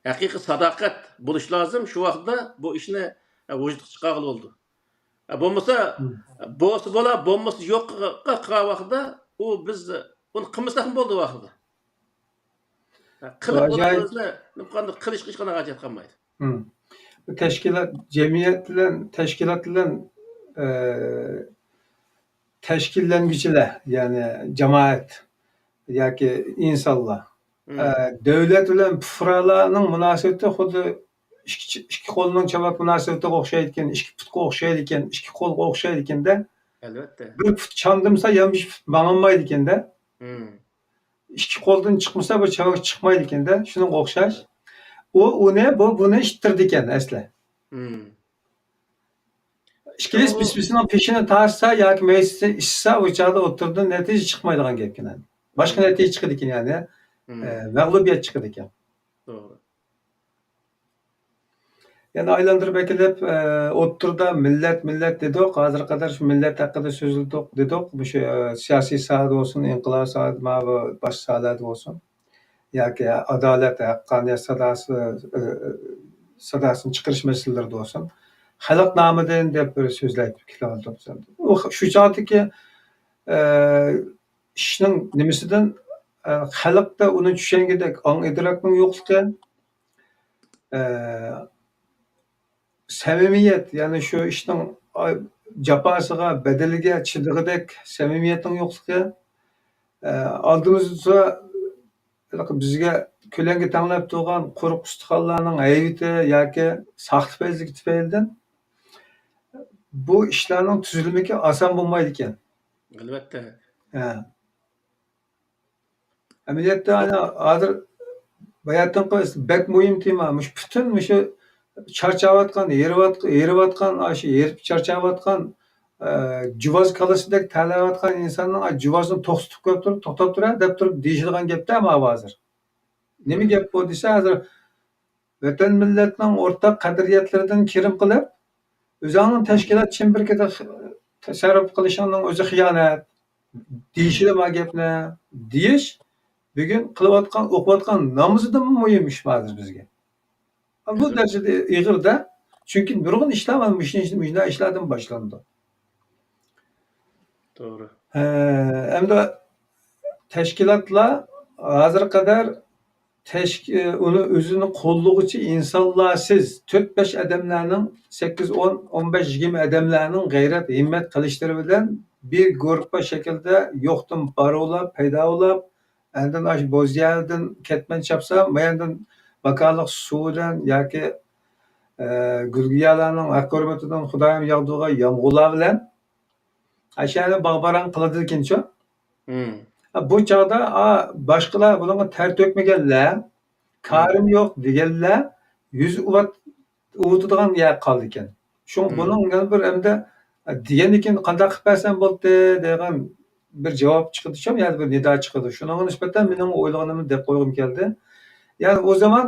haqiqiy sadaqat bo'lish lozim. Shu vaqtda bu ishni vujudga chiqargan oldu. Bo'lmasa bo'lmasa yo'qqa qilgan vaqtda u biz uni qilmasak ham bo'ldi vaqtida. Qilish qana hojat qolmaydi. Teşkilat bilen teşkillengüçiler yani cemaat yoki insonlar davlat bilan fuqarolarning munosabati xuddi ikki qo'lning chamak munosabatiga o'xshaydi ekan, ikki putga o'xshaydi ekan, ikki qo'lga o'xshaydi ekanda. Albatta. Bir put chandimsa ham bir put mangolmaydi ekanda. İki qo'ldan chiqmasa bu chamak chiqmaydi ekanda. Shunga o'xshash. Buni ishtirdi ekan asli. İkkilis birbirinin peşine tarsa yoki meclisda ishsa o chog'da o'tirdi, natija chiqmaydigan gap ekan. Boshqa natija chiqadi ekan, ya'ni mag'lubiyat chiqadi ekan. To'g'ri. Yani aylandırıp ekilip o'ttirda millet dedik. Hozirga qadar shu millet haqida so'zladik dedik. Bu siyosiy sohada olsun, inqilob sohada, boshqa sohalarda olsun. Yoki adolat, haqqoniyat sadosini chiqarish masalalarida olsun. Xalq nomidan deb bir so'zlar keladi. Shu chog'dagi ishning nimasidan xalqda uni tushungidek ong idrokning yo'qligi, samimiyet, yani şu işin cafasıga, bedeliga chidigidek samimiyetning yo'qligi, oldimizda bizga ko'langa tanlab turgan quruq ustuxonlarning haybati yoki saxtipazligi tufaylidan bu ishlarning tuzilmagi oson bo'lmaydi ekan. Albatta. Amaliyotda ana hozir bayatdan bek muhim tema. Bütün shu charchayotgan, erivatgan, shu erib charchayotgan, juvoz kalasidek talayotgan insonning juvozni to'xtatib turadi deb turib deyishadigan gapda ama hozir. Nima gap bu desa, hozir vatan millatning o'rtaq qadriyatlaridan kirim qilib, o'zining tashkilot chembirkida tasarruf qilishning o'zi xiyonat. Deyishadigan gapni deyish bugun qilayotgan, o'qiyotgan namozidan muhim ish hozir bizga. Bu derecede ig'irda, çünkü nurg'un ishlar mana shunday ishlardan boshlandi. To'g'ri. Endi tashkilotlar hozirga qadar uni o'zini qo'llovchi insonlarsiz 4-5 odamlarning 8-10-15-20 odamlarning g'ayrat himmat qilishlari bilan bir guruhga shaklda yo'qdan barolab, paydo bo'lib, andan ash bo'zyadan ketman chapsa, mayandan bakanlık sudan yoki gulgiyalarning hurmatidan Xudoyim yog'digan yomg'irlar bilan ashani bag'baran qiladi ekan-ku. Bu chog'da boshqalar bunga ter to'kmaganlar, karim yo'q deganlar yuz uvutadigan yer qoldi ekan. Shu buning bir endi degan ekan, qanday qilib bersan bo'ldi degan bir javob chiqdi-ku, ya'ni bir nido chiqdi. Shunga nisbatan mening o'ylaganimni deb qo'ygim keldi. Yani o zaman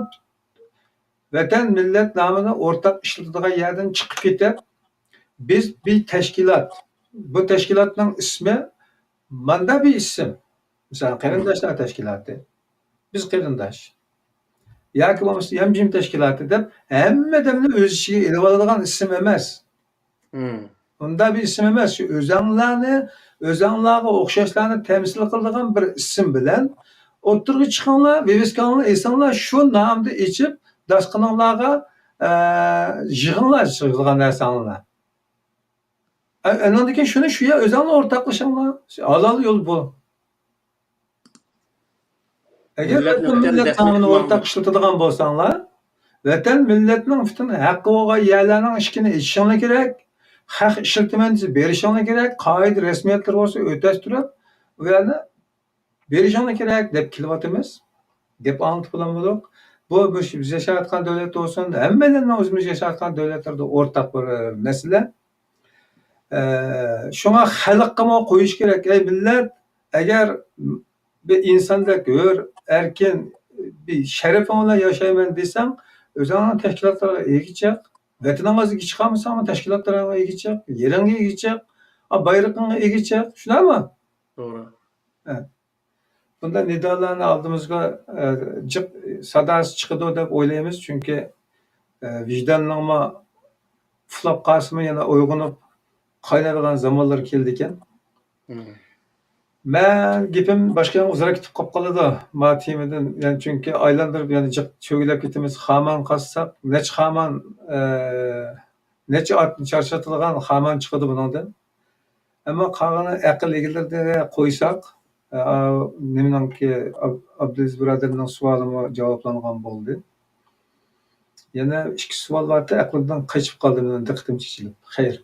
vatan millet namını ortak işletadigan yerden çıkıp ketip, biz bir teşkilat, bu teşkilatın ismi manda bir isim. Mesela Qarindoshlar teşkilatı. Biz qarindosh. Yoki bo'lmasa Yamjim teşkilatı deb hamma odamni o'z ishiga elib oladigan isim emas. Unda bir isim emas. Shu o'zanglarga o'xshashlarni temsil qiladigan bir isim bilan o'ttirg'i chiqqanlar, beveskanlar, esanlar shu nomni ichib, dasqinonlarga yig'inlar sig'ilgan narsalar. Ondan keyin shuni shu ya o'zinglar o'rtoqlashinglar. Halol yo'l bu. Agar Millatni butun vatan millat dastur nomini qilmang o'rtaq ishlatadigan bo'lsanglar, vatan millatning butun haqqi bo'lgan yerlarning ishini eshishinglar kerak. Haq ishiltiman desa berishinglar kerak. Qoida rasmiyatlar bo'lsa o'tash turib, u yerni berishinglar kerak deb kelyapmiz. Gap anlatib bo'lamiz. Bu biz yashayotgan davlat bo'lsin, hammalarning o'zimiz yashayotgan davlatlarda o'rtaq bir masala. Şuna xalqqa qo'yish kerak. Ey millat, agar bir insonda ko'r, erkin, bir sharafing bilan yashayman desang, o'zingning tashkilotlarga egichaq, vataningizga chiqamsan, tashkilotlarga egichaq, yeringga egichaq, bayrog'ingga egichaq, shunaqmi? To'g'ri. Bunda nidolarni oldimizga jiq sadosi chiqadi deb o'ylaymiz, chunki vijdoningmi uxlab qolsinmi, yana uyg'onib qaynaydigan zamonlar keldi ekan. Men gapim boshqa uzra ketib qolib qoladi. Ma temadan, ya'ni chunki aylantirib, ya'ni jiq cho'gilab ketamiz. Xaman qassak, necha xaman necha otni charchatadigan xaman chiqadi bundan. Ammo qolgani aql egalariga qo'ysak, nimanki Abdulaziz birodarning savolini javoblangan bo'ldi. Yana ikki savol vardı, aqlimdan qochib qoldi, men diqqatim chechilib. Xayr.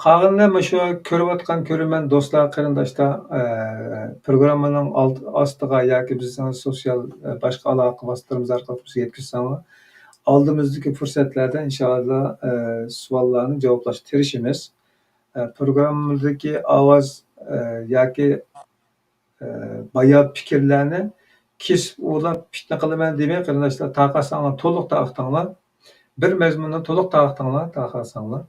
Qolganda shu ko'rayotgan ko'rman do'stlar, qarindoshlar, programmaning ostiga yoki bizning sotsial boshqa aloqa vositalarimiz orqali bizga yetkazsanglar, oldimizdagi fursatlarda inshaalloh savollarni javoblashga tirishamiz. Programmamizdagi ovoz yoki bayon fikrlarni kesib o'ylab fitna qilaman demay, qarindoshlar, taqasanglar to'liq taqtinglar. Bir mazmunni to'liq taqtinglar, taqasanglar.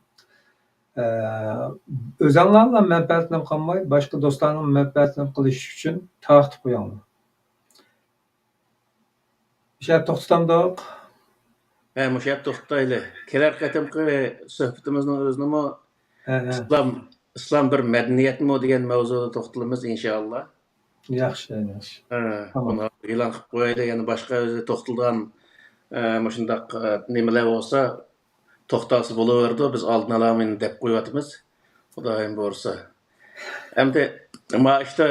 O'zinglarning manfaatini qilmay, boshqa do'stlarning manfaatini qilish uchun taqtib qo'yinglar. O'sha to'xtamdoq. O'sha to'xtayli. Kelar qatimqi suhbatimizning o'zinimi islom bir madaniyatmi degan mavzuda to'xtalamiz inshaalloh. Yaxshi, yaxshi. Buni e'lon qilib qo'yaylik, yana boshqa o'zi to'xtalgan shundaq nimalar bo'lsa to'xtasi bo'laverdi, biz oldin olamin deb qo'yapmiz. Xudoyim bo'lsa. Endi mana işte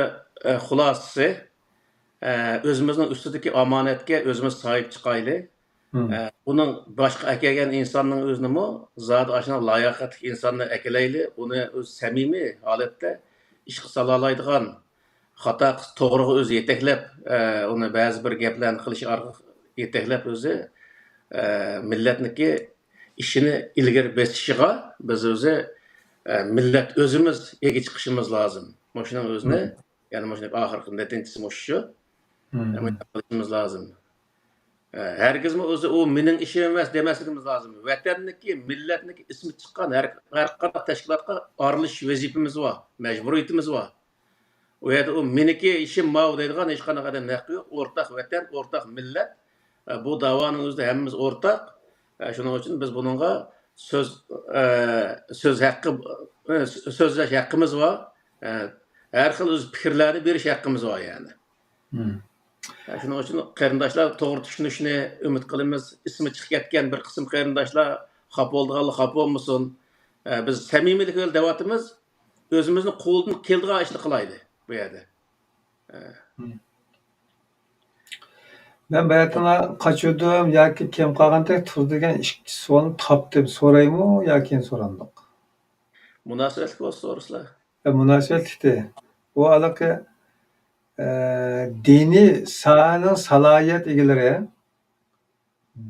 xulosasi o'zimizning ustidagi omonatga o'zimiz sahib chiqaylik. Uning boshqa akagan insonning o'zinimi zot ashuna layoqatli insonni akalayli, uni o'z samimiy holatda ishga sola oladigan, xato to'g'riga o'zi yetaklab, uni ba'zi bir gaplarni qilish orqali yetaklab o'zi millatniki ishini ilgari besishiga biz o'zi millat o'zimiz ega chiqishimiz lozim. Shuning o'zini, ya'ni mana shu oxirgi natijasi shu. Qilishimiz lozim. Herkes o'zi u mening ishim emas demasligimiz lozim. Vatanniki, millatniki ismi chiqqan har qanday tashkilotga arilish vazifamiz bor, majburiyatimiz bor. U yerda u meniki ishim ma'v deydigan hech qanaqa odam haqqi yo'q. O'rtaq vatan, o'rtaq millat. Bu da'voning o'zida hammamiz o'rtaq. Shuning uchun biz buningga so'zlash haqqimiz bor. Har xil o'z fikrlarni berish haqqimiz bor yani. Shuning uchun qarindoshlar to'g'ri tushunishni umid qilamiz. Ismi chiqib ketgan bir qism qarindoshlar xafa bo'lganlar xafa bo'lmasin. Biz samimiylik yo'l deyapmiz. O'zimizni qo'ldan keldigan ishni qilaydi bu yerda. Ben bayatına kaçırdım, yoki kim qolganda turdigan ikki savolni topdim, so'raymi yoki so'randiq? Munosabatli bo'lsa so'rasizlar. Munosabatli. Bu aloqa diniy sohaning salohiyat egalari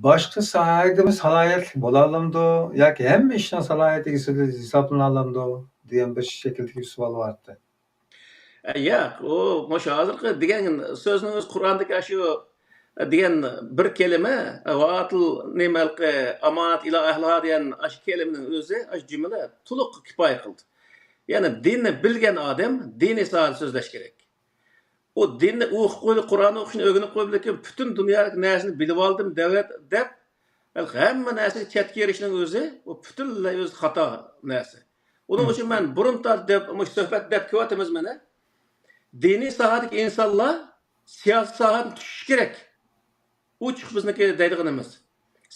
boshqa sohaga salohiyatli bo'la olamdi yoki hamma ishning salohiyat egasi hisoblana olamdi degan bir shakldagi savol vardı. Yo'q, u o'sha hozirgi degan so'zni o'z Qur'ondagi shu degan bir kelima vatil nimalqi amonat ila ahliha degan shu kelimaning o'zi shu jumla to'liq kifoya qildi. Ya'ni dinni bilgan odam diniy sohada so'zlash kerak. O dinni o'qib qo'yib, Qur'onni o'qishni o'rganib qo'yib, lekin butun dunyolik narsani bilib oldim deb hamma narsani chetga erishning o'zi u butunlay o'zi xato narsa. Uning uchun men burun deb suhbat deb ko'yatimiz mana. Diniy sohadagi insonlar siyosiy sohadan tushish kerak. U chiqib bizniki deydiganimiz.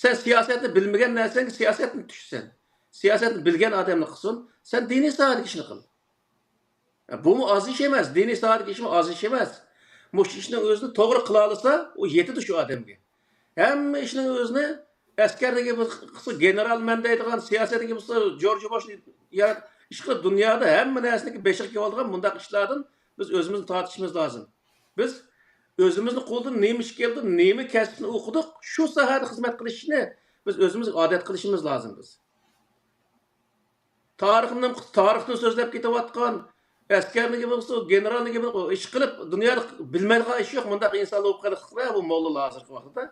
Sen siyosatni bilmagan narsanga siyosatni tushsan. Siyasetni bilgan odamni qilsin, sen diniy sohadagi ishni qil. Bu oz ish emas, diniy sohadagi ish oz ish emas. Mush ishning o'zini to'g'ri qila olsa, u yetadi shu odamga. Hamma ishning o'zini askarligi qilsa, generalman deydigan, siyosatga bo'lsa, Jorj Bushni ish qilib dunyoda hamma narsani beshiq kelib olgan bundaq ishlardan biz o'zimizni tortishimiz lozim. Biz o'zimizni qo'ldan nima ish keldi, nima kasbni o'qidik, shu sohada xizmat qilishni biz o'zimiz odat qilishimiz lozim biz. Tarixni so'zlab ketayotgan askarligi bo'lsa, generalligi bo'lsa, ish qilib dunyoda bilmaydigan ish yo'q. Bundaq insonlar bo'lib qolib, bu mollalar hozirgi vaqtda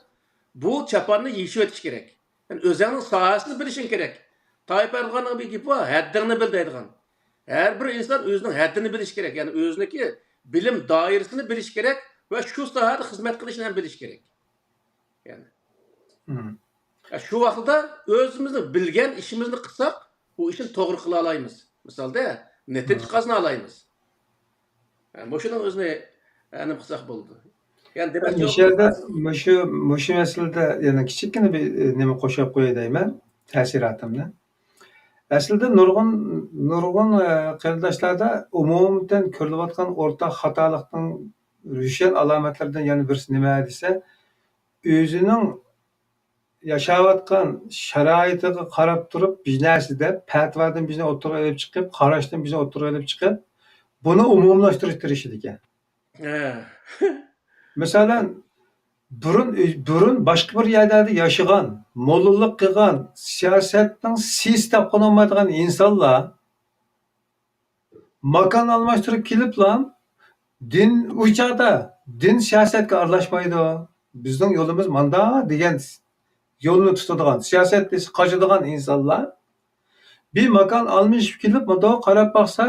bu chaponni yechib o'tish kerak. Yani o'zingning sohasini bilishing kerak. Tayyip Erdo'g'onning bir gapi bor, haddini bil deydigan. Her bir inson o'zining haddini bilish kerak. Yani o'ziniki bilim doirasini bilish kerak va shu sohada xizmat qilishni ham bilish kerak. Yani shu vaqtda o'zimizni bilgan ishimizni qilsak, bu ishni to'g'ri qila olamiz. Misolda natija qozona olamiz. Yani bu shuning o'zini aniq qilsak bo'ldi. Yani demak, mushu masalada yana kichikgina bir nima qo'shib qo'yay deyman, ta'siratimni. Aslida nurg'un qarindoshlarda umuman ko'rilayotgan o'rtaq xatolikning rushan alomatlaridan yana birisi nima desa, o'zining yashayotgan sharoitiga qarab turib bir narsada fatvadan bizni o'tirib olib chiqib, qarashdan bizni o'tirib olib chiqib, buni umumlashtirib turishdi ekan. Masalan, burun boshqa bir yerlarda yashagan, mo'lillik qilgan, siyosatning sistem qilolmaydigan insonlar makon almashtirib keliblar, din o'chada, din siyosatga aralashmaydi. Bizning yo'limiz manda degan yo'lni tutadigan, siyosatni qochadigan insonlar bir makon almashib kelib, bunda qarab baqsa,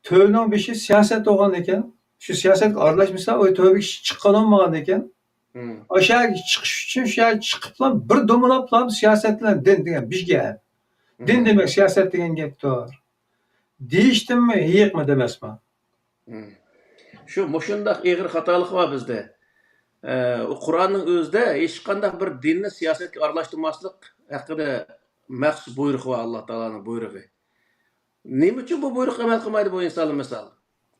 to'yning beshi siyosat bo'lgan ekan. Shu siyosatga aralashmasa, o to'yga chiqqan olmagan ekan. Aşağı çıkış için şu yer çıkıp lan bir dominap lan siyasetlen din degan bizga. Din demek siyaset degan gapdir. Deyishdim mi, yeyikmi demasmi? Shu mushundaq eg'ir xatolik bor bizda. Qur'onning o'zida hech qanday bir dinni siyosatga aralashtirmaslik haqida maxsus buyruq bor, Alloh taolaning buyrug'i. Nima uchun bu buyruq amal qilmaydi bu insonlar misol?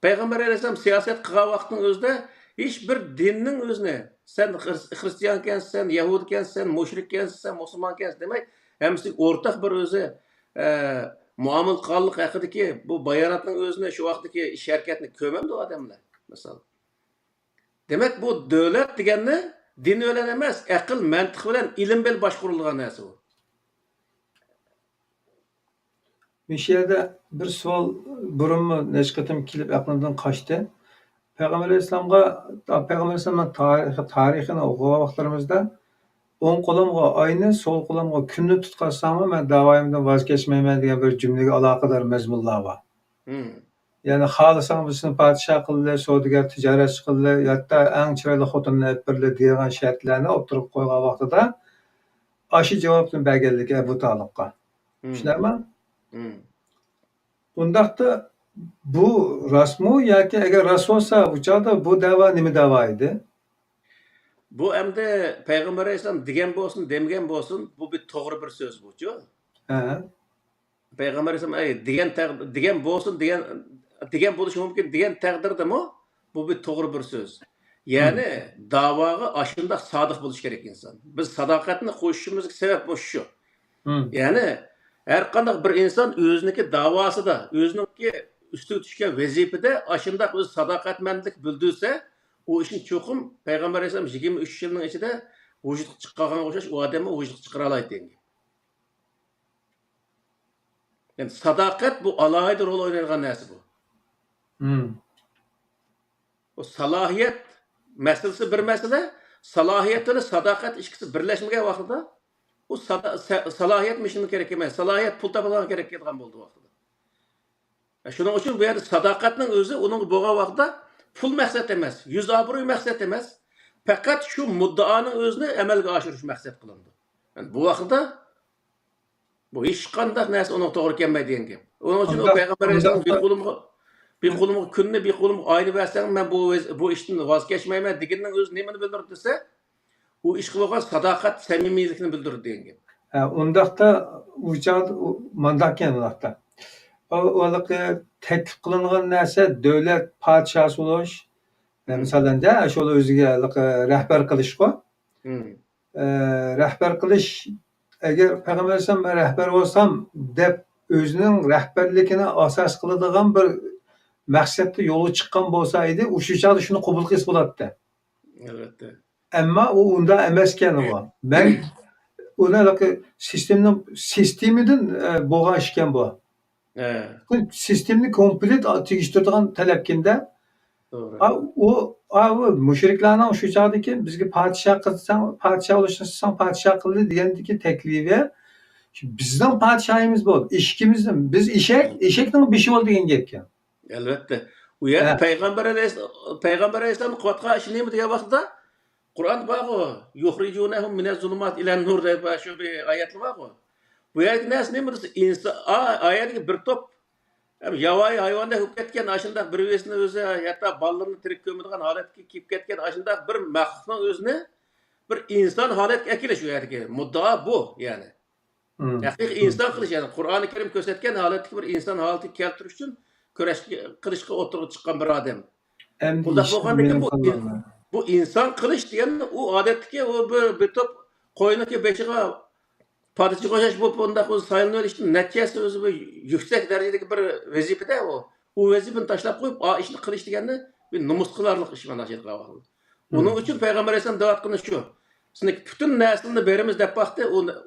Payg'ambar alayhisalom siyosat qilgan vaqtning o'zida hech bir dinning o'zini sen Hristiyan ekansan, Yahudi ekansan, mushrik ekansan, musulmon ekansan demak, hammasi o'rtaq bir o'zi muomala qilganlik haqidagi bu bayonotning o'zini shu vaqtdagi ish harakatni ko'mamdi odamlar, misol. Demak, bu davlat deganni din bilan emas, aql, mantiq bilan, ilm bilan boshqarilgan narsa bu. Bir yerda bir savol burunmi necha qatim kelib aqlimdan qochdi. Peygamber Aleyhisselam'ın tarixini o'qigan vaqtlarimizda o'ng qo'limga oyni, so'l qo'limga kunni tutqazsam, men davoyimdan voz kechmayman degan bir jumlaga aloqador mazmunlar bor. Ya'ni xohlasang bizni podshoh qildi, savdogar, tijoratchi qildi, hatto eng chiroyli xotinni olib berdi degan shartlarni o'tirib qo'ygan vaqtida ashi javobni berganligi Abu Talibga. Tushunarmi? Bundaqda bu rasmu yoki agar ras bo'lsa, bu chog'da bu da'vo nima da'vo edi? Bu endi Payg'ambar alayhisalom degan bo'lsin, demagan bo'lsin, bu bir to'g'ri bir so'z bu-chu. Payg'ambar alayhisalom degan bo'lsin, degan bo'lishi mumkin degan taqdirdami, bu bir to'g'ri bir so'z. Ya'ni da'voga ashundaq sodiq bo'lish kerak inson. Biz sadoqatni qo'shishimizga sabab bu shu. Ya'ni har qanday bir inson o'ziniki da'vosida, o'ziniki üstüge tushgan vazifada ashundaq o'z sadoqatmandlik bildirsa, u ishni cho'qim Payg'ambar alayhisalom 23 yilning ichida vujudga chiqqanga o'xshash u odamni vujudga chiqara oladi degan. Yani sadoqat bu alohida rol o'ynaydigan narsa bu. O salohiyat masalasi bir masala, salohiyat bilan sadoqat ikkisi birlashmagan vaqtida u salohiyat mishini kerak emas, salohiyat pul topadigan kerak bo'lgan bo'ldi vaqtida. Shuning uchun bu yerda sadoqatning o'zi uning bo'lgan vaqtda pul maqsad emas, yuz obro'y maqsad emas, faqat shu muddaoning o'zini amalga oshirish maqsad qilindi. Yani bu vaqtda bu hech qanday narsa uning to'g'ri kelmaydi degan gap. Uning uchun Payg'ambar alayhisalom bir qo'limga kunni, bir qo'limga oyni bersang, men bu ishdan voz kechmayman deganning o'zi nimani bildirdi desa, u ish qilgan sadoqat, samimiylikni bildirdi degan gap. Undaqda uçağda mandaqken undaqda. O teklif qilingan narsa davlat padişahı bo'lish. Masalan da şol o'ziga rahbar qilishqo. Rahbar qilish agar Payg'ambar alayhisalom men rahbar bo'lsam deb o'zining rahbarligini asos qiladigan bir maqsadda yo'lga chiqqan bo'lsa edi, o'sha chog'da shuni qabul qilsa bo'lardi. Albatta. Ammo u unda emas ekan u. Men uni sistemidan bo'lgan ish ekan bu. Sistemni komplet tegishtiradigan talabkenda o müşriklarning shu chog'dagi bizga podshoh qilsang, podshoh bo'lishsan, podshoh qildi degandagi taklifi bizning podshohimiz bo'ldi. Eshikimizni biz eshakning beshi bo'ldi degan gap ekan. Albatta. U yerda Payg'ambar alayhisalom qilayotgan ishi nima degan vaqtda Qur'on bor-ku, yuxrijunahum minaz-zulumat ilan-nur deb shu bir oyatlar bor-ku. Bu yerda narsa nima desa, inson oyatga bir top yovvoyi hayvonda bo'lib ketgan ashundoq bir vesini o'zi hatto bolalarni tirik ko'madigan holatga kelib ketgan ashundoq bir maxluqning o'zini bir inson holatga keltirish u yerga muddao bu ya'ni. Haqiqiy inson qilish ya'ni Qur'oni Karim ko'rsatgan holatga bir inson holatiga keltirish uchun kurash qilishga o'tirib chiqqan bir odam. Bunda bo'lganda bu inson qilish degani u odatdagi u bir top qo'yniga beshiga padişah qo'shash bo'lib bundoq o'zi saylanishni natijasi o'zi bir yuksak darajadagi bir vazifada u. U vazifani tashlab qo'yib, ishni qilish degani bir nomus qilarlik ish mana shu yerga. Uning uchun Payg'ambar alayhisalom da'vat qilgan shu. Sizning butun naslni beramiz deb vaqtda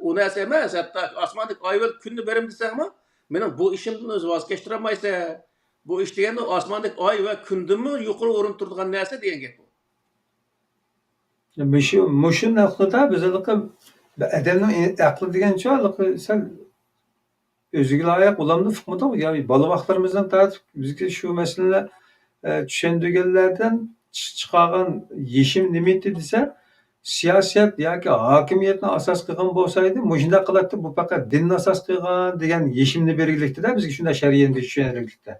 u narsa emas, hatto osmondagi oy va kunni beramiz desangmi, mening bu ishimdan o'zi voz kechtirolmaysan. Bu ish degani osmondagi oy va kundimi yuqori o'rin turadigan narsa degan gap bu. Mushu nuqtada bizlarga adamning aqli degan cho'liqi sal o'ziga loyiq ulamni fiqmida yo'q. Bola vaqtlarimizdan tortib bizga shu masalalar tushundirganlardan chiqargan yeshim nima edi desa, siyosat yoki hokimiyatni asos qilgan bo'lsa edi, mujinda qiladi bu faqat dinni asos qilgan degan yeshimni belgilikda bizga shunday shariatni tushuntirlikda.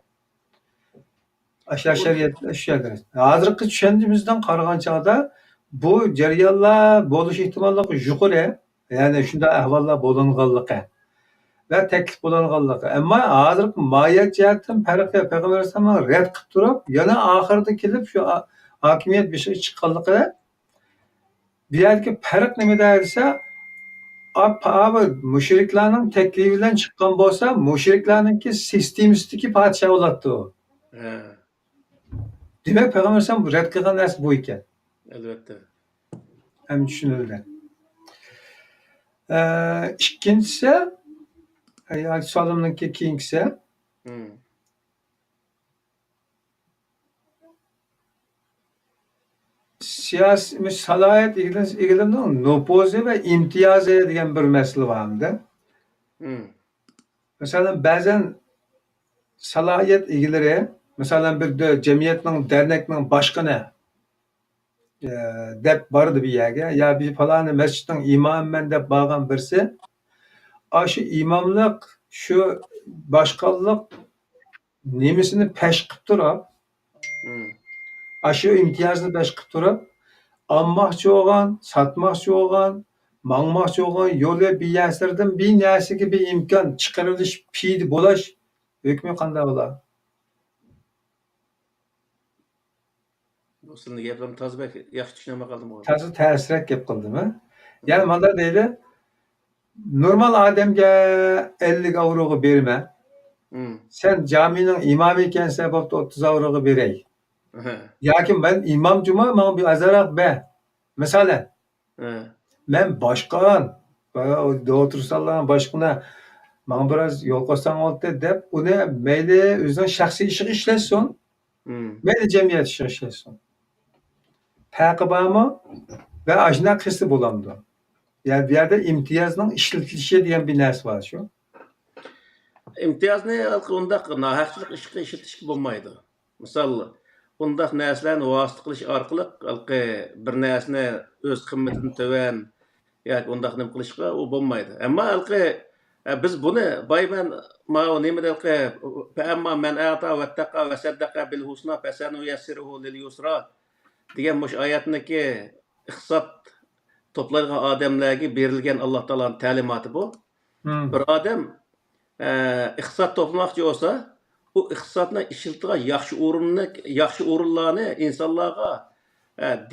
Aşağı şeriat aşağıdır. Hozirgi tushunishimizdan qaragan chog'da bu jarayonlar bo'lish ehtimolli yuqori, ya'ni shunday ahvollar bo'linganligi va taklif bo'linganligi. Ammo hozirgi moyat jihatdan farqi Payg'ambar alayhisalom rad qilib turib, yana oxirida kelib shu hokimiyat beshiga chiqqanligi. Bu yerdagi farq nimada desa, mushriklarning taklifi bilan chiqqan bo'lsa, mushriklarningki sistemistik podshoh bo'ladi u. Demek Peygamber Aleyhisselam bu red qilgan narsa bu ekan. Albatta. Ham tushunildi. Ikkinchisi, solimniki keyingisi. Siyasi salohiyat egilimning nupuzi va imtiyozi degan bir masala borda. Masalan, ba'zan salohiyat egilari Mesela bir cemiyetinin, dernekinin başkanı dep vardı bir yerge. Ya bir falan mescitin imam ben dep bağlan birisi. Şu imamlık, şu başkanlık nimisini peş qıp durup, şu imtiyazını peş qıp durup, almakçı olan, satmakçı olan, mangmakçı olan yolu bir yerserden bir nesiki bir imkan çıkarılış, piydi bulaş, hükmü qanday olar? Sizning gaplarni tozbek yaxshi tushunmay qoldim. Tozi ta'sirroq gap qildimi? Ya'ni mana deydi, normal odamga 50 yevroga berma. Sen jamining imomi ekansan, bo'pti 30 yevroga beray. Yoki men imom juma, menga bir azroq ber. Masalan, men boshqon, o'tirsanlar boshqana menga biroz yo'l qo'ysang oldi deb, uni mayli o'zining shaxsiy ishiga ishlasin, mayli jamiyat ishiga ishlasin. Farqi bormi? Va ashuna qilsa bo'lamdi. Yani bir yerde imtiyazning ishlatilishi degan bir narsa bor shu. Imtiyozni undaq nohaqchilik ishga ishlatishga bo'lmaydi. Misol, undaq narsalarni vosita qilish orqali bir narsani o'z qimmatini to'van yoki undaq nima qilishga u bo'lmaydi. Ammo biz buni bayman nima deyilqi, "Amma man ata va taqa va saddaqa bil husna fasanu yassiruhu lil yusra" degan mush oyatniki iqtisod toplaydigan odamlarga berilgan Alloh taoloning ta'limoti bu. Bir odam iqtisod toplamoqchi bo'lsa, u iqtisodni ishiltigan yaxshi o'rinlarni insonlarga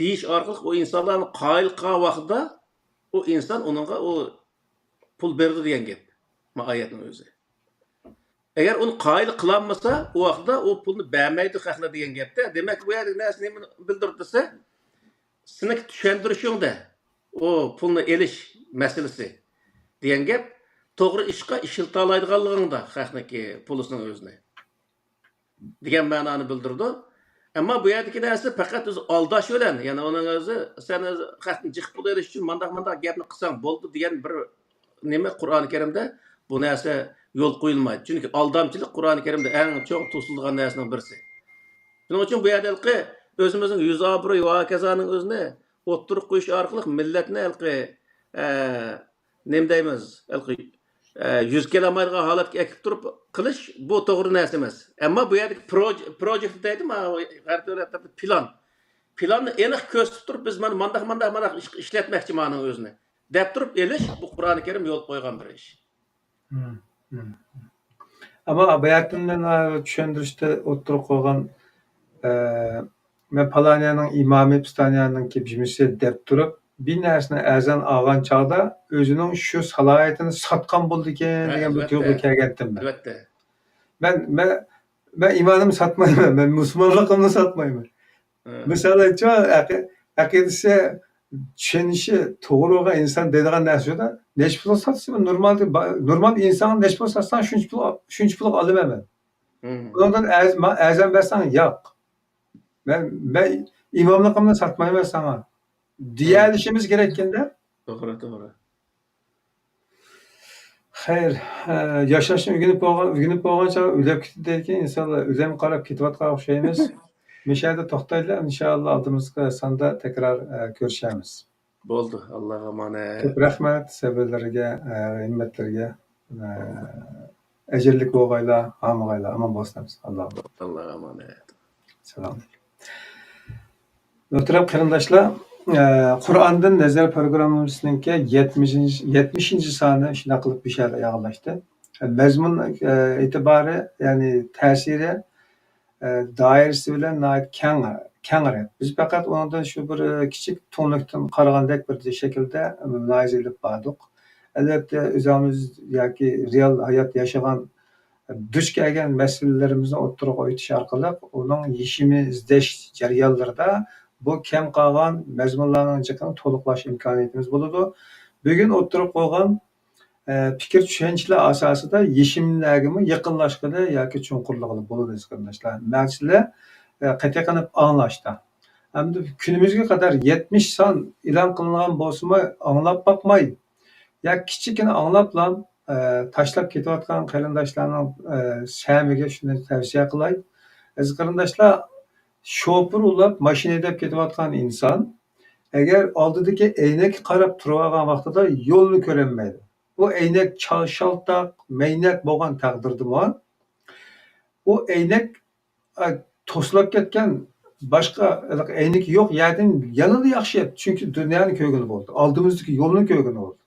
deyish orqali o insonlarni qoyil qilgan vaqtda o inson uningga o pul berdi degan gap. Bu oyatning o'zi. Agar uni qoyil qilolmasa, u vaqtda o pulni bermaydi xalqlar degan gapda. Demak, bu yerda narsani bildirib desa, seni tushuntirishingda o pulni elish masalasi degan gap to'g'ri ishga ishilta oladiganligingda xalqniki pulisning o'zini degan ma'noni bildirdi. Ammo bu yerdagi narsa faqat o'zi aldash bilan, ya'ni uning o'zi sen xalqni jiq pul olish uchun mandaq gapni qilsang bo'ldi degan bir nima Qur'oni Karimda bu narsa yo'l qo'yilmaydi. Chunki aldamchilik Qur'oni Karimda eng cho'ng to'silgan narsaning birisi. Shuning uchun bu yerda o'zimizning yuz obro'y va kazaning o'zini o'ttirib qo'yish orqali millatni nima deymiz, yuz kelolmaydigan holatga akib turib qilish bu to'g'ri narsa emas. Ammo bu yerdagi projekt deydimi, g'arb davlatlarda planni aniq ko'rsatib turib biz mana mandaq ishlatmoqchi ma'noning o'zini deb turib elish bu Qur'oni Karim yo'l qo'ygan bir ish. Ama bayatından tushuntirishda o'ttirib qo'ygan men palaniyaning imami Pistaniyaning kibjimisi deb turib bir narsani azan olgan chog'da o'zining shu salohiyatini sotgan bo'ldi ekan degan bir tuyg'u kelgandim ben. Albatta. Ben imanımı satmayman, ben musulmonligimni satmayman. Misol aytcha aqidasi tushunishi to'g'ri bo'lgan inson deydigan narsada necha pul satsa normal inson necha pul satsan shuncha pul olaman. Bundan azam bersan yo'q. Ben imamlıkımı satmayman sana. Diyalishimiz kerakanda. To'g'ri. Hayır, yaşashni o'rganib bo'lgancha o'lib ketdi insonlar o'zim qarab ketayotgan o'xshaymiz. Mishada to'xtaylar, inshaalloh oldimizga sonda takror ko'rishamiz. Bo'ldi, Allohga emanet. Ko'p rahmat sabrlarga, himmatlarga. Ajrlik bo'lg'aylar, hamg'aylar, amon bo'lsangiz. Allohga emanet. Salom. Muhtaram qarindoshlar, Qur'ondan nazar programmamizninki 70. soni shuna qilib bishara yog'lashdi. Mazmun e'tibori, ya'ni ta'siri doirasi bilan kengayadi. Biz faqat undan shu bir kichik to'nlikdan qaragandek bir shaklda mulohaza qilib bordik. Albatta o'zimiz yoki real hayot yashagan duch kelgan masalalarimizni o'ttirib qo'yish orqali uning yechimini izlash jarayonlarida bu kam qolgan mazmunlarning jiqini to'liqlash imkoniyatimiz bo'ladi. Bugun o'ttirib qo'ygan fikr tushunchalar asosida yechimlarga yaqinlashganda yoki chunqurlig'i bo'ladi qarindoshlar. Masala qat'iy anglashda. Hamda kunimizga qadar 70 son e'lon qilingan bo'lsa-mu anglab boqmay, yoki kichikina anglablam tashlab ketayotgan qarindoshlarning samiga shuni tavsiya qilay. Aziz qarindoshlar, şoför ulab mashina deb ketayotgan inson agar oldidagi aynak qarab turgan vaqtida yo'lni ko'rolmaydi. Bu aynak shaltoq, maynak bo'lgan taqdirdami, u aynak to'slab ketgan boshqa aynak yo'q yerdan yanada yaxshi, chunki dunyoni ko'rgani bo'ldi. Oldimizdagi yo'lni ko'rgani bo'ldi.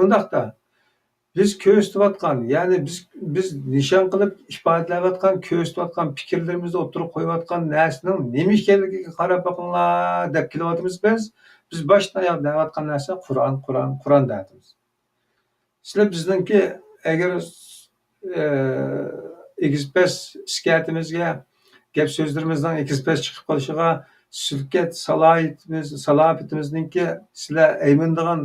Undaqda biz ko'rsatayotgan, ya'ni biz nishon qilib ifodalayotgan, ko'rsatayotgan fikrlarimizni o'ttirib qo'yayotgan narsaning nima ekanligiga qarab boqinglar deb kelyapmiz biz. Biz boshdan oyoq deyotgan narsa Qur'on deyapmiz. Sizlar bizningki agar ekspres siyasatimizga, gap so'zlarimizdan ekspres chiqib qolishiga sulkat salohiyatimizningki sizlar aymindigan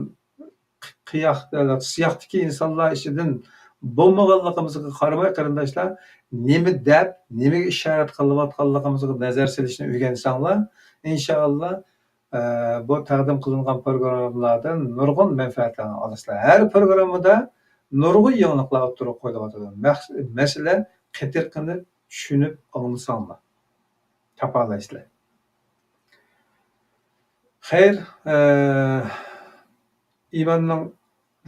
siyohdagi insonlar ichidan bo'lmaganligimizga qaramay qarindoshlar nima deb, nimaga ishorat qilayotganligimizga nazar solishni o'rgansanglar, inshaalloh bu taqdim qilingan programmalardan nurg'un manfaatlarni olasizlar. Har programmada nurg'un yangiliklar o'tirib qo'yiladi. Masala qatiqini tushunib anglasanglar, topalaysizlar. Xayr, İmanның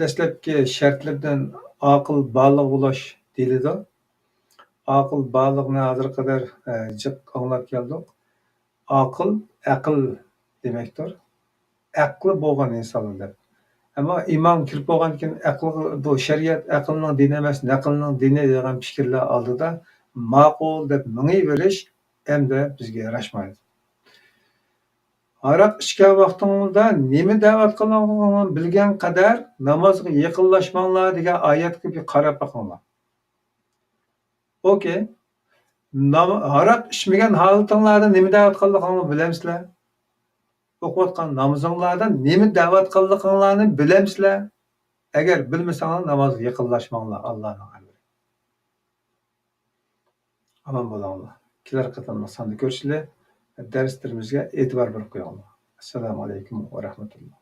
dastlabki shartlaridan aql baliq bo'lish deyiladi. Aql baliqni hozir qadar jiq anglab keldik. Aql demakdir. aqli bo'lgan insonlar deb. Ammo iymon kirib bo'lgandan keyin aql bu shariat aqlning dini emas, naqlning dini degan fikrlar oldida ma'qul deb mingiverish endi bizga yarashmaydi. Aroq ichgan vaqtingizda nima da'vat qilinganini bilgan qadar namozga yaqinlashmanglar degan oyatga bir qarab boqinglar. Okey. Aroq ichmagan holatinglarda nima da'vat qilinganini bilamsizlar? O'qiyotgan namozinglarda nima da'vat qilinganini bilamsizlar? Agar bilmasanglar namozga yaqinlashmanglar Allohning amri. Aman bo'linglar. Kelar qatorda sonda ko'rishlar. Darslarimizga e'tibor berib qo'yinglar. Assalomu alaykum va rahmatulloh.